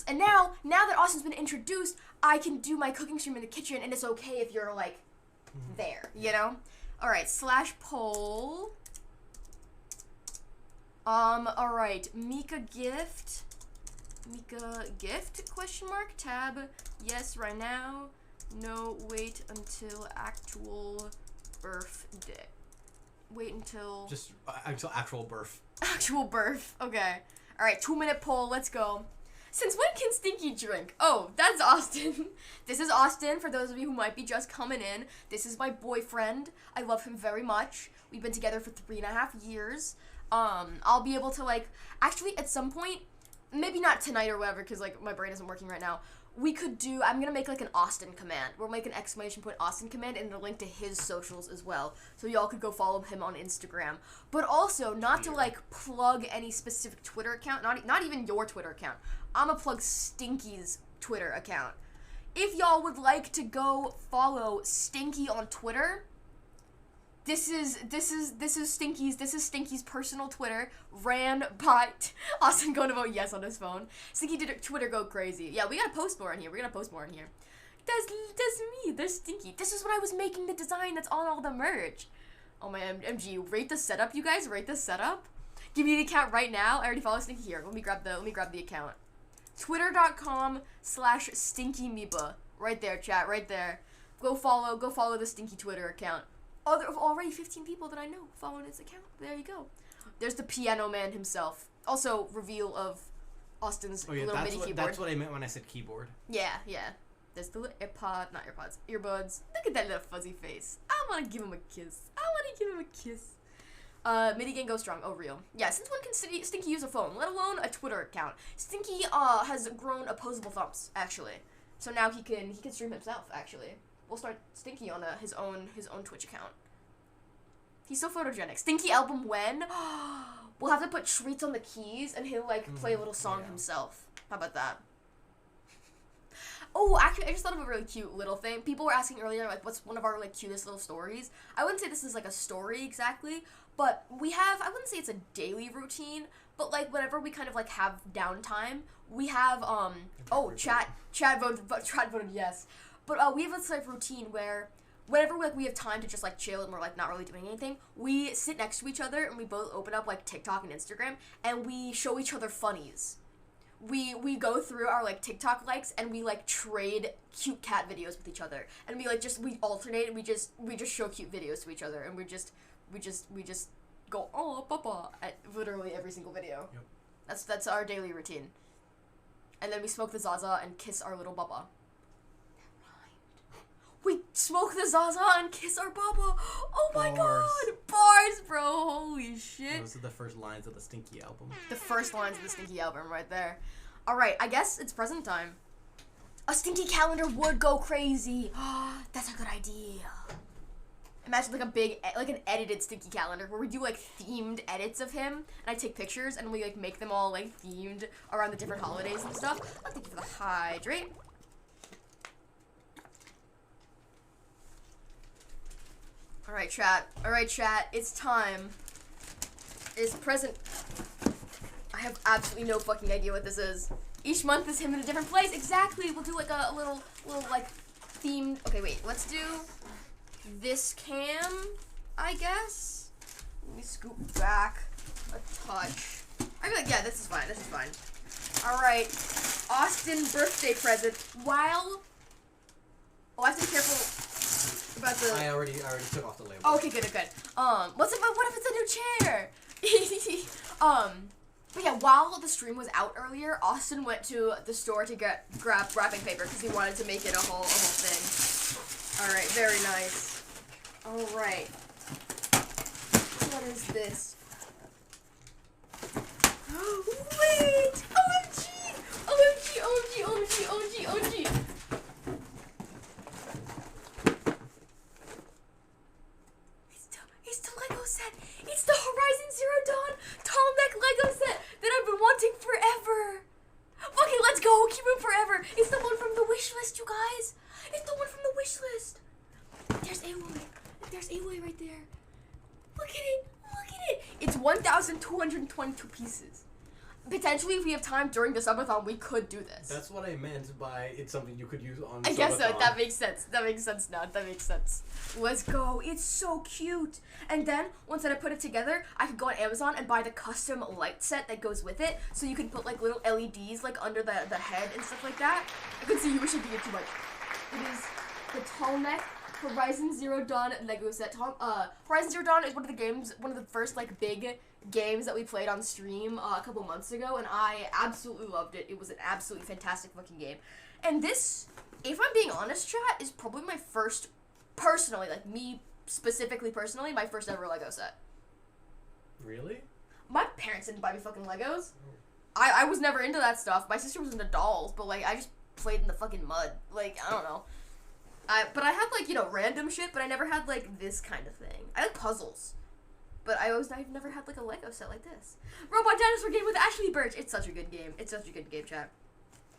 And now that Austin's been introduced, I can do my cooking stream in the kitchen, and it's okay if you're, like, there, you know? Alright, /poll. Alright, Mika gift, question mark, tab, yes, right now, no, wait until actual birthday. Wait until... Just until actual birth. Actual birth, okay. Alright, 2-minute poll, let's go. Since when can Stinky drink? Oh, that's Austin. This is Austin, for those of you who might be just coming in. This is my boyfriend. I love him very much. We've been together for 3.5 years. I'll be able to, like, actually, at some point, maybe not tonight or whatever, because, like, my brain isn't working right now, I'm gonna make, like, an Austin command. We'll make an exclamation point Austin command and a link to his socials as well, so y'all could go follow him on Instagram. But also, not to, like, plug any specific Twitter account, not even your Twitter account. I'm gonna plug Stinky's Twitter account. If y'all would like to go follow Stinky on Twitter, this is Stinky's personal Twitter, ran by Austin going to vote yes on his phone. Stinky did Twitter go crazy. Yeah, we gotta post more in here. That's me. That's Stinky. This is when I was making the design that's on all the merch. Oh my MG, rate the setup, you guys. Rate the setup. Give me the account right now. I already follow Stinky here. Let me grab the account. Twitter.com/StinkyMeepa. Right there, chat. Right there. Go follow the Stinky Twitter account. Already 15 people that I know following his account. There you go. There's the piano man himself. Also, reveal of Austin's little mini keyboard. That's what I meant when I said keyboard. Yeah. There's the little earbuds. Look at that little fuzzy face. I want to give him a kiss. Minigame go strong. Oh, real. Yeah, since when can Stinky use a phone, let alone a Twitter account? Stinky has grown opposable thumbs, actually. So now he can stream himself, actually. We'll start Stinky on his own Twitch account. He's so photogenic. Stinky album when? We'll have to put treats on the keys and he'll like play a little song himself. How about that? Oh, actually, I just thought of a really cute little thing. People were asking earlier, like, what's one of our, like, cutest little stories? I wouldn't say this is, like, a story exactly, but we have, I wouldn't say it's a daily routine, but, like, whenever we kind of, like, have downtime, we have, chat voted yes. But, we have this, like, routine where whenever, like, we have time to just, like, chill and we're, like, not really doing anything, we sit next to each other and we both open up, like, TikTok and Instagram, and we show each other funnies. We go through our, like, TikTok likes, and we, like, trade cute cat videos with each other. And we, like, we alternate, and we just show cute videos to each other, and we just go, oh, papa, at literally every single video. Yep. That's our daily routine. And then we smoke the Zaza and kiss our little baba. We smoke the Zaza and kiss our baba. Oh my god! Bars, bro. Holy shit. Those are the first lines of the Stinky album. The first lines of the Stinky album right there. Alright, I guess it's present time. A Stinky calendar would go crazy. That's a good idea. Imagine like a big, like an edited Stinky calendar where we do like themed edits of him, and I take pictures and we like make them all like themed around the different holidays and stuff. Oh, thank you for the hydrate. Alright, chat. It's time. It's present. I have absolutely no fucking idea what this is. Each month is him in a different place. Exactly. We'll do like a little like themed. Okay, wait. Let's do this cam, I guess. Let me scoop back a touch. I feel like, yeah, this is fine. Alright. Austin birthday present. While... Oh, I have to be careful... about the... I already took off the label. Oh, okay, good. What if it's a new chair? But yeah, while the stream was out earlier, Austin went to the store to grab wrapping paper because he wanted to make it a whole thing. Alright, very nice. Alright. What is this? Wait! OMG! It's the Lego set! It's the Horizon Zero Dawn tall neck Lego set that I've been wanting forever! Okay, let's go! Keep it forever! It's the one from the wish list, you guys! It's the one from the wish list! There's Aloy right there. Look at it! It's 1,222 pieces. Potentially, if we have time during the subathon, we could do this. That's what I meant by it's something you could use on I guess so. That makes sense. That makes sense. Let's go. It's so cute. And then, once I put it together, I could go on Amazon and buy the custom light set that goes with it. So you can put, like, little LEDs, like, under the head and stuff like that. I could see you wishing to get too much. It is the tall neck Horizon Zero Dawn Lego set. Horizon Zero Dawn is one of the first, like, big games that we played on stream a couple months ago, and I absolutely loved it. It was an absolutely fantastic fucking game. And this, if I'm being honest, chat, is probably my first, personally, like me specifically personally, my first ever Lego set. Really? My parents didn't buy me fucking Legos. I was never into that stuff. My sister was into dolls, but like I just played in the fucking mud. Like, I don't know. But I had like, you know, random shit, but I never had like this kind of thing. I had puzzles. But I've never had like a Lego set like this. Robot Dinosaur game with Ashley Birch. It's such a good game. It's such a good game, chat.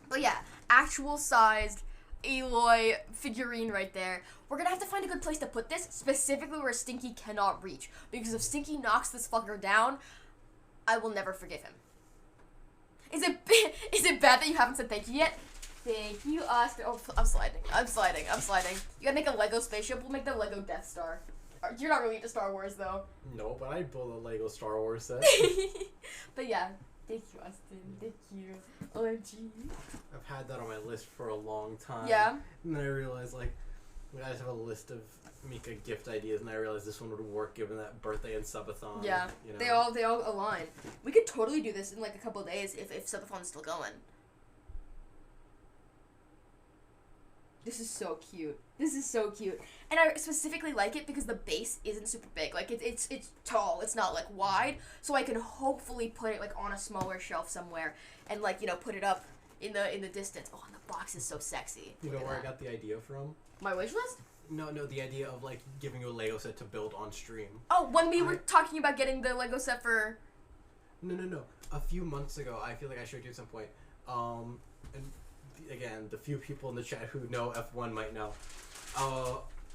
But yeah, actual sized Aloy figurine right there. We're gonna have to find a good place to put this, specifically where Stinky cannot reach. Because if Stinky knocks this fucker down, I will never forgive him. Is it bad that you haven't said thank you yet? Thank you, Austin. Oh, I'm sliding. You gotta make a Lego spaceship. We'll make the Lego Death Star. You're not really into Star Wars, though. No, but I built a Lego Star Wars set. But yeah, thank you, Austin. Thank you. OMG. I've had that on my list for a long time. Yeah. And then I realized, like, I just have a list of Mika gift ideas, and I realized this one would work given that birthday and subathon. Yeah, you know? they all align. We could totally do this in like a couple of days if subathon's still going. This is so cute. And I specifically like it because the base isn't super big. Like it's tall. It's not like wide, so I can hopefully put it like on a smaller shelf somewhere and like, you know, put it up in the distance. Oh, and the box is so sexy. You know where I got the idea from? My wish list? No, the idea of like giving you a Lego set to build on stream. Oh, when we were talking about getting the Lego set for... No. A few months ago, I feel like I showed you at some point. And again, the few people in the chat who know F1 might know.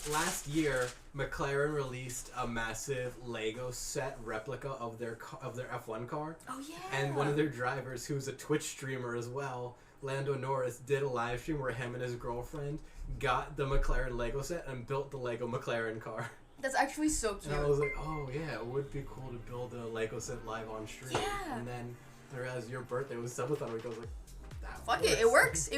Last year, McLaren released a massive Lego set replica of their F1 car. Oh yeah. And one of their drivers, who's a Twitch streamer as well, Lando Norris, did a live stream where him and his girlfriend got the McLaren Lego set and built the Lego McLaren car. That's actually so cute. And I was like, oh yeah, it would be cool to build a Lego set live on stream. Yeah. And then I realized your birthday was subathon week. I was like, fuck it, it works.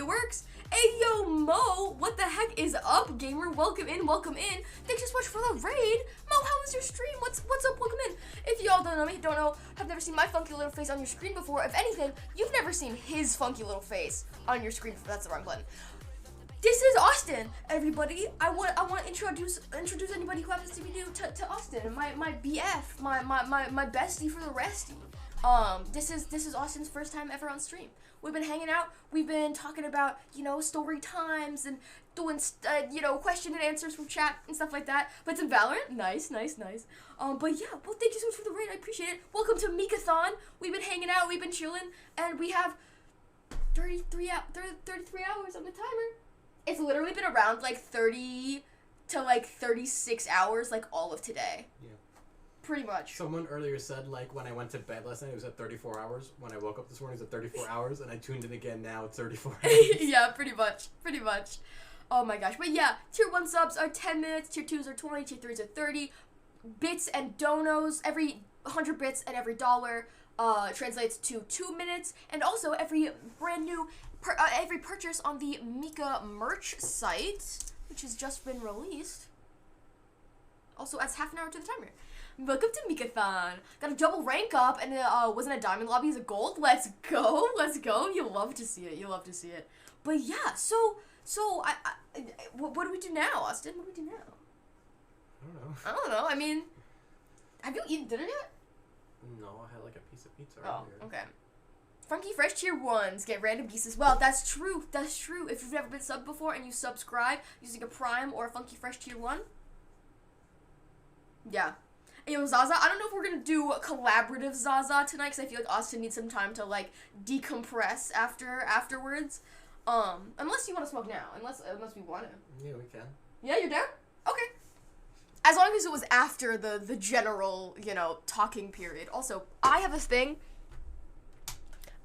Hey yo, Mo, what the heck is up, gamer? Welcome in. Thanks so much for the raid. Mo, how was your stream? What's up? Welcome in. If y'all don't know, have never seen my funky little face on your screen before. If anything, you've never seen his funky little face on your screen. That's the wrong button. This is Austin, everybody. I want to introduce anybody who happens to be new to Austin. My BF, my bestie for the restie. This is Austin's first time ever on stream. We've been hanging out. We've been talking about, you know, story times and doing, you know, question and answers from chat and stuff like that. But some Valorant, nice. But yeah, well, thank you so much for the raid. I appreciate it. Welcome to MikaThon. We've been hanging out. We've been chilling, and we have 33 hours on the timer. It's literally been around like 30 to like 36 hours, like all of today. Yeah. Pretty much. Someone earlier said, like, when I went to bed last night, it was at 34 hours. When I woke up this morning, it was at 34 hours, and I tuned in again now, it's 34 hours. Yeah, pretty much. Oh my gosh. But yeah, tier 1 subs are 10 minutes, tier 2s are 20, tier 3s are 30. Bits and donos, every 100 bits and every dollar translates to 2 minutes. And also, every brand new, every purchase on the Mika merch site, which has just been released, also adds half an hour to the timer. Welcome to MikaThon. Got a double rank up, and it wasn't a diamond lobby, it's a gold. Let's go. You'll love to see it. But yeah, so what do we do now, Austin? What do we do now? I don't know. I mean, have you eaten dinner yet? No, I had like a piece of pizza earlier. Oh, okay. Funky Fresh tier 1s get random geese as well. That's true. If you've never been subbed before and you subscribe using a Prime or a Funky Fresh tier 1, yeah. Yo, Zaza, I don't know if we're gonna do collaborative Zaza tonight, because I feel like Austin needs some time to, like, decompress afterwards. Unless you want to smoke now. Unless we want to. Yeah, we can. Yeah, you're down? Okay. As long as it was after the general, you know, talking period. Also, I have a thing.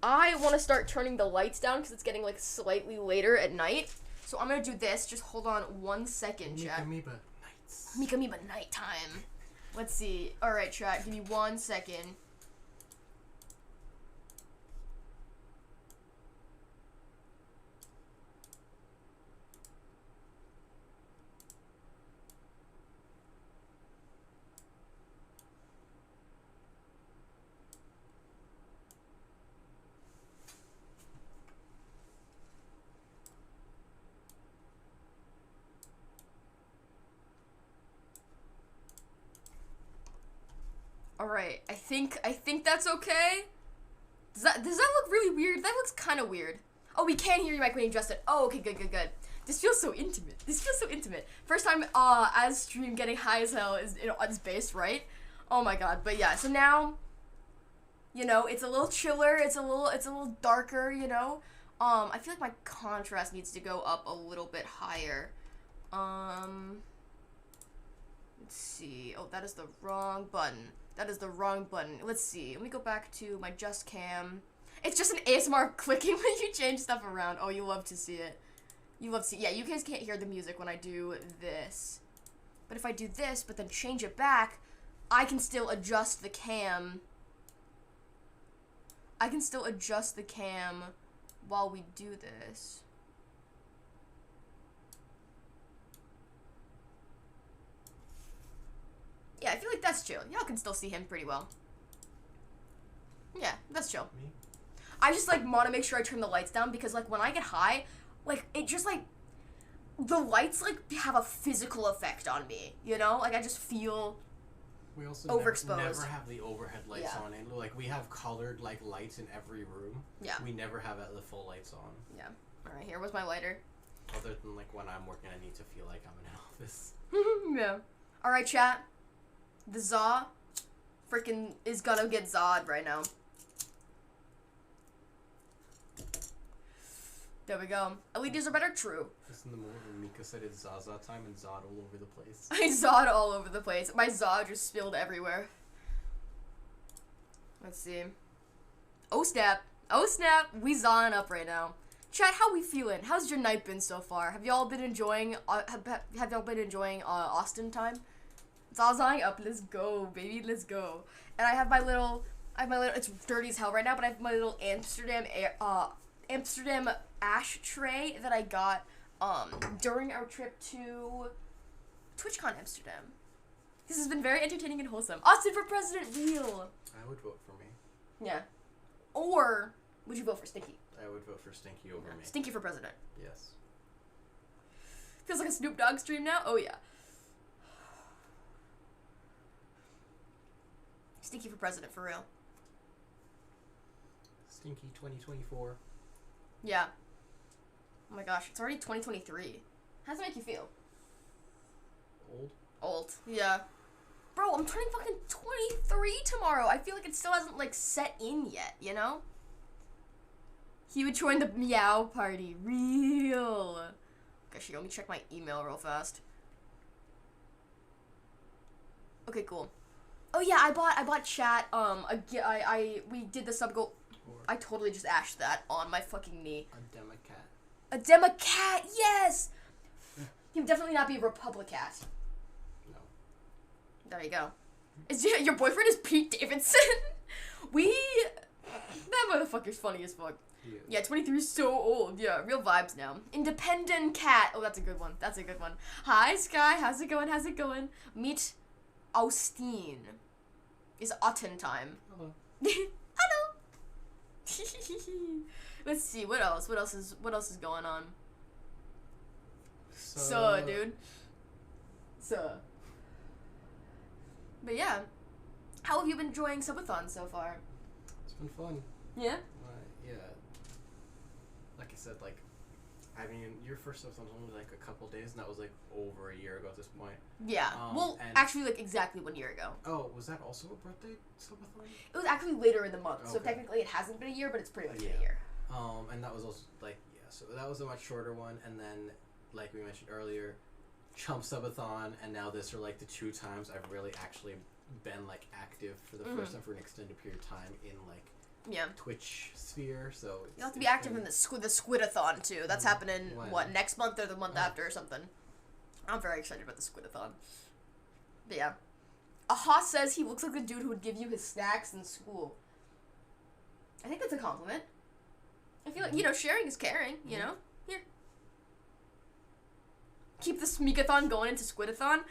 I want to start turning the lights down, because it's getting, like, slightly later at night. So I'm gonna do this. Just hold on 1 second, chat. Mika nights. Mika nighttime. Let's see. Alright, chat, give me 1 second. Alright, I think that's okay. Does that look really weird? That looks kind of weird. Oh, we can hear your mic when you adjust it. Oh, okay, good. This feels so intimate. First time as stream getting high as hell is on bass, right? Oh my god. But yeah, so now, you know, it's a little chiller, it's a little darker, you know. I feel like my contrast needs to go up a little bit higher. Let's see. Oh, that is the wrong button. Let's see. Let me go back to my Just Cam. It's just an ASMR clicking when you change stuff around. Oh, you love to see it. Yeah, you guys can't hear the music when I do this. But if I do this, but then change it back, I can still adjust the cam. While we do this. Yeah, I feel like that's chill. Y'all can still see him pretty well. Yeah, that's chill. Me? I just, like, want to make sure I turn the lights down because, like, when I get high, like, it just, like, the lights, like, have a physical effect on me, you know? Like, I just feel we also overexposed. Never have the overhead lights on. And, like, we have colored, like, lights in every room. Yeah. We never have the full lights on. Yeah. Alright, here was my lighter. Other than, like, when I'm working, I need to feel like I'm in an office. Yeah. Alright, chat. The Zaw freaking is gonna get Zawed right now. There we go. LEDs are better? True. Just in the moment when Mika said it's Zaza time and Zod all over the place. I Zawed all over the place. My Zaw just spilled everywhere. Let's see. Oh snap. We Zawing up right now. Chat, how we feeling? How's your night been so far? Have y'all been enjoying Austin time? It's all Zawing up. Let's go, baby. Let's go. And I have my little, it's dirty as hell right now, but I have my little Amsterdam ash tray that I got during our trip to TwitchCon Amsterdam. This has been very entertaining and wholesome. Austin for president, real. I would vote for me. Yeah. Or would you vote for Stinky? I would vote for Stinky over me. Stinky for president. Yes. Feels like a Snoop Dogg stream now. Oh yeah. Stinky for president, for real. Stinky 2024. Yeah. Oh my gosh, it's already 2023. How does it make you feel? Old. Yeah. Bro, I'm turning fucking 23 tomorrow. I feel like it still hasn't, like, set in yet, you know? He would join the meow party. Real. Gosh, let me check my email real fast. Okay, cool. Oh yeah, I bought chat, we did the sub goal. I totally just ashed that on my fucking knee. A Demacat, yes! He would definitely not be a Republicat. No. There you go. Your boyfriend is Pete Davidson? That motherfucker's funny as fuck. Yeah, 23 is so old. Yeah, real vibes now. Independent cat. Oh, that's a good one. Hi, Sky. How's it going? Meet Austin. It's autumn time. Hello. Hello. Let's see, what else is going on? Dude. But yeah. How have you been enjoying Subathon so far? It's been fun. Yeah? Yeah. Like I said, like, I mean, your first Subathon was only like a couple days, and that was like over a year ago at this point. Yeah. Well, actually, like exactly 1 year ago. Oh, was that also a birthday Subathon? It was actually later in the month, Okay. so technically it hasn't been a year, but it's pretty much been a year. And that was also like, yeah, so that was a much shorter one, and then, like we mentioned earlier, Chump Subathon, and now this are like the 2 times I've really actually been like active for the first time for an extended period of time in like Twitch sphere. So you'll have to be active in the Squidathon too. That's happening next month or the month after or something. I'm very excited about the Squidathon. But yeah, Aha says he looks like the dude who would give you his snacks in school. I think that's a compliment. I feel like, sharing is caring, you know? Here. Keep this MikaThon going into Squidathon.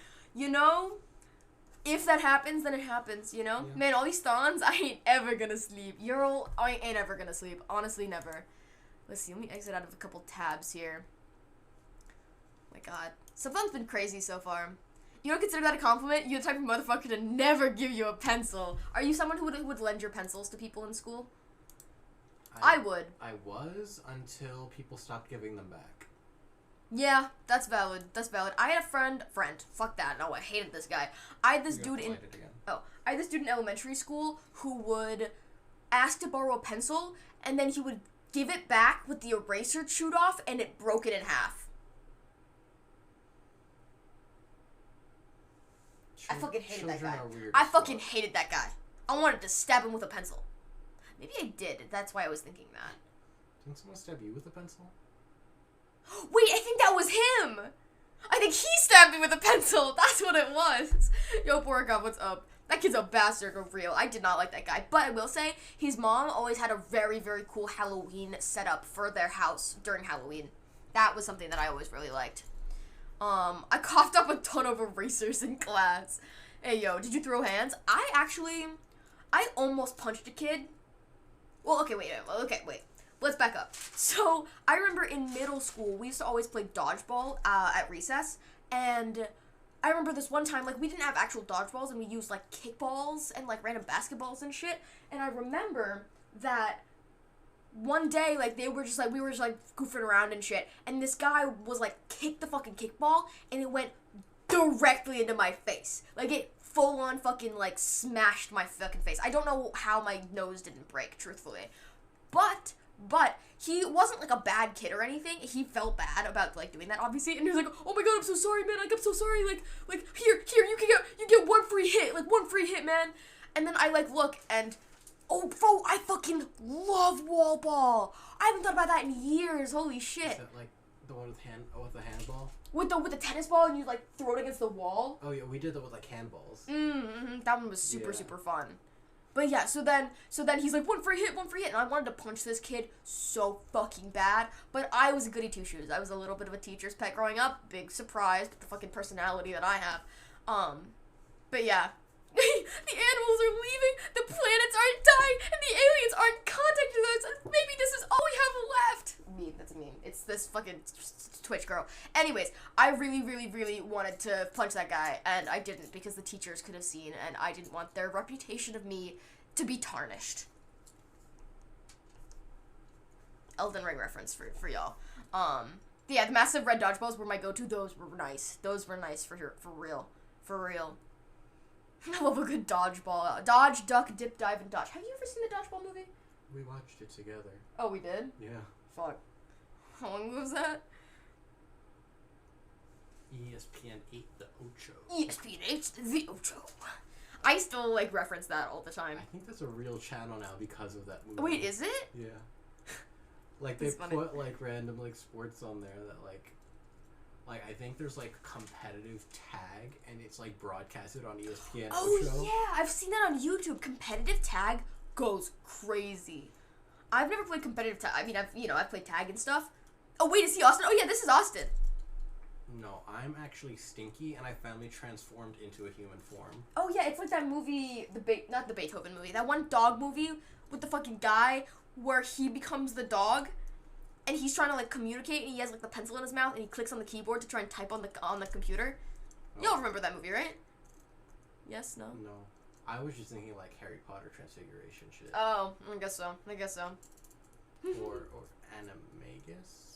If that happens, then it happens, Yeah. Man, all these thons, I ain't ever gonna sleep. I ain't ever gonna sleep. Honestly, never. Let's see, let me exit out of a couple tabs here. Oh my god. Subathon's been crazy so far. You don't consider that a compliment? You're the type of motherfucker to never give you a pencil. Are you someone who would lend your pencils to people in school? I would. I was until people stopped giving them back. Yeah, that's valid. That's valid. I had a friend. Fuck that. No, I hated this guy. I had this dude in elementary school who would ask to borrow a pencil, and then he would give it back with the eraser chewed off, and it broke it in half. I fucking hated that guy. I fucking hated that guy. I wanted to stab him with a pencil. Maybe I did. That's why I was thinking that. Didn't someone stab you with a pencil? Wait, I think that was him. I think he stabbed me with a pencil. That's what it was. Yo, Borga, what's up? That kid's a bastard for real. I did not like that guy. But I will say, his mom always had a very, very cool Halloween setup for their house during Halloween. That was something that I always really liked. I coughed up a ton of erasers in class. Hey, yo, did you throw hands? I almost punched a kid. Well, okay, wait. Let's back up. So, I remember in middle school, we used to always play dodgeball at recess, and I remember this one time, like, we didn't have actual dodgeballs, and we used, like, kickballs and, like, random basketballs and shit, and I remember that one day, like, we were just, like, goofing around and shit, and this guy was, like, kicked the fucking kickball, and it went directly into my face. Like, it full-on fucking, like, smashed my fucking face. I don't know how my nose didn't break, truthfully. But he wasn't, like, a bad kid or anything. He felt bad about, like, doing that, obviously. And he was like, oh my god, I'm so sorry, man. Like, I'm so sorry. Like, here, you get one free hit. Like, one free hit, man. And then I, like, look, and, oh, bro, I fucking love wall ball. I haven't thought about that in years. Holy shit. Is that, like, the one with the handball? With the tennis ball, and you, like, throw it against the wall? Oh, yeah, we did that with, like, handballs. That one was super fun. But yeah, so then he's like, one free hit, and I wanted to punch this kid so fucking bad, but I was a goody two-shoes. I was a little bit of a teacher's pet growing up, big surprise with the fucking personality that I have. But yeah. The animals are leaving, the planets are dying, and the aliens aren't contacting us, and maybe this is all we have left. Meme, that's a meme. It's this fucking Twitch girl. Anyways, I really, really, really wanted to punch that guy, and I didn't because the teachers could have seen, and I didn't want their reputation of me to be tarnished. Elden Ring reference for y'all. Yeah, the massive red dodgeballs were my go-to. Those were nice. Those were nice for real. For real. I love a good dodgeball. Dodge, duck, dip, dive, and dodge. Have you ever seen the dodgeball movie? We watched it together. Oh, we did? Yeah. Fuck. How long ago was that? ESPN 8 the Ocho. ESPN 8 the Ocho. I still, like, reference that all the time. I think that's a real channel now because of that movie. Wait, is it? Yeah. Like, they put, like, random, like, sports on there that, like, I think there's, like, competitive tag, and it's, like, broadcasted on ESPN. Oh, yeah, I've seen that on YouTube. Competitive tag goes crazy. I've never played competitive tag. I mean, I've played tag and stuff. Oh, wait, is he Austin? Oh, yeah, this is Austin. No, I'm actually Stinky, and I finally transformed into a human form. Oh, yeah, it's like that movie, not the Beethoven movie, that one dog movie with the fucking guy where he becomes the dog. And he's trying to, like, communicate, and he has, like, the pencil in his mouth, and he clicks on the keyboard to try and type on the computer. Oh. You'll remember that movie, right? Yes? No? No. I was just thinking, like, Harry Potter Transfiguration shit. Oh, I guess so. or Animagus?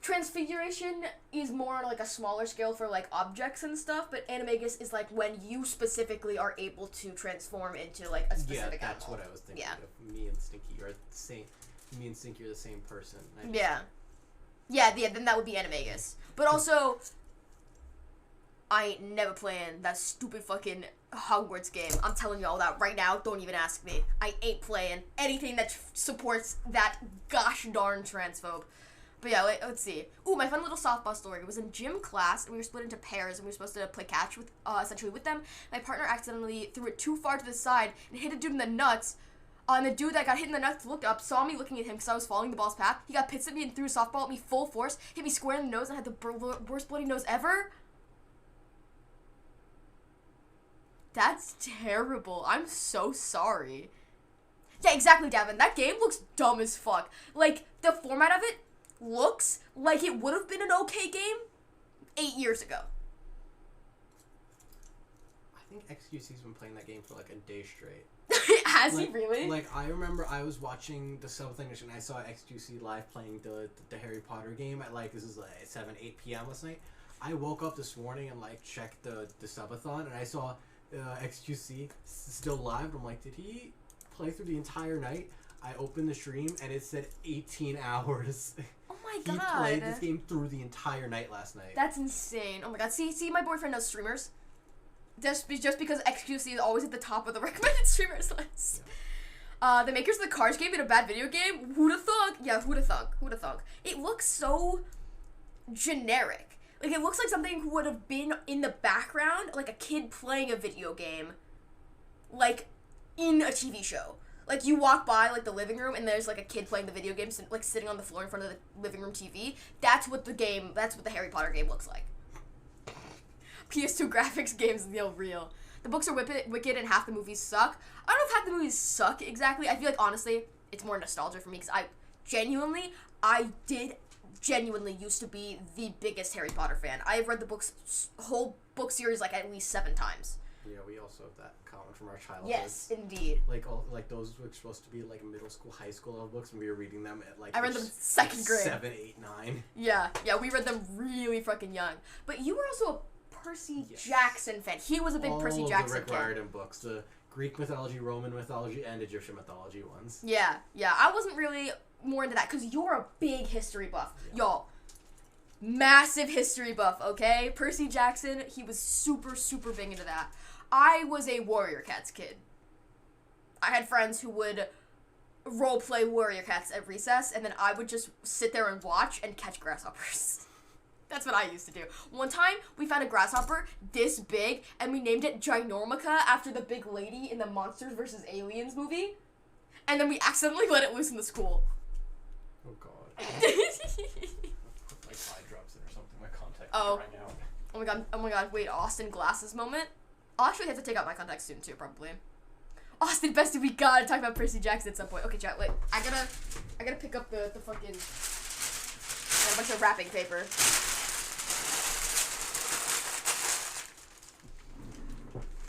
Transfiguration is more on, like, a smaller scale for, like, objects and stuff, but Animagus is, like, when you specifically are able to transform into, like, a specific animal. Yeah, that's what I was thinking of. Me and Stinky are the same. Me and Stinky are the same person. Yeah, then that would be Animagus. But also, I ain't never playing that stupid fucking Hogwarts game. I'm telling y'all that right now. Don't even ask me. I ain't playing anything that supports that gosh darn transphobe. But yeah, let's see. Ooh, my fun little softball story. It was in gym class, and we were split into pairs, and we were supposed to play catch with, essentially with them. My partner accidentally threw it too far to the side and hit a dude in the nuts. And the dude that got hit in the nuts looked up, saw me looking at him because I was following the ball's path. He got pissed at me and threw a softball at me full force, hit me square in the nose, and had the worst bloody nose ever. That's terrible. I'm so sorry. Yeah, exactly, Davin. That game looks dumb as fuck. Like, the format of it looks like it would have been an okay game 8 years ago. think XQC's been playing that game for like a day straight. Has he really? Like, I remember I was watching the subathon and I saw XQC live playing the Harry Potter game at like, this is like 7, 8 p.m. last night. I woke up this morning and like checked the subathon and I saw XQC still live. I'm like, did he play through the entire night? I opened the stream and it said 18 hours. Oh my god. He played this game through the entire night last night. That's insane. Oh my god. See, my boyfriend knows streamers. Just because XQC is always at the top of the recommended streamers list. Yeah. The makers of the Cars game in a bad video game? Who'da thunk? Yeah, who'da thunk? It looks so generic. Like, it looks like something would have been in the background, like a kid playing a video game, like, in a TV show. Like, you walk by, like, the living room, and there's, like, a kid playing the video game, like, sitting on the floor in front of the living room TV. That's what the Harry Potter game looks like. PS2 graphics games, real. The books are wicked, and half the movies suck. I don't know if half the movies suck, exactly. I feel like, honestly, it's more nostalgia for me, because I genuinely used to be the biggest Harry Potter fan. I have read the whole book series, like, at least 7 times. Yeah, we also have that common from our childhood. Yes, indeed. Like those were supposed to be like middle school, high school level books, and we were reading them at like I read them 2nd grade. 7, 8, 9. Yeah, we read them really fucking young. But you were also a Percy Jackson fan. He was a big Percy Jackson fan. All the Rick Riordan books, the Greek mythology, Roman mythology, and Egyptian mythology ones. Yeah. I wasn't really more into that because you're a big history buff, y'all. Massive history buff, okay? Percy Jackson, he was super, super big into that. I was a Warrior Cats kid. I had friends who would roleplay Warrior Cats at recess, and then I would just sit there and watch and catch grasshoppers. That's what I used to do. One time, we found a grasshopper this big, and we named it Ginormica after the big lady in the Monsters vs. Aliens movie. And then we accidentally let it loose in the school. Oh, God. Put like eye drops in or something. My contacts are drying out. Oh my god, wait, Austin glasses moment? I'll actually have to take out my contacts soon too, probably. Austin, bestie, we gotta talk about Percy Jackson at some point. Okay, chat, wait. I gotta pick up the fucking a bunch of wrapping paper.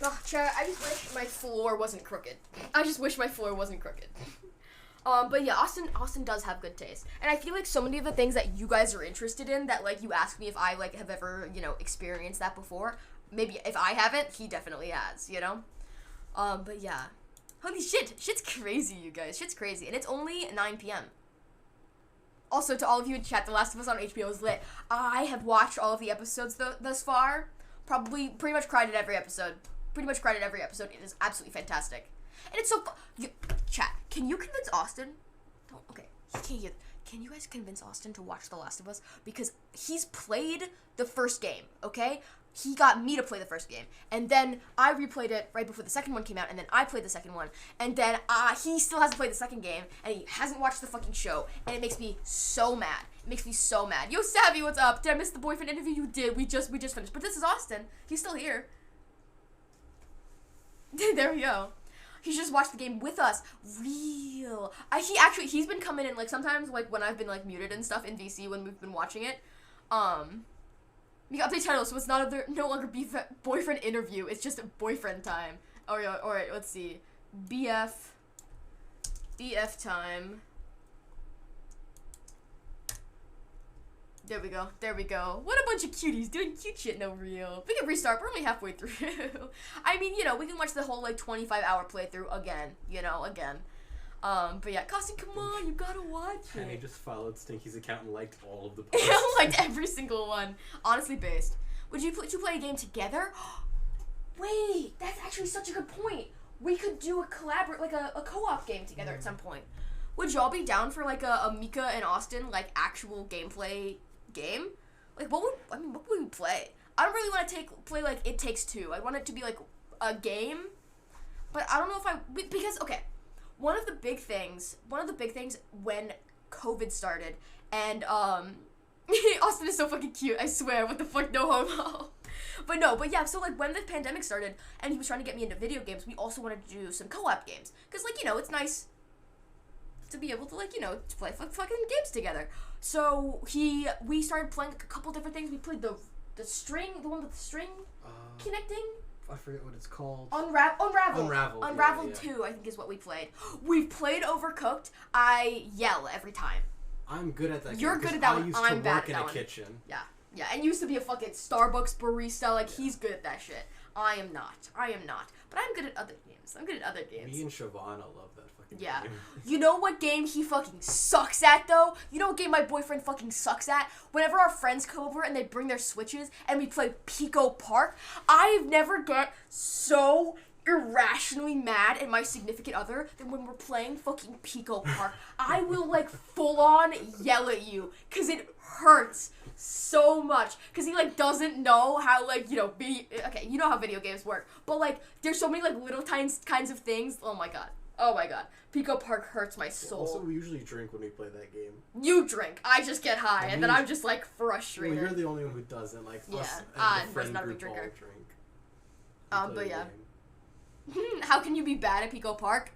Oh, chat, I just wish my floor wasn't crooked. But yeah, Austin does have good taste. And I feel like so many of the things that you guys are interested in that, like, you ask me if I, like, have ever, experienced that before. Maybe if I haven't, he definitely has, But yeah. Holy shit. Shit's crazy, you guys. Shit's crazy. And it's only 9 p.m. Also, to all of you in chat, The Last of Us on HBO is lit. I have watched all of the episodes thus far. Pretty much cried at every episode. It is absolutely fantastic. And it's so chat, can you convince Austin? Okay, he can't hear. Can you guys convince Austin to watch The Last of Us? Because he's played the first game, okay? He got me to play the first game. And then I replayed it right before the second one came out, and then I played the second one. And then he still hasn't played the second game, and he hasn't watched the fucking show. And it makes me so mad. Yo, Savvy, what's up? Did I miss the boyfriend interview? You did. We just finished. But this is Austin. He's still here. There we go. He just watched the game with us. Real. He's been coming in, like, sometimes, like, when I've been, like, muted and stuff in VC when we've been watching it. We got update title, so it's no longer boyfriend interview. It's just boyfriend time. Alright, let's see. BF time. There we go. What a bunch of cuties doing cute shit, no real. We can restart, we're only halfway through. I mean, we can watch the whole, like, 25-hour playthrough again. But yeah, Costin, come on, you gotta watch it. Penny just followed Stinky's account and liked all of the posts. Liked every single one. Honestly based. Would you play a game together? Wait, that's actually such a good point. We could do a co-op game together at some point. Would y'all be down for, like, a Mika and Austin, like, actual gameplay game? Like, what would we play? I don't really want to play, like, It Takes Two. I want it to be, like, a game. But I don't know if because, okay, one of the big things when COVID started, and, Austin is so fucking cute, I swear, what the fuck, no homo. But yeah, so, like, when the pandemic started, and he was trying to get me into video games, we also wanted to do some co-op games. Because, like, it's nice to be able to, like, to play fucking games together. So, we started playing, like, a couple different things. We played the one with the string connecting I forget what it's called. Unravel. Unravel yeah. 2, I think, is what we played. We've played Overcooked. I yell every time. I'm good at that. You're good at that one. I'm bad at that one. I used to work in a kitchen. Yeah, and used to be a fucking Starbucks barista. Like, he's good at that shit. I am not. But I'm good at other games. Me and Shavana love that fucking game. You know what game he fucking sucks at, though? You know what game my boyfriend fucking sucks at? Whenever our friends come over and they bring their Switches and we play Pico Park, I've never get so irrationally mad at my significant other than when we're playing fucking Pico Park. I will, like, full-on yell at you, because it hurts so much, because he, like, doesn't know how, like, you know, okay, you know how video games work, but, like, there's so many, like, little kinds of things. Oh my god. Pico Park hurts my soul. Also, we usually drink when we play that game. You drink. I just get high, and then I'm just, like, frustrated. Well, you're the only one who doesn't. Like, us and the friend not a big group all drinker. drink. But yeah. How can you be bad at Pico Park?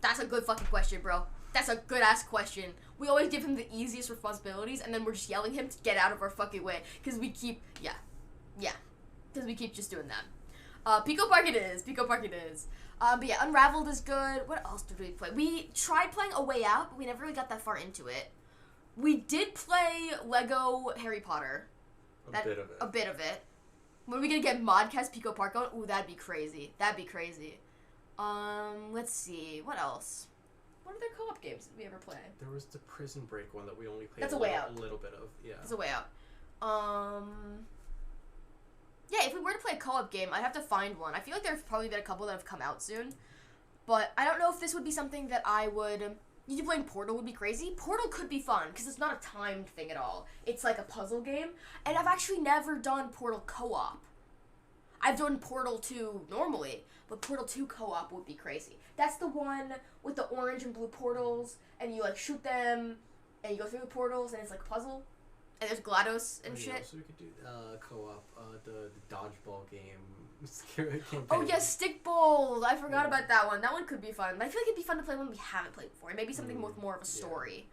That's a good fucking question, bro. That's a good-ass question. We always give him the easiest responsibilities, and then we're just yelling him to get out of our fucking way, because we keep, because we keep just doing that. Pico Park it is. But yeah, Unraveled is good. What else did we play? We tried playing A Way Out, but we never really got that far into it. We did play Lego Harry Potter. A bit of it. When are we gonna get Modcast Pico Park going? Ooh, that'd be crazy. Let's see. What else? What other co-op games did we ever play? There was the Prison Break one that we only played That's A Way Out. A little bit of. Yeah. That's A Way Out. Yeah, if we were to play a co-op game, I'd have to find one. I feel like there's probably been a couple that have come out soon. But I don't know if this would be something that I would... You playing Portal would be crazy. Portal could be fun, because it's not a timed thing at all. It's like a puzzle game. And I've actually never done Portal co-op. I've done Portal 2 normally, but Portal 2 co-op would be crazy. That's the one with the orange and blue portals, and you, like, shoot them, and you go through the portals, and it's like a puzzle. And there's GLaDOS and shit. So we could do co-op, the dodgeball game. Oh, yeah, Stickball. I forgot about that one. That one could be fun. I feel like it'd be fun to play one we haven't played before. Maybe something with more of a story. Yeah.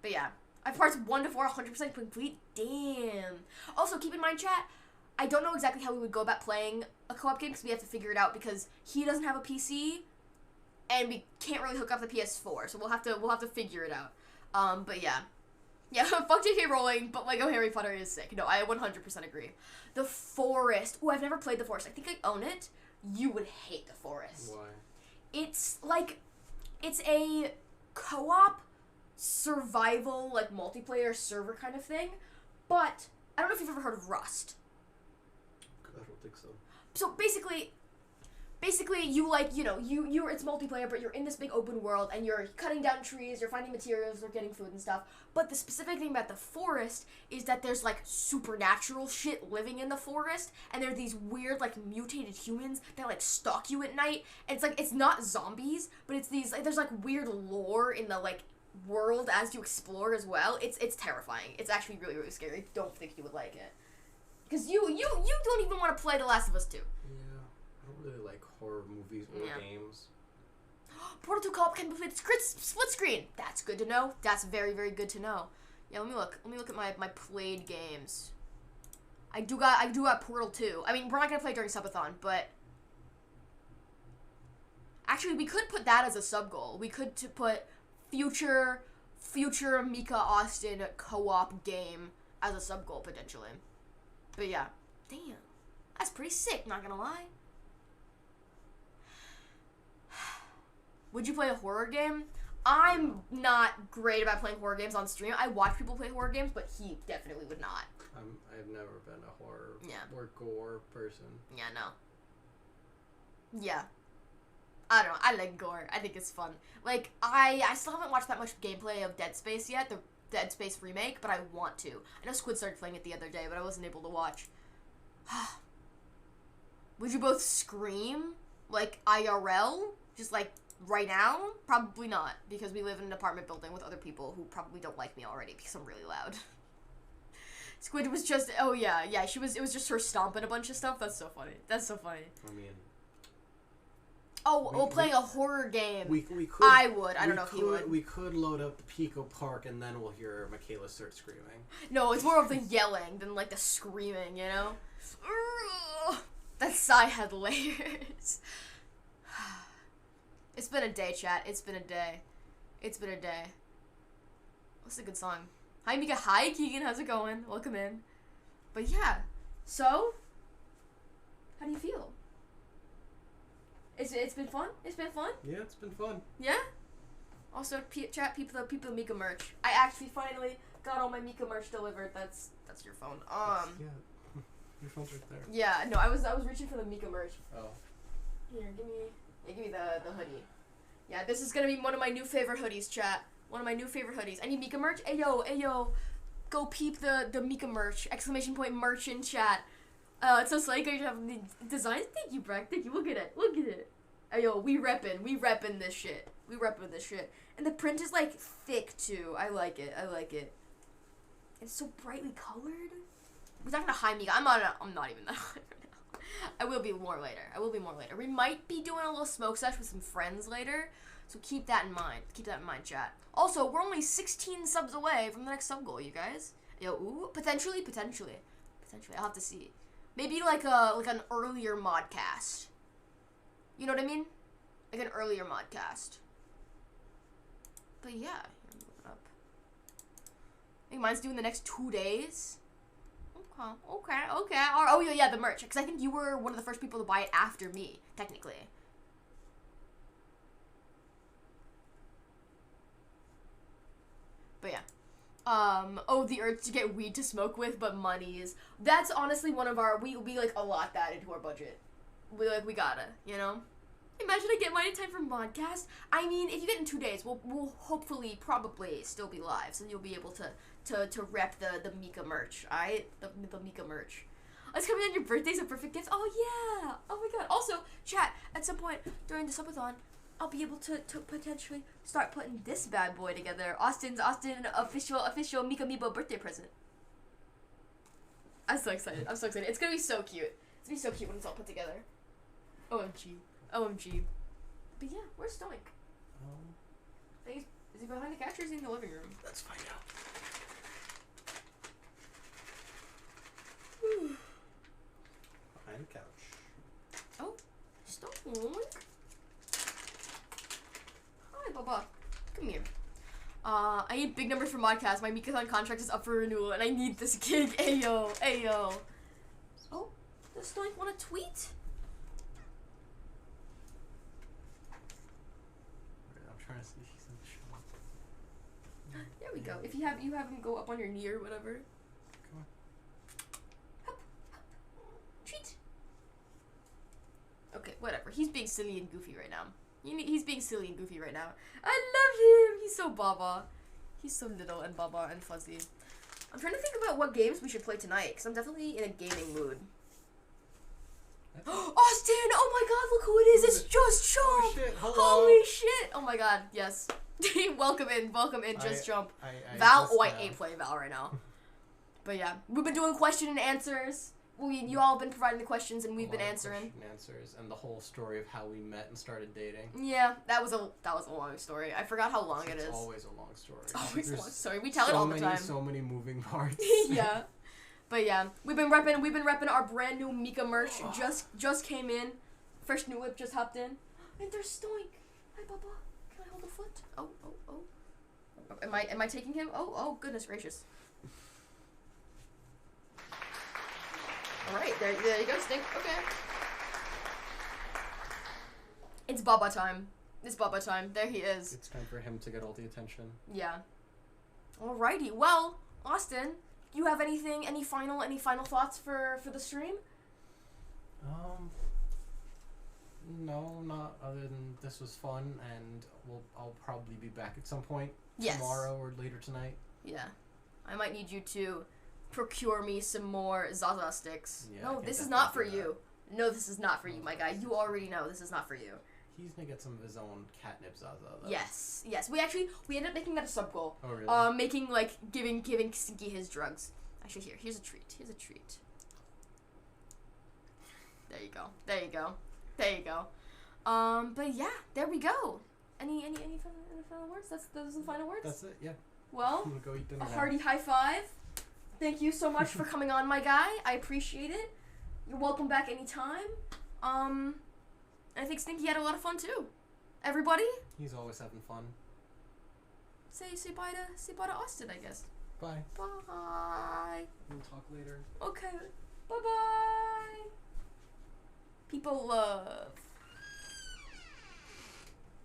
But yeah. I have parts 1 to 4 100% complete. Damn. Also, keep in mind, chat, I don't know exactly how we would go about playing a co-op game because we have to figure it out because he doesn't have a PC and we can't really hook up the PS4. So we'll have to figure it out. But yeah. Yeah, fuck J.K. Rowling, but Lego Harry Potter is sick. No, I 100% agree. The Forest. Ooh, I've never played The Forest. I think I own it. You would hate The Forest. Why? It's a co-op survival, like, multiplayer server kind of thing. But I don't know if you've ever heard of Rust. I don't think so. So basically you it's multiplayer, but you're in this big open world and you're cutting down trees, you're finding materials, you're getting food and stuff. But the specific thing about The Forest is that there's like supernatural shit living in the forest, and there are these weird like mutated humans that like stalk you at night. And it's like, it's not zombies, but it's these like, there's like weird lore in the like world as you explore as well. It's terrifying. It's actually really, really scary. Don't think you would like it. Because you don't even want to play The Last of Us 2. Yeah, I don't really like horror movies or games. Portal 2 co-op can be played split screen. That's good to know. That's very, very good to know. Yeah, let me look at my played games. I do got Portal 2. I mean, we're not gonna play during subathon, but actually we could put that as a sub goal. We could put future Mika Austin co-op game as a sub goal potentially. But yeah, damn, that's pretty sick, not gonna lie. Would you play a horror game? I'm not great about playing horror games on stream. I watch people play horror games, but he definitely would not. I've never been a horror or gore person. Yeah, no. Yeah. I don't know. I like gore. I think it's fun. Like, I still haven't watched that much gameplay of Dead Space yet, the Dead Space remake, but I want to. I know Squid started playing it the other day, but I wasn't able to watch. Would you both scream? Like, IRL? Just, like, right now? Probably not, because we live in an apartment building with other people who probably don't like me already because I'm really loud. Squid was just, it was just her stomping a bunch of stuff. That's so funny. I mean... playing a horror game. We could. I would. I don't know if you would. We could load up Pico Park and then we'll hear Michaela start screaming. No, it's more of the yelling than like the screaming, you know? That sigh had layers. It's been a day, chat. It's been a day. It's been a day. What's a good song? Hi, Mika. Hi, Keegan. How's it going? Welcome in. But yeah. So, how do you feel? It's been fun? It's been fun? Yeah, it's been fun. Yeah? Also, chat, people Mika merch. I actually finally got all my Mika merch delivered. That's your phone. Yeah. Your phone's right there. Yeah, no, I was reaching for the Mika merch. Oh. Here, give me the hoodie. Yeah, this is gonna be one of my new favorite hoodies, chat. One of my new favorite hoodies. Any Mika merch? Ayo, go peep the Mika merch! ! Merch in chat. It's so psycho you have the designs. Thank you, Breck. Thank you. Look at it. Ayo, we reppin' this shit. And the print is like thick too. I like it. It's so brightly colored. We're talking to high Mika. I'm not even that high right now. I will be more later. We might be doing a little smoke sesh with some friends later. So keep that in mind. Chat. Also, we're only 16 subs away from the next sub goal, you guys. Yo, ooh, potentially. I'll have to see. Maybe like an earlier modcast. You know what I mean? Like an earlier modcast. But yeah, here, move it up. I think mine's due in the next 2 days. Okay. Oh yeah, the merch. Because I think you were one of the first people to buy it after me, technically. But yeah. The urge to get weed to smoke with, but monies. That's honestly one of our, we like allot that into our budget. We gotta, you know? Imagine I get mine in time for modcast. I mean, if you get in 2 days, we'll hopefully, probably still be live, so you'll be able to rep the Mika merch, alright? The Mika merch. It's coming on your birthday, so perfect gifts. Oh yeah! Oh my god. Also, chat, at some point during the subathon, I'll be able to potentially start putting this bad boy together. Austin official Mika Mibo birthday present. I'm so excited. It's gonna be so cute. It's gonna be so cute when it's all put together. OMG. But yeah, where's Stoic? Is he behind the couch or is he in the living room? Let's find out. Behind the couch. Oh, Stoic. Hi, Baba. Come here. I need big numbers for modcast. My MikaThon contract is up for renewal, and I need this gig. Ayo. Oh, does Stoic want to tweet? I'm trying to see if he's in the shot. There we go. If you have him go up on your knee or whatever. Come on. Hop. Treat. Okay, whatever. He's being silly and goofy right now. He's being silly and goofy right now. I love him. He's so baba. He's so little and baba and fuzzy. I'm trying to think about what games we should play tonight, because I'm definitely in a gaming mood. Austin! Oh my god, look who it is! It's Just Jump! Oh shit, hello! Holy shit! Oh my god, yes. Welcome in, Just Jump. Val, I ain't playing Val right now. But yeah, we've been doing question and answers. You all have been providing the questions and we've been answering. Answers and the whole story of how we met and started dating. Yeah, that was a long story. I forgot how long it is. It's always a long story. It's always a long story. We tell it all the time. So many moving parts. Yeah. But yeah, we've been repping our brand new Mika merch. Just came in. First new whip just hopped in. And there's Stoink. Hi, Baba. Can I hold a foot? Oh. Am I taking him? Oh, goodness gracious. Alright, there you go, Stink. Okay. It's Baba time. There he is. It's time for him to get all the attention. Yeah. Alrighty. Well, Austin, you have any final thoughts for the stream? No, not other than this was fun, and I'll probably be back at some point tomorrow or later tonight. Yeah. I might need you to procure me some more Zaza sticks. Yeah, no, this is not for you. No, this is not for you, my guy. You already know this is not for you. He's gonna get some of his own catnip Zaza, though. Yes. We ended up making that a sub goal. Oh, really? Giving Stinky his drugs. Actually, here's a treat. There you go. But yeah, there we go. Any final words? Those are the final words? That's it, yeah. Well, I'm gonna go eat dinner a hearty high five. Thank you so much for coming on, my guy. I appreciate it. You're welcome back anytime. I think Stinky had a lot of fun too. Everybody? He's always having fun. Say bye to Austin, I guess. Bye. Bye. We'll talk later. Okay. Bye-bye. People love.